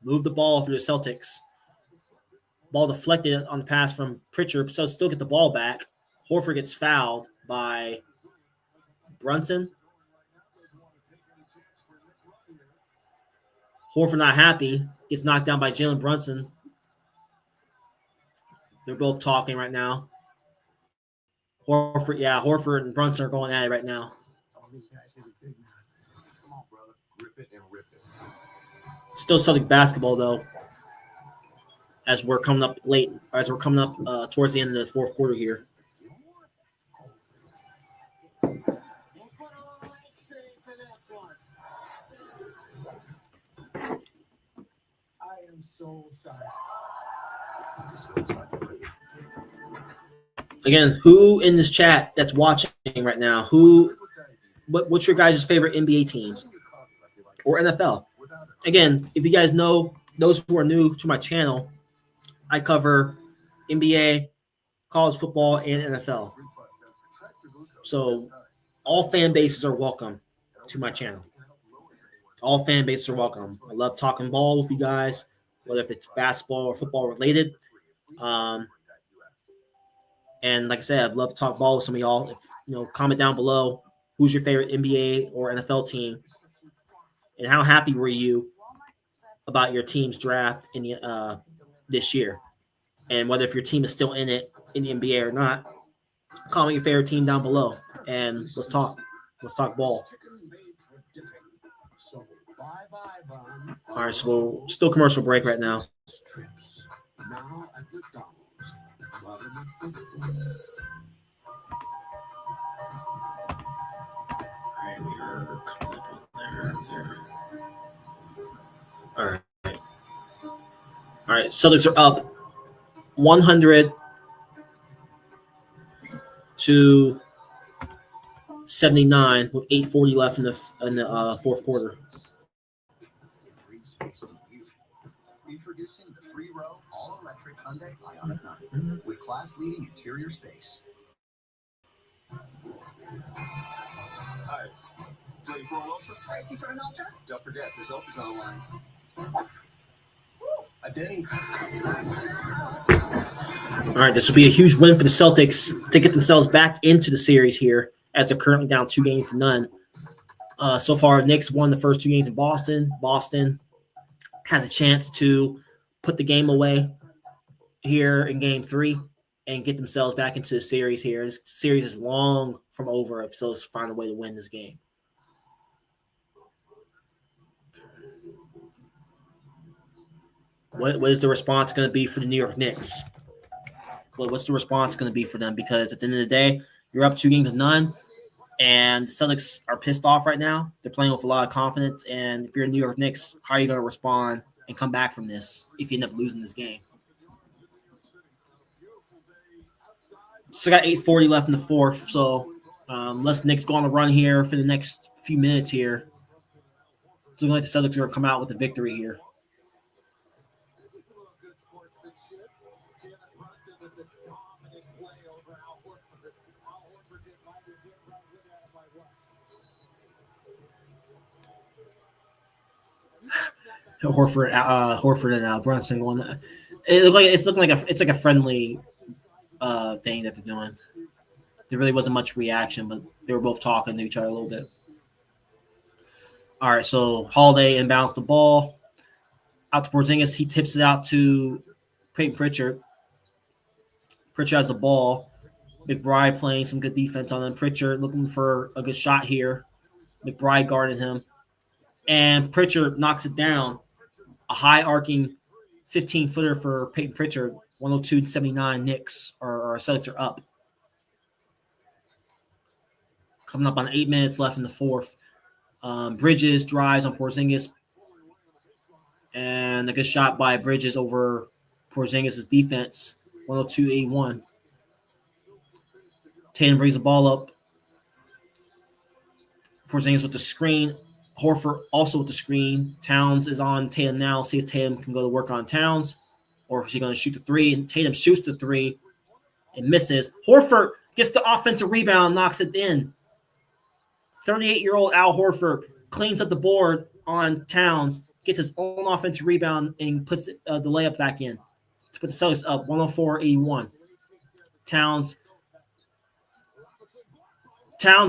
Speaker 1: Move the ball for the Celtics. Ball deflected on the pass from Pritchard, so still get the ball back. Horford gets fouled by Brunson. Horford not happy. Gets knocked down by Jalen Brunson. They're both talking right now. Horford and Brunson are going at it right now. Still Celtic basketball, though, as we're coming up towards the end of the fourth quarter here.
Speaker 2: So sorry.
Speaker 1: Again, who in this chat that's watching right now, what's your guys' favorite NBA teams or NFL? Again, if you guys know, those who are new to my channel, I cover NBA, college football, and NFL. So all fan bases are welcome to my channel. All fan bases are welcome. I love talking ball with you guys, whether if it's basketball or football related. And like I said, I'd love to talk ball with some of y'all. If, comment down below who's your favorite NBA or NFL team, and how happy were you about your team's draft in the this year, and whether if your team is still in it in the NBA or not. Comment your favorite team down below, and let's talk. Let's talk ball. All right, so we're still commercial break right now. All right, we are coming up there. All right. Celtics are up 100 to 79 with 8:40 left in the fourth quarter.
Speaker 5: Introducing the 3-row all-electric Hyundai Ioniq 9 with class-leading interior space.
Speaker 2: Hi. Ready for an ultra?
Speaker 4: Pricey for an ultra?
Speaker 2: Don't forget, there's ultras online. A ding.
Speaker 1: All right, this will be a huge win for the Celtics to get themselves back into the series here, as they're currently down 2-0. So far, Knicks won the first 2 games in Boston. Boston has a chance to put the game away here in Game 3 and get themselves back into the series here. This series is long from over if Celtics find a way to win this game. What is the response going to be for the New York Knicks? What's the response going to be for them? Because at the end of the day, you're up 2-0, and the Celtics are pissed off right now. They're playing with a lot of confidence, and if you're New York Knicks, how are you going to respond and come back from this if you end up losing this game? Still got 8:40 left in the fourth, so let's Knicks go on a run here for the next few minutes here. It's looking like the Celtics are going to come out with a victory here. Horford and Brunson going. It's looking like it's like a friendly thing that they're doing. There really wasn't much reaction, but they were both talking to each other a little bit. All right, so Holiday inbounds the ball out to Porzingis. He tips it out to Peyton Pritchard. Pritchard has the ball. McBride playing some good defense on him. Pritchard looking for a good shot here. McBride guarding him. And Pritchard knocks it down. A high arcing 15-footer for Peyton Pritchard. 102-79 Knicks or Celtics are up. Coming up on 8 minutes left in the fourth. Bridges drives on Porzingis, and a good shot by Bridges over Porzingis' defense. 102-81. Tatum brings the ball up. Porzingis with the screen. Horford also with the screen. Towns is on Tatum now. See if Tatum can go to work on Towns, or if she's going to shoot the three. And Tatum shoots the three and misses. Horford gets the offensive rebound, knocks it in. 38-year-old Al Horford cleans up the board on Towns, gets his own offensive rebound, and puts the layup back in to put the Celtics up 104-81. Towns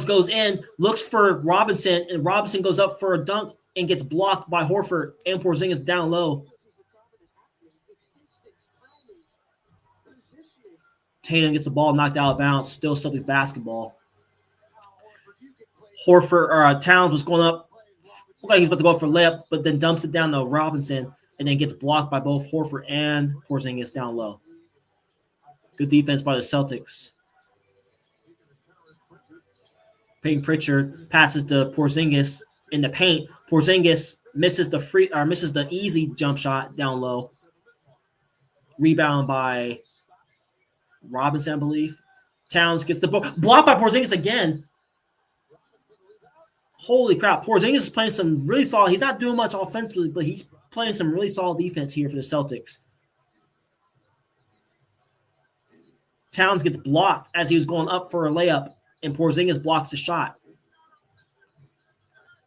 Speaker 1: goes in, looks for Robinson, and Robinson goes up for a dunk and gets blocked by Horford and Porzingis down low. Tatum gets the ball knocked out of bounds, still Celtics basketball. Towns was going up, looked like he's about to go for a layup, but then dumps it down to Robinson and then gets blocked by both Horford and Porzingis down low. Good defense by the Celtics. Peyton Pritchard passes to Porzingis in the paint. Porzingis misses the easy jump shot down low. Rebound by Robinson, I believe. Towns gets the ball. Blocked by Porzingis again. Holy crap. Porzingis is playing some really solid. He's not doing much offensively, but he's playing some really solid defense here for the Celtics. Towns gets blocked as he was going up for a layup, and Porzingis blocks the shot.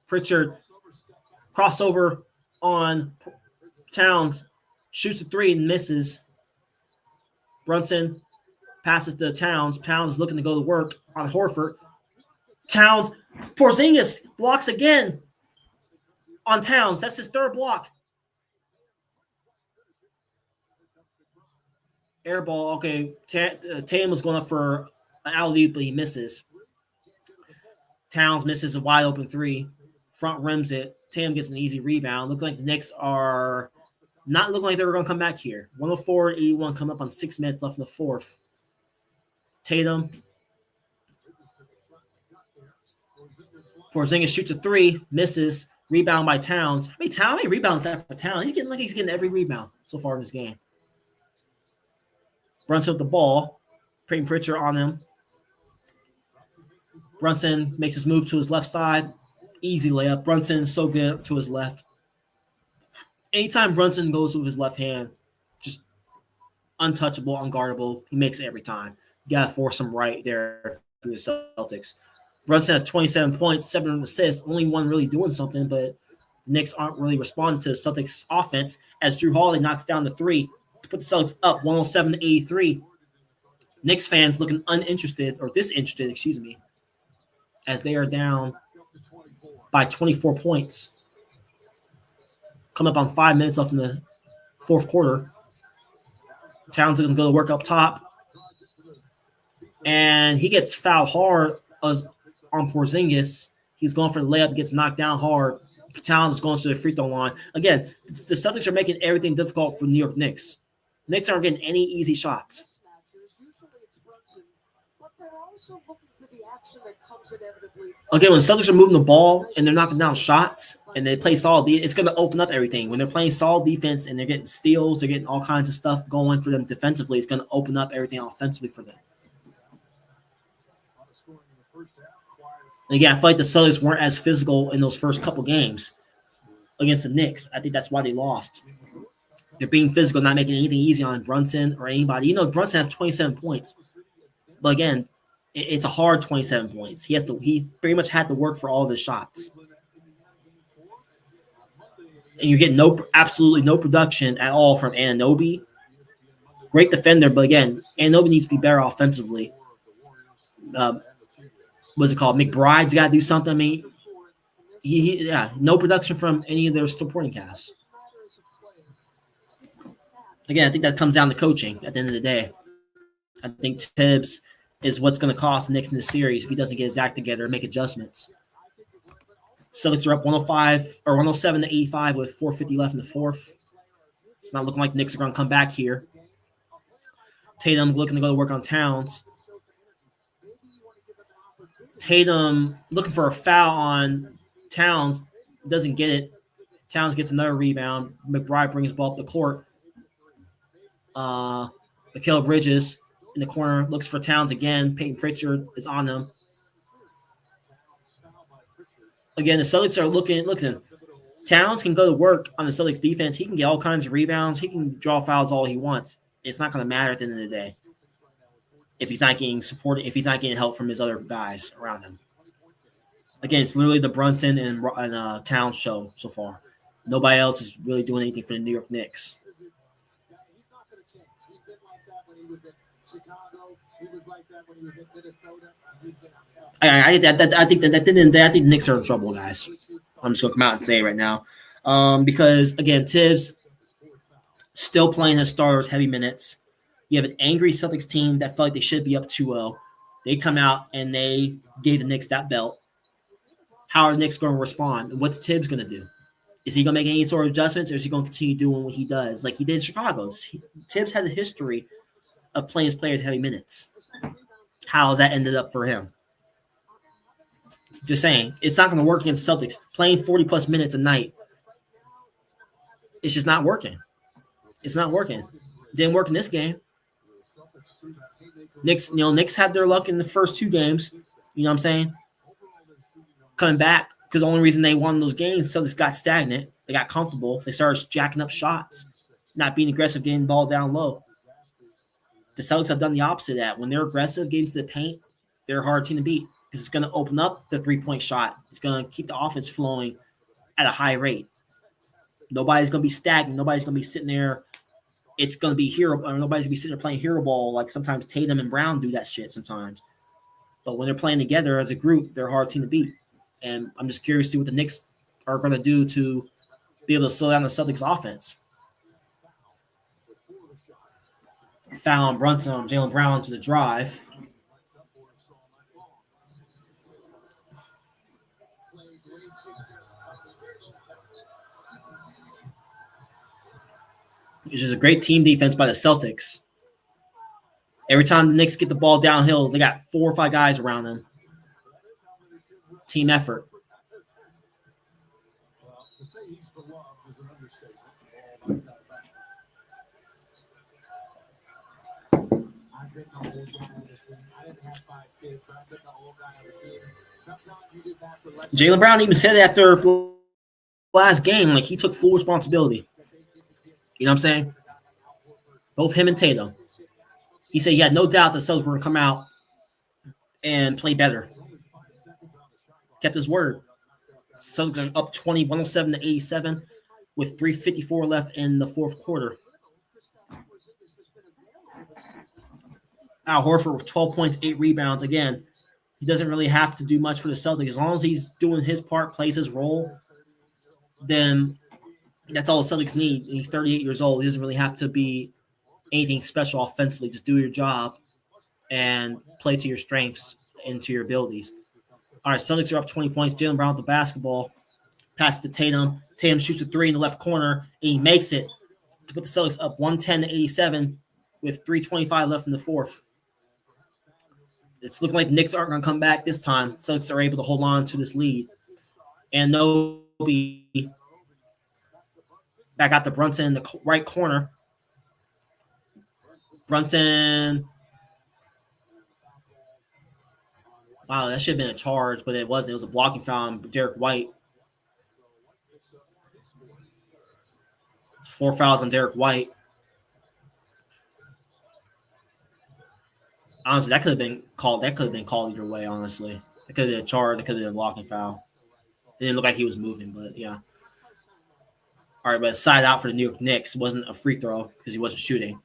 Speaker 1: Pritchard crossover on Towns, shoots a three and misses. Brunson passes to Towns. Towns is looking to go to work on Horford. Porzingis blocks again on Towns. That's his third block. Air ball. Okay, Tatum was going up for an alley-oop, but he misses. Towns misses a wide open three. Front rims it. Tatum gets an easy rebound. Looks like the Knicks are not looking like they were going to come back here. 104-81 come up on 6 minutes left in the fourth. Tatum. Porzingis shoots a three, misses. Rebound by Towns. How many rebounds is that for Towns? He's getting every rebound so far in this game. Brunson with the ball. Peyton Pritchard on him. Brunson makes his move to his left side. Easy layup. Brunson is so good to his left. Anytime Brunson goes with his left hand, just untouchable, unguardable. He makes it every time. You got to force him right there for the Celtics. Brunson has 27 points, 7 assists, only one really doing something, but the Knicks aren't really responding to the Celtics offense as Jrue Holiday knocks down the three to put the Celtics up 107-83. Knicks fans looking disinterested, as they are down by 24 points. Come up on 5 minutes left in the fourth quarter. Towns is going to go to work up top. And he gets fouled hard on Porzingis. He's going for the layup, gets knocked down hard. Towns is going to the free throw line. Again, the Celtics are making everything difficult for New York Knicks. Knicks aren't getting any easy shots. Again, when the Celtics are moving the ball and they're knocking down shots and they play solid, it's going to open up everything. When they're playing solid defense and they're getting steals, they're getting all kinds of stuff going for them defensively, it's going to open up everything offensively for them. And again, I feel like the Celtics weren't as physical in those first couple games against the Knicks. I think that's why they lost. They're being physical, not making anything easy on Brunson or anybody. Brunson has 27 points. But again, it's a hard 27 points. He pretty much had to work for all of his shots. And you're getting absolutely no production at all from Anunoby. Great defender, but again, Anunoby needs to be better offensively. What's it called? McBride's got to do something. No production from any of their supporting casts. Again, I think that comes down to coaching at the end of the day. I think Tibbs is what's going to cost the Knicks in this series if he doesn't get his act together and make adjustments. Celtics are up 107-85 with 4:50 left in the fourth. It's not looking like the Knicks are going to come back here. Tatum looking to go to work on Towns. Tatum looking for a foul on Towns doesn't get it. Towns gets another rebound. McBride brings the ball up the court. Mikal Bridges in the corner looks for Towns again. Peyton Pritchard is on him. Again, the Celtics are looking. Towns can go to work on the Celtics defense. He can get all kinds of rebounds. He can draw fouls all he wants. It's not going to matter at the end of the day if he's not getting supported, if he's not getting help from his other guys around him. Again, it's literally the Brunson and Towns show so far. Nobody else is really doing anything for the New York Knicks. I think the Knicks are in trouble, guys. I'm just gonna come out and say it right now, because again, Tibbs still playing his starters heavy minutes. You have an angry Celtics team that felt like they should be up 2-0. They come out and they gave the Knicks that belt. How are the Knicks going to respond? What's Tibbs going to do? Is he going to make any sort of adjustments, or is he going to continue doing what he does like he did in Chicago? Tibbs has a history of playing his players heavy minutes. How has that ended up for him? Just saying, it's not going to work against Celtics. Playing 40-plus minutes a night, it's just not working. It's not working. Didn't work in this game. Knicks had their luck in the first two games. You know what I'm saying? Coming back, because the only reason they won those games, Celtics got stagnant. They got comfortable. They started jacking up shots, not being aggressive, getting the ball down low. The Celtics have done the opposite of that. When they're aggressive, getting to the paint, they're a hard team to beat because it's going to open up the three-point shot. It's going to keep the offense flowing at a high rate. Nobody's going to be stagnant. Nobody's going to be sitting there. It's going to be hero, or nobody's going to be sitting there playing hero ball like sometimes Tatum and Brown do that shit sometimes. But when they're playing together as a group, they're a hard team to beat. And I'm just curious to see what the Knicks are going to do to be able to slow down the Celtics offense. Foul on Brunson on Jaylen Brown to the drive. Which is a great team defense by the Celtics. Every time the Knicks get the ball downhill, they got 4 or 5 guys around them. Team effort. Jaylen Brown even said it after last game, like he took full responsibility. You know what I'm saying? Both him and Tatum. He said he had no doubt that the Celtics were going to come out and play better. Kept his word. Celtics are up 20, 107-87 with 3:54 left in the fourth quarter. Al Horford with 12 points, 8 rebounds. Again, he doesn't really have to do much for the Celtics. As long as he's doing his part, plays his role, then that's all the Celtics need. He's 38 years old. He doesn't really have to be anything special offensively. Just do your job and play to your strengths and to your abilities. All right, Celtics are up 20 points. Jaylen Brown with the basketball. Pass to Tatum. Tatum shoots a 3 in the left corner, and he makes it to put the Celtics up 110-87 with 3:25 left in the fourth. It's looking like the Knicks aren't going to come back this time. Celtics are able to hold on to this lead. And Anunoby back out to Brunson in the right corner. Brunson. Wow, that should have been a charge, but it wasn't. It was a blocking foul on Derrick White. 4 fouls on Derrick White. Honestly, that could have been called. That could have been called either way. Honestly, it could have been a charge. It could have been a blocking foul. It didn't look like he was moving, but yeah. All right, but side out for the New York Knicks. It wasn't a free throw because he wasn't shooting.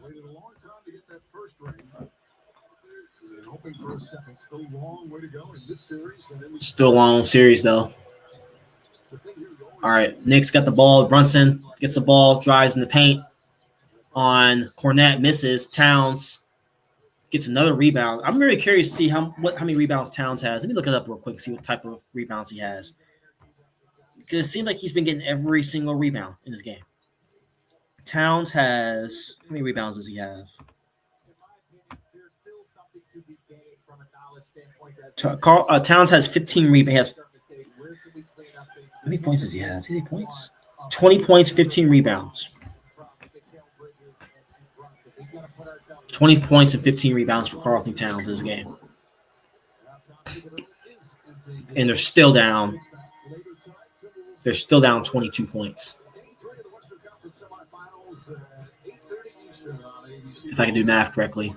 Speaker 2: Waited a long time to get that first ring. They're hoping for a second. Still a long way to go in this series.
Speaker 1: Still a long series, though. All right, Knicks got the ball. Brunson gets the ball, drives in the paint on Cornette, misses. Towns gets another rebound. I'm very curious to see how many rebounds Towns has. Let me look it up real quick, see what type of rebounds he has. Because it seems like he's been getting every single rebound in this game. Towns has – how many rebounds does he have? Towns has 15 rebounds. How many points does he have? 50 points? 20 points, 15 rebounds. 20 points and 15 rebounds for Karl-Anthony Towns this game. And they're still down. They're still down 22 points. If I can do math correctly.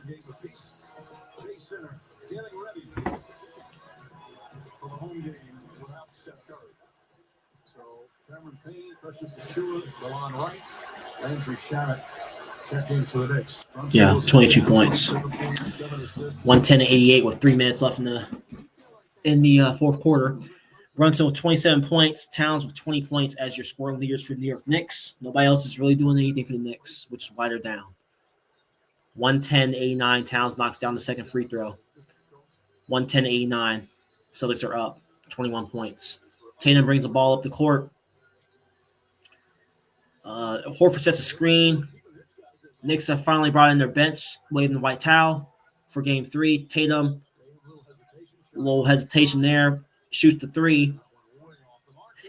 Speaker 1: Yeah, 22 points. 110-88 with 3 minutes left in the fourth quarter. Brunson with 27 points, Towns with 20 points as your scoring leaders for the New York Knicks. Nobody else is really doing anything for the Knicks, which is why they're down. 110-89, Towns knocks down the second free throw. 110-89, Celtics are up 21 points. Tatum brings the ball up the court. Horford sets a screen. Knicks have finally brought in their bench, waving the white towel for game 3. Tatum, a little hesitation there, shoots the 3. And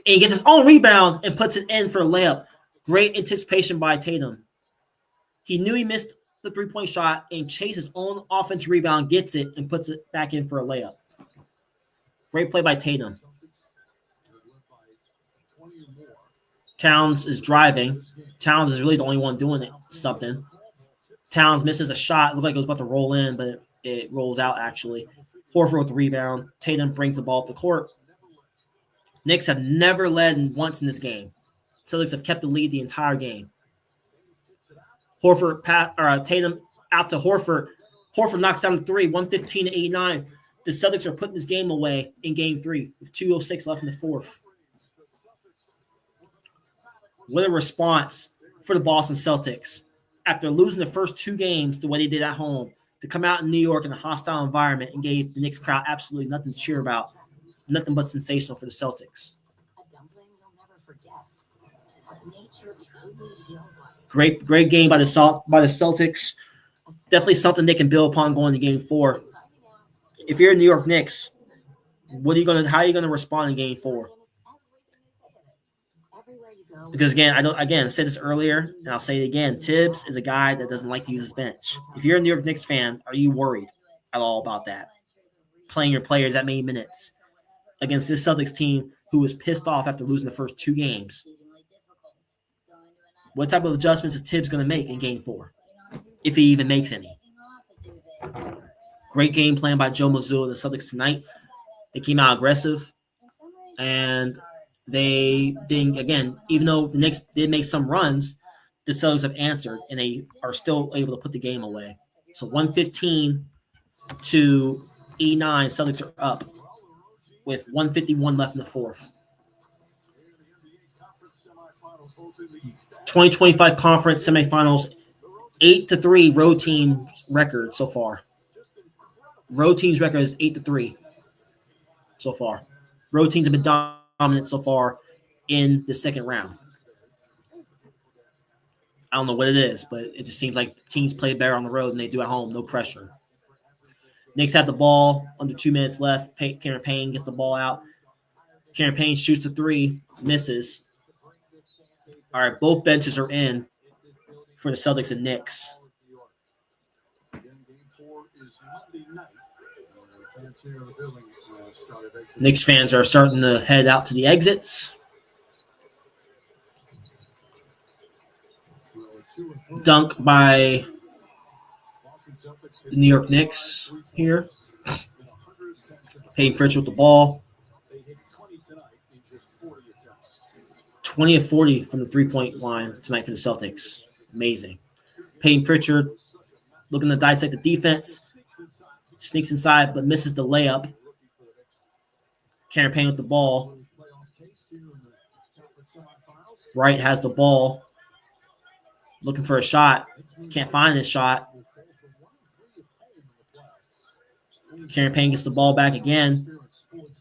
Speaker 1: he gets his own rebound and puts it in for a layup. Great anticipation by Tatum. He knew he missed the 3-point shot and chased his own offensive rebound, gets it, and puts it back in for a layup. Great play by Tatum. Towns is driving. Towns is really the only one doing something. Towns misses a shot. It looked like it was about to roll in, but it rolls out actually. Horford with the rebound. Tatum brings the ball up the court. Knicks have never led once in this game. Celtics have kept the lead the entire game. Tatum out to Horford. Horford knocks down the 3, 115-89. The Celtics are putting this game away in game 3 with 2:06 left in the fourth. What a response for the Boston Celtics. After losing the first 2 games the way they did at home, to come out in New York in a hostile environment and gave the Knicks crowd absolutely nothing to cheer about. Nothing but sensational for the Celtics. Great game by the Celtics. Definitely something they can build upon going to game 4. If you're New York Knicks, how are you gonna respond in game 4? Because I said this earlier, and I'll say it again. Tibbs is a guy that doesn't like to use his bench. If you're a New York Knicks fan, are you worried at all about that? Playing your players that many minutes against this Celtics team who was pissed off after losing the first 2 games. What type of adjustments is Tibbs going to make in game 4? If he even makes any. Great game plan by Joe Mazzulla and the Celtics tonight. They came out aggressive. And they didn't, again, even though the Knicks did make some runs, the Celtics have answered, and they are still able to put the game away. So 115-89, Celtics are up with 151 left in the fourth. 2025 conference semifinals, 8-3 road team record so far. Road team's record is 8-3 so far. Road teams have been dominant so far in the second round. I don't know what it is, but it just seems like teams play better on the road than they do at home. No pressure. Knicks have the ball, under 2 minutes left. Cameron Payne gets the ball out. Cameron Payne shoots the 3, misses. All right, both benches are in for the Celtics and Knicks. Knicks fans are starting to head out to the exits. Dunk by the New York Knicks here. Payton Pritchard with the ball. 20 of 40 from the three-point line tonight for the Celtics. Amazing. Payton Pritchard looking to dissect the defense. Sneaks inside but misses the layup. Cameron Payne with the ball. Wright has the ball. Looking for a shot. Can't find his shot. Cameron Payne gets the ball back again.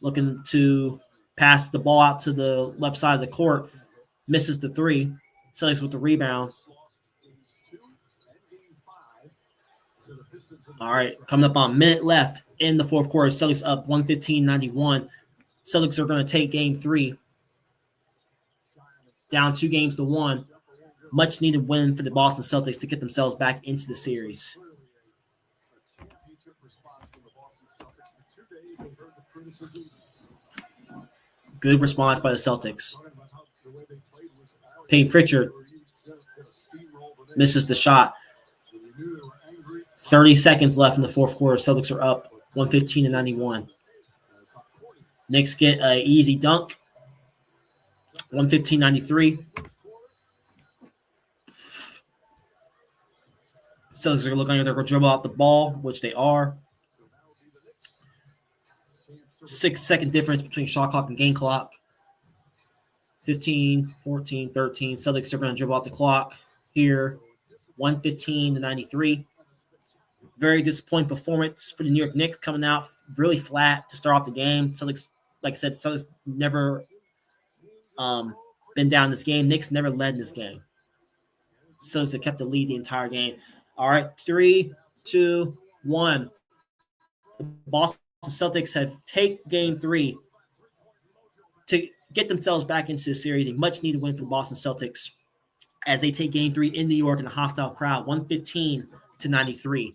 Speaker 1: Looking to pass the ball out to the left side of the court. Misses the 3. Celtics with the rebound. All right, coming up on a minute left in the fourth quarter. Celtics up 115-91. Celtics are going to take game 3 down 2-1. Much needed win for the Boston Celtics to get themselves back into the series. Good response by the Celtics. Payne Pritchard misses the shot. 30 seconds left in the fourth quarter. Celtics are up 115-91. Knicks get an easy dunk. 115-93. Celtics are looking like they're going to dribble out the ball, which they are. 6-second difference between shot clock and game clock. 15, 14, 13. Celtics are going to dribble out the clock here. 115-93. Very disappointing performance for the New York Knicks, coming out really flat to start off the game. Celtics, like I said, Celtics never been down this game. Knicks never led in this game. Celtics have kept the lead the entire game. All right, 3, 2, 1. The Boston Celtics have taken game 3 to get themselves back into the series. A much-needed win for the Boston Celtics as they take game 3 in New York in a hostile crowd, 115-93.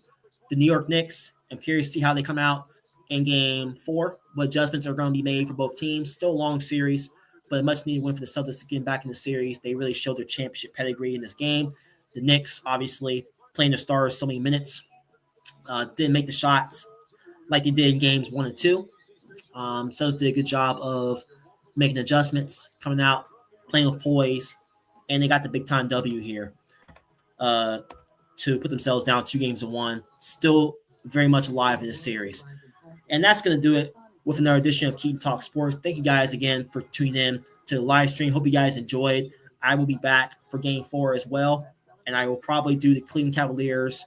Speaker 1: The New York Knicks, I'm curious to see how they come out in game 4. What adjustments are going to be made for both teams. Still a long series, but a much-needed win for the Celtics to get back in the series. They really showed their championship pedigree in this game. The Knicks, obviously, playing the Stars so many minutes. Didn't make the shots like they did in games 1 and 2. Celtics did a good job of making adjustments, coming out, playing with poise, and they got the big-time W here to put themselves down 2-1. Still very much alive in this series. And that's going to do it with another edition of Keaton Talks Sports. Thank you guys again for tuning in to the live stream. Hope you guys enjoyed. I will be back for game 4 as well, and I will probably do the Cleveland Cavaliers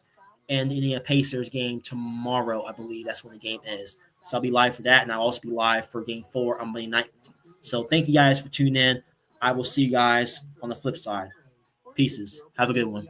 Speaker 1: and the Indiana Pacers game tomorrow. I believe that's when the game is. So I'll be live for that, and I'll also be live for game 4 on Monday night. So thank you guys for tuning in. I will see you guys on the flip side. Pieces. Have a good one.